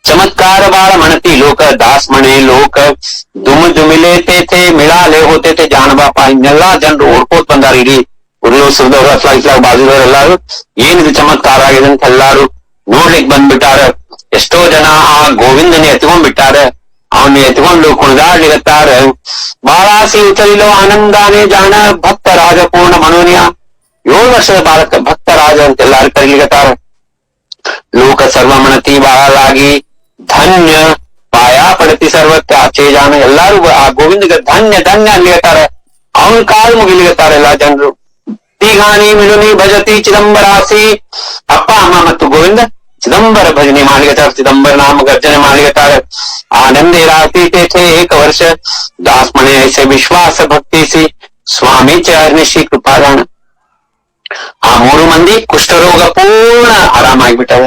ಚಮತ್ಕಾರ ಬಾಳ ಮಣತಿ ಲೋಕ ದಾಸ್ ಮಣೆ ಲೋಕ ದುಮಿಲೆ ತೇ ಮಿಳಾಲೆ ಹೋತೈತೆ ಜಾಣಬಾಪ. ಇನ್ನೆಲ್ಲಾ ಜನರು ಓಡ್ಕೋತ್ ಬಂದಾರ. ಇಡೀ ಉರ್ಲೋತ್ಸವದವ್ರು ಅತ್ಲಾಗ ಬಾಜುದವ್ರು ಎಲ್ಲಾರು ಏನಿದು ಚಮತ್ಕಾರ ಆಗಿದೆ ಅಂತ ಎಲ್ಲಾರು ನೋಡ್ಲಿಕ್ ಬಂದ್ಬಿಟ್ಟಾರ. ಎಷ್ಟೋ ಜನ ಆ ಗೋವಿಂದನೇ ಎತ್ಕೊಂಡ್ಬಿಟ್ಟಾರ. ಅವನ್ನ ಎತ್ಕೊಂಡು ಕುಣಿದಾಡ್ಲಿಗತ್ತಾರ. ಬಾಳಾಸಿ ಉತ್ತಲಿಲೋ ಆನಂದಾನೇ ಜಾಣ ಭಕ್ತ ರಾಜ ಪೂರ್ಣ ಮನೋನಿಯ. 7 ವರ್ಷದ ಬಾಲಕ ಭಕ್ತ ರಾಜ ಅಂತ ಎಲ್ಲಾರು ಕರೀಲಿಗತ್ತಾರ. ಲೋಕ ಸರ್ವಮಣತಿ ಬಾಳಾಗಿ ಧನ್ಯ ಪಾಯಾ ಪಡತಿ ಸರ್ವತ್ಯ ಆಚೆ ಜಾನ. ಎಲ್ಲಾರು ಆ ಗೋವಿಂದಗ ಧನ್ಯ ಧನ್ಯ ಅನ್ಲಿಗತ್ತಾರ. ಅವನ್ ಕಾಲ್ ಮುಗಿಲಿಗತ್ತಾರ ಎಲ್ಲಾ ಜನರು. ತೀಗಾನಿ ಮಿಳುನಿ ಭಜತಿ ಚಿದಂಬರಾಸಿ. ಅಪ್ಪ ಅಮ್ಮ ಮತ್ತು ಗೋವಿಂದ ಚಿದಂಬರ ಭಜನೆ ಮಾಡ್ಲಿಗತ್ತಾರ. ಚಿದಂಬರ ನಾಮ ಗರ್ಜನೆ ಮಾಡ್ಲಿಗತ್ತಾರ. ಆನಂದೇ ರಾತಿ ತೇಥೆ ಏಕ ವರ್ಷ ದಾಸ್ ಮಣೆ ಐಸೆ ವಿಶ್ವಾಸ ಭಕ್ತಿಸಿ ಸ್ವಾಮಿ ಚ ಅರ್ನಿಶಿ ಕೃಪಾದಾನ. ಆ 3 ಮಂದಿ ಕುಷ್ಠರೋಗ ಪೂರ್ಣ ಆರಾಮಾಗ್ಬಿಟ್ಟದ.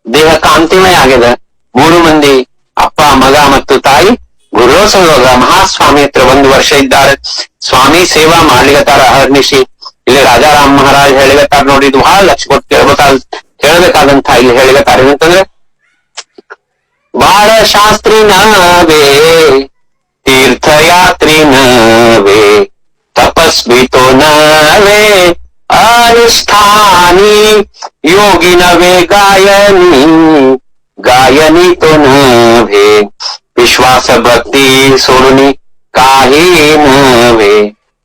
ದೇಹ ಕಾಂತಿಮಯ ಆಗಿದೆ. 3 ಮಂದಿ ಅಪ್ಪ ಮಗ ಮತ್ತು ತಾಯಿ ಗುರುಸೋಗ ಮಹಾಸ್ವಾಮಿ ಹತ್ರ 1 ವರ್ಷ ಇದ್ದಾರೆ. ಸ್ವಾಮಿ ಸೇವಾ ಮಾಡ್ಲಿಗತ್ತಾರ ಅಹರ್ನಿಶಿ. ಇಲ್ಲಿ ರಾಜಾರಾಮ್ ಮಹಾರಾಜ್ ಹೇಳಿಗತ್ತಾರ ನೋಡಿ. ಇದು ಬಹಳ ಲಕ್ಷ ಕೊಟ್ಟು ಕೇಳಬೇಕಾದಂತ ಇಲ್ಲಿ ಹೇಳಿಗತ್ತಾರ ಏನಂತಂದ್ರೆ, ಬಾಳ ಶಾಸ್ತ್ರಿ ನವೇ ತೀರ್ಥಯಾತ್ರಿ ನವೇ ತಪಸ್ವಿತೋ ನವೇ ಅನುಷ್ಠಾನಿ ಯೋಗಿ ನವೇ ಗಾಯನಿ तो नव्हे विश्वास भक्ती सोडून काही नव्हे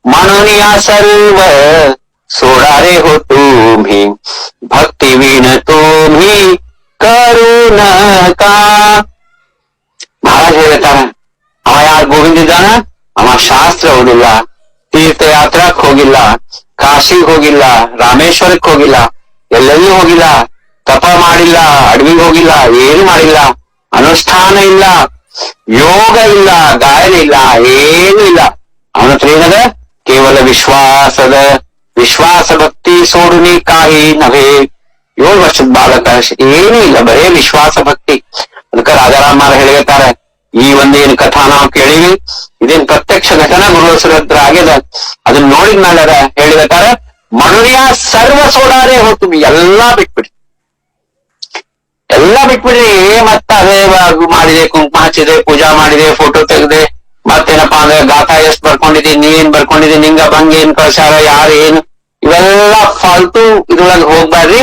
म्हणून या सर्व सोडारे हो तुम्ही भक्ती विण तुम्ही करू नका. ಮಹಾರಾಜ್ ಹೇಳ್ತಾರ, ಅವ ಯಾರು ಗೋವಿಂದ ಇದ್ದಾನ, ಅವ ಶಾಸ್ತ್ರ ಓದಿಲ್ಲ, ತೀರ್ಥಯಾತ್ರಕ್ ಹೋಗಿಲ್ಲ, ಕಾಶಿಗ್ ಹೋಗಿಲ್ಲ, ರಾಮೇಶ್ವರಕ್ ಹೋಗಿಲ್ಲ, ಎಲ್ಲೆಲ್ಲೂ ಹೋಗಿಲ್ಲ, ತಪ ಮಾಡಿಲ್ಲ, ಅಡವಿಗೆ ಹೋಗಿಲ್ಲ, ಏನು ಮಾಡಿಲ್ಲ, ಅನುಷ್ಠಾನ ಇಲ್ಲ, ಯೋಗ ಇಲ್ಲ, ಗಾಯನ ಇಲ್ಲ, ಏನು ಇಲ್ಲ. ಅವನ ಹತ್ರ ಏನದ ಕೇವಲ ವಿಶ್ವಾಸ ಭಕ್ತಿ ಸೋಡುನಿ ಕಾಯಿ ನವೇ. 7 ವರ್ಷದ ಬಾಲಕ, ಏನೂ ಇಲ್ಲ, ಬರೇ ವಿಶ್ವಾಸ ಭಕ್ತಿ. ಅದಕ್ಕೆ ರಾಜಾರಾಮಾರ ಹೇಳಿರ್ತಾರೆ, ಈ ಒಂದೇನು ಕಥಾ ನಾವು ಕೇಳಿವಿ, ಇದೇನ್ ಪ್ರತ್ಯಕ್ಷ ಘಟನಾ ಗುರುವಸರ ಹತ್ರ ಆಗ್ಯದ. ಅದನ್ನ ನೋಡಿದ್ಮೇಲೆ ಹೇಳಿರ್ತಾರೆ, ಮನುಷ್ಯ ಸರ್ವ ಸೋಡಾರೆ ಹೋತು, ಎಲ್ಲಾ ಬಿಟ್ಬಿಡಿ, ಎಲ್ಲಾ ಬಿಟ್ಬಿಡ್ರಿ. ಮತ್ತ ಅದೇ ಮಾಡಿದೆ, ಕುಂಕುಮ ಹಚ್ಚಿದೆ, ಪೂಜಾ ಮಾಡಿದೆ, ಫೋಟೋ ತೆಗೆದೆ, ಮತ್ತೇನಪ್ಪಾ ಅಂದ್ರೆ ಗಾಥಾ ಎಷ್ಟ್ ಬರ್ಕೊಂಡಿದಿ, ನೀ ಏನ್ ಬರ್ಕೊಂಡಿದಿ, ನಿಂಗ ಭಂಗ ಏನ್ ಕಳ್ಸಾರ, ಯಾರು ಏನು, ಇವೆಲ್ಲ ಫಾಲ್ತು ಇದ್ರೊಳಗೆ ಹೋಗ್ಬ್ಯಾಡ್ರಿ.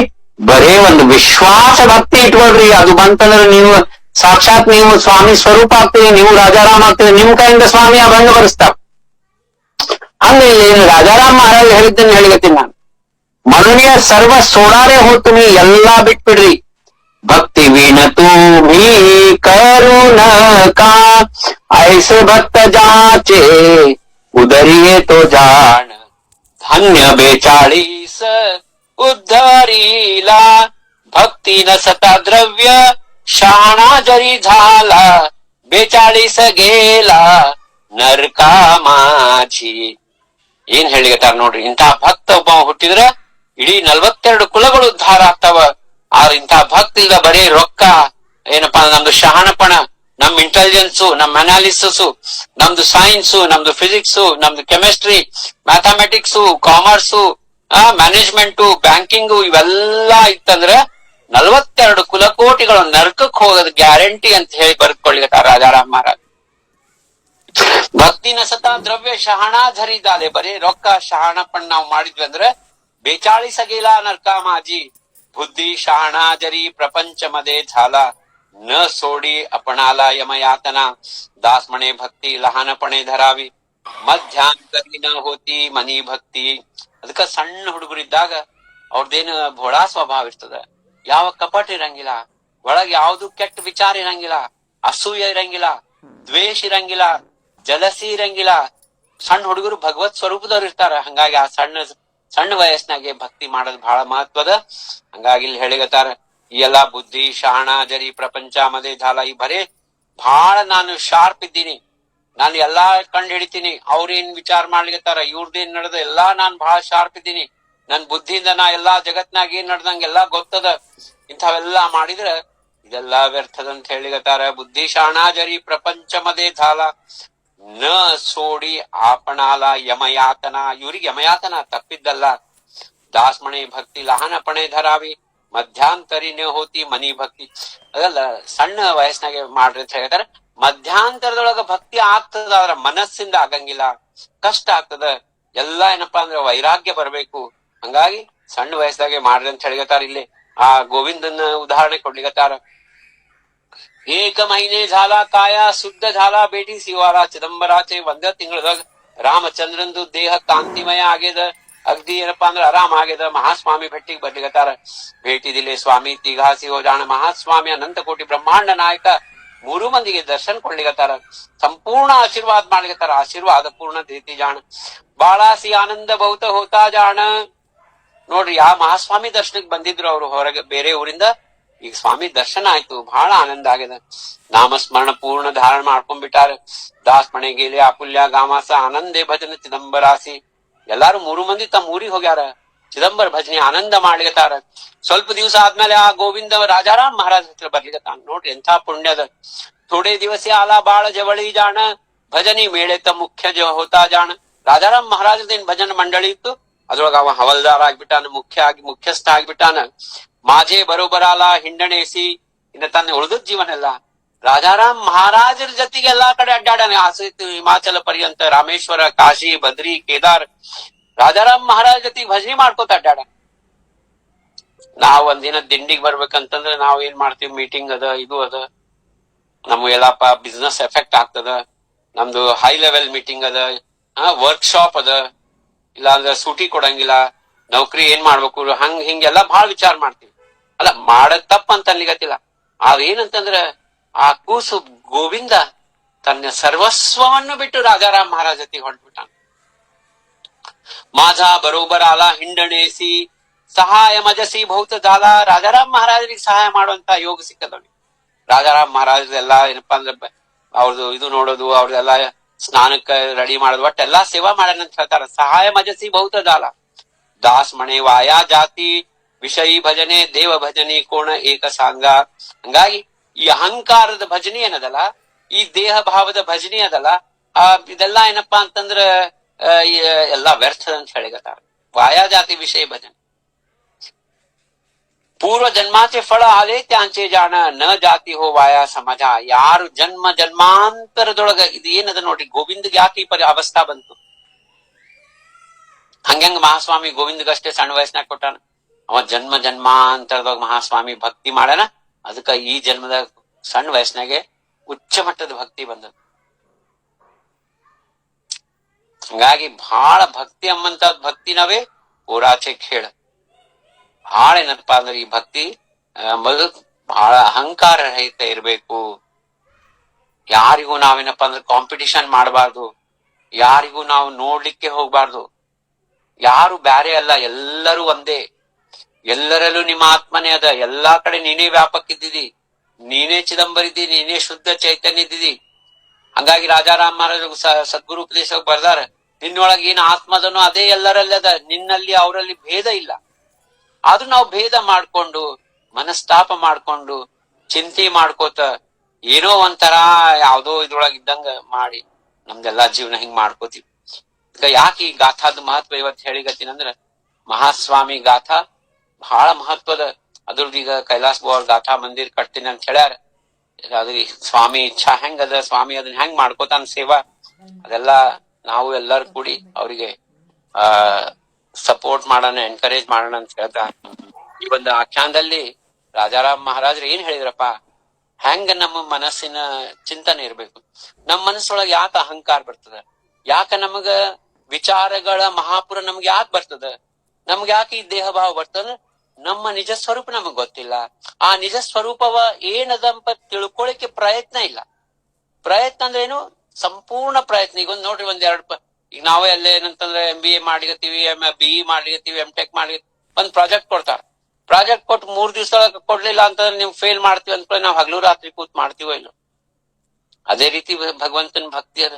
ಬರೇ ಒಂದು ವಿಶ್ವಾಸ ಭಕ್ತಿ ಇಟ್ಕೊಳ್ರಿ. ಅದು ಬಂತಂದ್ರೆ ನೀವು ಸಾಕ್ಷಾತ್ ನೀವು ಸ್ವಾಮಿ ಸ್ವರೂಪ ಆಗ್ತೀರಿ, ನೀವು ರಾಜಾರಾಮ್ ಆಗ್ತೀರಿ, ನಿಮ್ ಕೈಯಿಂದ ಸ್ವಾಮಿ ಆ ಭಂಗ ಬರೆಸ್ತಾವ. ಅಂದ್ರೆ ಏನು ರಾಜಾರಾಮ್ ಮಹಾರಾಜ್ ಹೇಳಿದ್ದನ್ನು ಹೇಳಿಗತ್ತೀನಿ ನಾನು. ಮನುಷ್ಯ ಸರ್ವ ಸೋಡಾರೆ ಹೋತು, ನೀ ಎಲ್ಲಾ ಬಿಟ್ಬಿಡ್ರಿ. ಭಕ್ತಿ ವಿನ तुम्ही करू नका ऐसे भक्त जाचे उदरिये तो जाण. धन्य 42 उद्धरीला भक्ती नसता द्रव्य शहाणा जरी झाला 42 गेला ನರ್ಕಾ ಮಾಜಿ. ಏನ್ ಹೇಳಿಗತ್ತಾರ ನೋಡ್ರಿ. ಇಂಥ ಭಕ್ತ ಒಬ್ಬ ಹುಟ್ಟಿದ್ರ ಇಡೀ 42 ಕುಲಗಳು ಉದ್ಧಾರ ಆಗ್ತಾವ. ಆದ್ರ ಇಂಥ ಭಕ್ತ ಇಲ್ದ ಬರೀ ರೊಕ್ಕ ಏನಪ್ಪಾ, ನಮ್ದು ಶಹಾಣಪಣ, ನಮ್ ಇಂಟೆಲಿಜೆನ್ಸು, ನಮ್ ಅನಾಲಿಸಿಸ್, ನಮ್ದು ಸೈನ್ಸು, ನಮ್ದು ಫಿಸಿಕ್ಸ್, ನಮ್ದು chemistry, mathematics, commerce, management, banking ಇವೆಲ್ಲಾ ಇತ್ತಂದ್ರ 42 ಕುಲಕೋಟಿಗಳು ನರ್ಕಕ್ಕೆ ಹೋಗೋದು ಗ್ಯಾರಂಟಿ ಅಂತ ಹೇಳಿ ಬರ್ಕೊಳ್ಳಿಗತ್ತಾರ ರಾಜಾರಾಮ್ ಮಹಾರಾಜ್. ಭಕ್ತಿ ನಸತಾ ದ್ರವ್ಯ ಶಹಾಣಾ ಧರಿದಾಲೆ. ಬರೀ ರೊಕ್ಕ ಶಹಾಣಪಣ ನಾವು ಮಾಡಿದ್ವಿ ಅಂದ್ರೆ 42 गेला नरका माझी बुद्धी शहाणा जरी प्रपंच मध्ये झाला न सोडी आपणाला यमयातना. दास म्हणे भक्ती लहानपणे धरावी ಮಧ್ಯಾಂತರಿ ನ ಹೋತಿ ಮನಿ ಭಕ್ತಿ. ಅದಕ್ಕ ಸಣ್ಣ ಹುಡುಗರಿದ್ದಾಗ ಅವ್ರದ್ದೇನು ಭೋಳಾ ಸ್ವಭಾವ ಇರ್ತದ, ಯಾವ ಕಪಟ ಇರಂಗಿಲ್ಲ, ಒಳಗ್ ಯಾವ್ದು ಕೆಟ್ಟ ವಿಚಾರ ಇರಂಗಿಲ್ಲ, ಅಸೂಯ ಇರಂಗಿಲ್ಲ, ದ್ವೇಷ ಇರಂಗಿಲ್ಲ, ಜಲಸಿ ಇರಂಗಿಲ್ಲ. ಸಣ್ಣ ಹುಡುಗರು ಭಗವತ್ ಸ್ವರೂಪದವ್ರು ಇರ್ತಾರ. ಹಂಗಾಗಿ ಆ ಸಣ್ಣ ವಯಸ್ಸಿನಾಗೆ ಭಕ್ತಿ ಮಾಡೋದು ಬಹಳ ಮಹತ್ವದ. ಹಂಗಾಗಿ ಇಲ್ಲಿ ಹೇಳಿಗತ್ತಾರ, ಈ ಎಲ್ಲಾ ಬುದ್ಧಿ ಶಾಣ ಜರಿ ಪ್ರಪಂಚ ಮದೇ ಜಾಲ, ಈ ಬರೇ ಬಹಳ ನಾನು ಶಾರ್ಪ್ ಇದ್ದೀನಿ, ನಾನು ಎಲ್ಲಾ ಕಂಡು ಹಿಡಿತೀನಿ. ಅವ್ರೇನ್ ವಿಚಾರ ಮಾಡ್ಲಿಕತ್ತಾರ, ಇವ್ರದೇನ್ ನಡೆದ ಎಲ್ಲಾ ನಾನ್ ಬಹಳ ಶಾರ್ಪ್ ಇದ್ದೀನಿ, ನನ್ ಬುದ್ಧಿಯಿಂದ ನಾ ಎಲ್ಲಾ ಜಗತ್ನಾಗ ಏನ್ ನಡ್ದಂಗ ಎಲ್ಲಾ ಗೊತ್ತದ. ಇಂಥವೆಲ್ಲಾ ಮಾಡಿದ್ರ ಇದೆಲ್ಲಾ ವ್ಯರ್ಥದಂತ ಹೇಳಿಗತ್ತಾರ. ಬುದ್ಧಿ ಶಾಣ ಜರಿ ಪ್ರಪಂಚ ಮದೇ ಜಾಲ, ನ ಸೋಡಿ ಆಪಣಾಲ ಯಮಯಾತನ, ಇವ್ರಿಗೆ ಯಮಯಾತನ ತಪ್ಪಿದ್ದಲ್ಲ. ದಾಸ್ಮಣೆ ಭಕ್ತಿ ಲಹಾನಪಣೆ ಧರಾವಿ, ಮಧ್ಯಾಂತರಿನೇ ಹೋತಿ ಮನಿ ಭಕ್ತಿ. ಅದಲ್ಲ, ಸಣ್ಣ ವಯಸ್ಸಿನಾಗೆ ಮಾಡ್ರಿ ಅಂತ ಹೇಳ್ತಾರೆ. ಮಧ್ಯಾಂತರದೊಳಗ ಭಕ್ತಿ ಆಗ್ತದ, ಆದ್ರ ಮನಸ್ಸಿಂದ ಆಗಂಗಿಲ್ಲ, ಕಷ್ಟ ಆಗ್ತದ. ಎಲ್ಲಾ ಏನಪ್ಪಾ ಅಂದ್ರೆ ವೈರಾಗ್ಯ ಬರ್ಬೇಕು. ಹಂಗಾಗಿ ಸಣ್ಣ ವಯಸ್ಸಾಗೆ ಮಾಡ್ರಿ ಅಂತ ಹೇಳಿಗತ್ತಾರ. ಇಲ್ಲಿ ಆ ಗೋವಿಂದನ ಉದಾಹರಣೆ ಕೊಡ್ಲಿಗತ್ತಾರ. ಏಕ ಮಹಿನೆ झाला काया शुद्ध झाला बेटी शिवाला, ಚಿದಂಬರಾಚೆ ಒಂದ ತಿಂಗಳದಾಗ ರಾಮಚಂದ್ರಂದು ದೇಹ ಕಾಂತಿಮಯ ಆಗ್ಯದ, ಅಗ್ದಿ ಏನಪ್ಪಾ ಅಂದ್ರ ಆರಾಮ್ ಆಗ್ಯದ. ಮಹಾಸ್ವಾಮಿ ಭೇಟಿಗೆ ಬರ್ಲಿಗತ್ತಾರ. ಭೇಟಿ ದಿಲೆ ಸ್ವಾಮಿ ತಿಘಾಸಿ ಹೋ ಜಾಣ, ಮಹಾಸ್ವಾಮಿ ಅನಂತ ಕೋಟಿ ಬ್ರಹ್ಮಾಂಡ ನಾಯಕ 3 ಮಂದಿಗೆ ದರ್ಶನ ಕೊಡ್ಲಿಗತ್ತಾರ. ಸಂಪೂರ್ಣ ಆಶೀರ್ವಾದ ಮಾಡ್ಲಿಗತ್ತಾರ. ಆಶೀರ್ವಾದ ಪೂರ್ಣ ದೇತಿ ಜಾಣ, ಬಾಳಾಸಿ ಆನಂದ ಬಹುತ ಹೋತಾ ಜಾಣ. ನೋಡ್ರಿ, ಆ ಮಹಾಸ್ವಾಮಿ ದರ್ಶನಕ್ಕೆ ಬಂದಿದ್ರು ಅವ್ರು ಹೊರಗೆ ಬೇರೆ ಊರಿಂದ. ಈಗ ಸ್ವಾಮಿ ದರ್ಶನ ಆಯ್ತು, ಬಹಳ ಆನಂದ ಆಗಿದೆ. ನಾಮಸ್ಮರಣ ಪೂರ್ಣ ಧಾರಣ ಮಾಡ್ಕೊಂಡ್ಬಿಟ್ಟಾರ. ದಾಸ್ ಮಣೆ ಗೇಲೆ ಅಪುಲ್ಯ ಗಾಮಾಸ ಆನಂದೇ ಭಜನ ಚಿದಂಬರಾಸಿ. ಎಲ್ಲಾರು 3 ಮಂದಿ ತಮ್ಮ ಊರಿಗೆ ಹೋಗ್ಯಾರ, ಚಿದಂಬರ ಭಜನೆ ಆನಂದ ಮಾಡ್ಲಿಕತ್ತಾರ. ಸ್ವಲ್ಪ ದಿವಸ ಆದ್ಮೇಲೆ ಆ ಗೋವಿಂದ ರಾಜಾರಾಮ್ ಮಹಾರಾಜ್ ಹತ್ರ ಬರ್ಲಿಕತ್ತಾನ. ನೋಡ್ರಿ ಎಂಥ ಪುಣ್ಯದ. ಥೋಡೆ ದಿವಸ ಆಲ ಬಾಳ ಜವಳಿ ಜಾಣ, ಭಜನಿ ಮೇಳೆತ ಮುಖ್ಯ ಹೋತಾ ಜಾಣ. ರಾಜಾರಾಮ್ ಮಹಾರಾಜದೇನ್ ಭಜನ ಮಂಡಳಿ ಇತ್ತು, ಅದ್ರೊಳಗ ಅವ ಹವಲ್ದಾರ ಆಗ್ಬಿಟ್ಟಾನ, ಮುಖ್ಯಸ್ಥ ಆಗ್ಬಿಟ್ಟಾನ. ಮಾಜೆ ಬರೋಬರಾಲ ಹಿಂಡಣೇಸಿ. ಇನ್ನ ತನ್ನ ಉಳಿದ ಜೀವನ ಎಲ್ಲ ರಾಜಾರಾಮ್ ಮಹಾರಾಜರ ಜೊತೆಗೆ ಎಲ್ಲಾ ಕಡೆ ಅಡ್ಡಾಡನೆ. ಆಸಕ್ತಿ ಹಿಮಾಚಲ ಪರ್ಯಂತ, ರಾಮೇಶ್ವರ, ಕಾಶಿ, ಬದ್ರಿ, ಕೇದಾರ್, ರಾಜಾರಾಮ್ ಮಹಾರಾಜ್ ಜೊತೆಗೆ ಭಜನೆ ಮಾಡ್ಕೋತ ಅಡ್ಡಾಡ. ನಾವ್ ಒಂದಿನ ದಿಂಡಿಗೆ ಬರ್ಬೇಕಂತಂದ್ರೆ ನಾವ್ ಏನ್ ಮಾಡ್ತೀವಿ, ಮೀಟಿಂಗ್ ಅದ, ಇದು ಅದ, ನಮ್ಗೆ ಎಲ್ಲಪ್ಪ ಬಿಸ್ನೆಸ್ ಎಫೆಕ್ಟ್ ಆಗ್ತದ, ನಮ್ದು ಹೈ ಲೆವೆಲ್ ಮೀಟಿಂಗ್ ಅದ, ವರ್ಕ್ಶಾಪ್ ಅದ, ಇಲ್ಲ ಅಂದ್ರೆ ಸೂಟಿ ಕೊಡಂಗಿಲ್ಲ, ನೌಕರಿ ಏನ್ ಮಾಡ್ಬೇಕು, ಹಿಂಗೆಲ್ಲಾ ಬಹಳ ವಿಚಾರ ಮಾಡ್ತೀವಿ. ಅಲ್ಲ, ಮಾಡದ್ ತಪ್ಪ ಅಂತ ಅನ್ಲಿಗತ್ತಿಲ್ಲ. ಅದೇನಂತಂದ್ರ ಆ ಕೂಸು ಗೋವಿಂದ ತನ್ನ ಸರ್ವಸ್ವವನ್ನು ಬಿಟ್ಟು ರಾಜಾರಾಮ್ ಮಹಾರಾಜ್ ಜೊತೆಗೆ ಹೊಂಟ್ಬಿಟ್ಟಾನ. माझा बरोबर आला ಹಿಂಡಣೇಸಿ, ಸಹಾಯ ಮಜಸಿ ಬಹುತ ಜಾಲ. ರಾಜಾರಾಮ್ ಮಹಾರಾಜರಿಗೆ ಸಹಾಯ ಮಾಡುವಂತ ಯೋಗ ಸಿಕ್ಕದವನಿಗೆ. ರಾಜಾರಾಮ್ ಮಹಾರಾಜ್ ಎಲ್ಲಾ ಏನಪ್ಪಾ ಅಂದ್ರೆ ಅವ್ರದ್ದು ಇದು ನೋಡೋದು, ಅವ್ರದೆಲ್ಲಾ ಸ್ನಾನಕ್ಕ ರೆಡಿ ಮಾಡೋದು, ಒಟ್ಟು ಎಲ್ಲಾ ಸೇವಾ ಮಾಡೋಣ ಅಂತ ಹೇಳ್ತಾರ. ಸಹಾಯ ಮಜಸಿ ಬಹುತ ಜಾಲ, ದಾಸ್ ಮಣೆ ವಾಯಾ ಜಾತಿ, ವಿಷಯಿ ಭಜನೆ ದೇವ ಭಜನೆ ಕೋಣ ಏಕ ಸಾಂಗ. ಹಂಗಾಗಿ ಈ ಅಹಂಕಾರದ ಭಜನೆ ಏನದಲ್ಲ, ಈ ದೇಹ ಭಾವದ ಭಜನೆ ಅದಲ್ಲ, ಇದೆಲ್ಲಾ ಏನಪ್ಪಾ ಅಂತಂದ್ರ ಎಲ್ಲಾ ವ್ಯರ್ಥದ ಅಂತ ಹೇಳಿಗತ್ತಾರ. ವಾಯಾ ಜಾತಿ ವಿಷಯ ಭಜನೆ. ಪೂರ್ವ ಜನ್ಮಾಚೆ ಫಳ ಆಲೆ ತ್ಯಾಂಚೆ ಜಾಣ, ನ ಜಾತಿ ಹೋ ವಾಯಾ ಸಮಾಜ. ಯಾರು ಜನ್ಮಾಂತರದೊಳಗ ಇದು ಏನದ ನೋಡ್ರಿ, ಗೋವಿಂದಗೆ ಯಾಕೆ ಈ ಅವಸ್ಥಾ ಬಂತು? ಹಂಗಂಗ ಮಹಾಸ್ವಾಮಿ ಗೋವಿಂದಗಷ್ಟೇ ಸಣ್ಣ ವಯಸ್ಸಿನಾಗ ಕೊಟ್ಟಾನ. ಅವ ಜನ್ಮಾಂತರದಾಗ ಮಹಾಸ್ವಾಮಿ ಭಕ್ತಿ ಮಾಡಾನ. ಅದಕ್ಕ ಈ ಜನ್ಮದಾಗ ಸಣ್ಣ ವಯಸ್ಸಿನಾಗೆ ಉಚ್ಚ ಮಟ್ಟದ ಭಕ್ತಿ ಬಂದದ. ಹಂಗಾಗಿ ಬಹಳ ಭಕ್ತಿ ಎಂಬಂತ ಭಕ್ತಿನವೇ ಪೂರಾಚೆ ಖೇಳ. ಬಹಳ ಏನಪ್ಪಾ ಅಂದ್ರೆ ಈ ಭಕ್ತಿ ಎಂಬುದು ಬಹಳ ಅಹಂಕಾರ ರಹಿತ ಇರ್ಬೇಕು. ಯಾರಿಗೂ ನಾವೇನಪ್ಪಾ ಅಂದ್ರೆ ಕಾಂಪಿಟಿಷನ್ ಮಾಡಬಾರ್ದು, ಯಾರಿಗೂ ನಾವು ನೋಡ್ಲಿಕ್ಕೆ ಹೋಗ್ಬಾರ್ದು. ಯಾರು ಬ್ಯಾರೆ ಅಲ್ಲ, ಎಲ್ಲರೂ ಒಂದೇ. ಎಲ್ಲರಲ್ಲೂ ನಿಮ್ಮ ಆತ್ಮನೇ ಅದ. ಎಲ್ಲಾ ಕಡೆ ನೀನೇ ವ್ಯಾಪಕ ಇದ್ದಿದಿ, ನೀನೇ ಚಿದಂಬರಿದ್ದಿ, ನೀನೇ ಶುದ್ಧ ಚೈತನ್ಯ ಇದ್ದಿದಿ. ಹಂಗಾಗಿ ರಾಜಾರಾಮ್ ಮಹಾರಾಜ್ ಸದ್ಗುರು ಉಪದೇಶ ಬರ್ದಾರ, ನಿನ್ನೊಳಗೆ ಏನ್ ಆತ್ಮದನೋ ಅದೇ ಎಲ್ಲರಲ್ಲಿ ಅದ, ನಿನ್ನಲ್ಲಿ ಅವರಲ್ಲಿ ಭೇದ ಇಲ್ಲ. ಆದ್ರೂ ನಾವು ಭೇದ ಮಾಡ್ಕೊಂಡು, ಮನಸ್ತಾಪ ಮಾಡ್ಕೊಂಡು, ಚಿಂತೆ ಮಾಡ್ಕೋತ ಏನೋ ಒಂಥರ ಯಾವ್ದೋ ಇದ್ರೊಳಗ ಇದ್ದಂಗ ಮಾಡಿ ನಮ್ದೆಲ್ಲಾ ಜೀವನ ಹಿಂಗ್ ಮಾಡ್ಕೋತೀವಿ. ಈಗ ಯಾಕೆ ಈ ಗಾಥಾದ ಮಹತ್ವ ಇವತ್ತು ಹೇಳಿಗತ್ತೀನಂದ್ರ, ಮಹಾಸ್ವಾಮಿ ಗಾಥಾ ಬಹಳ ಮಹತ್ವದ. ಅದ್ರದ್ದು ಈಗ ಕೈಲಾಸ್ ಬೋರ್ ಗಾಥಾ ಮಂದಿರ್ ಕಟ್ತೀನಿ ಅಂತ ಹೇಳ್ಯಾರ. ಅದ್ರ ಸ್ವಾಮಿ ಇಚ್ಛಾ ಹೆಂಗದ, ಸ್ವಾಮಿ ಅದನ್ನ ಹೆಂಗ್ ಮಾಡ್ಕೋತಾನ ಸೇವಾ, ಅದೆಲ್ಲಾ ನಾವು ಎಲ್ಲರೂ ಕೂಡಿ ಅವ್ರಿಗೆ ಸಪೋರ್ಟ್ ಮಾಡೋಣ, ಎನ್ಕರೇಜ್ ಮಾಡೋಣ ಅಂತ ಹೇಳ್ತಾ, ಈ ಒಂದು ಆಖ್ಯಾನದಲ್ಲಿ ರಾಜಾರಾಮ್ ಮಹಾರಾಜರು ಏನ್ ಹೇಳಿದ್ರಪ್ಪ, ಹೆಂಗ ನಮ್ಮ ಮನಸ್ಸಿನ ಚಿಂತನೆ ಇರ್ಬೇಕು, ನಮ್ಮ ಮನಸ್ಸೊಳಗ ಯಾಕ ಅಹಂಕಾರ ಬರ್ತದ, ಯಾಕ ನಮಗ ವಿಚಾರಗಳ ಮಹಾಪುರ ನಮ್ಗೆ ಯಾಕೆ ಬರ್ತದ, ನಮ್ಗೆ ಯಾಕೆ ಈ ದೇಹ ಭಾವ ಬರ್ತದ, ನಮ್ಮ ನಿಜ ಸ್ವರೂಪ ನಮಗ್ ಗೊತ್ತಿಲ್ಲ. ಆ ನಿಜ ಸ್ವರೂಪವ ಏನದಂಪ ತಿಳ್ಕೊಳಿಕ್ಕೆ ಪ್ರಯತ್ನ ಇಲ್ಲ. ಪ್ರಯತ್ನ ಅಂದ್ರೆ ಏನು, ಸಂಪೂರ್ಣ ಪ್ರಯತ್ನ. ಈಗ ನೋಡ್ರಿ ಈಗ ನಾವೇ ಅಲ್ಲೇ ಏನಂತಂದ್ರೆ MBA ಮಾಡ್ಲಿಕತ್ತೀವಿ, BE ಮಾಡ್ಲಿಕತ್ತೀವಿ, MTech ಮಾಡ್ಲಿ, ಒಂದ್ ಪ್ರಾಜೆಕ್ಟ್ ಕೊಡ್ತಾರ. ಪ್ರಾಜೆಕ್ಟ್ ಕೊಟ್ಟು 3 ದಿವಸದೊಳಗೆ ಕೊಡ್ಲಿಲ್ಲ ಅಂತಂದ್ರೆ ನೀವು ಫೇಲ್ ಮಾಡ್ತೀವಿ ಅಂತ ನಾವು ಹಗಲು ರಾತ್ರಿ ಕೂತ್ ಮಾಡ್ತೀವೋ ಇಲ್ಲ. ಅದೇ ರೀತಿ ಭಗವಂತನ ಭಕ್ತಿ ಅದ.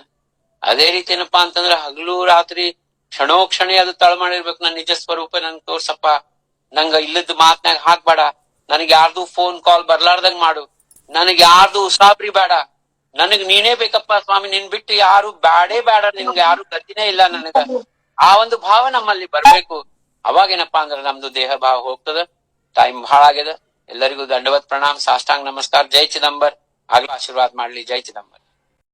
ಅದೇ ರೀತಿ ಏನಪ್ಪಾ ಅಂತಂದ್ರೆ ಹಗಲು ರಾತ್ರಿ ಕ್ಷಣೋಕ್ಷಣಿ ಅದು ತಳ ಮಾಡಿರ್ಬೇಕು. ನನ್ನ ನಿಜ ಸ್ವರೂಪ ನಂಗೆ ತೋರ್ಸಪ್ಪ, ನಂಗ ಇಲ್ಲದ ಮಾತ್ನಾಗ ಹಾಕ್ಬೇಡ, ನನಗ್ ಯಾರ್ದು ಫೋನ್ ಕಾಲ್ ಬರ್ಲಾರ್ದಂಗ್ ಮಾಡು, ನನಗ್ ಯಾರ್ದು ಉಸಾಬ್ರಿ ಬೇಡ, ನನಗ್ ನೀನೇ ಬೇಕಪ್ಪ ಸ್ವಾಮಿ, ನಿನ್ ಬಿಟ್ಟು ಯಾರು ಬ್ಯಾಡೇ ಬೇಡ, ನಿನ್ಗೆ ಯಾರು ಗತಿನೇ ಇಲ್ಲ ನನಗ. ಆ ಒಂದು ಭಾವ ನಮ್ಮಲ್ಲಿ ಬರ್ಬೇಕು. ಅವಾಗೇನಪ್ಪಾ ಅಂದ್ರೆ ನಮ್ದು ದೇಹ ಭಾವ ಹೋಗ್ತದ. ಟೈಮ್ ಬಹಳ ಆಗ್ಯದ. ಎಲ್ಲರಿಗೂ ದಂಡವತ್ ಪ್ರಣಾಮ್, ಸಾಷ್ಟಾಂಗ ನಮಸ್ಕಾರ. ಜೈ ಚಿದಂಬರ್. ಆಗ್ಲೂ ಆಶೀರ್ವಾದ ಮಾಡ್ಲಿ. ಜೈ ಚಿದಂಬರ್.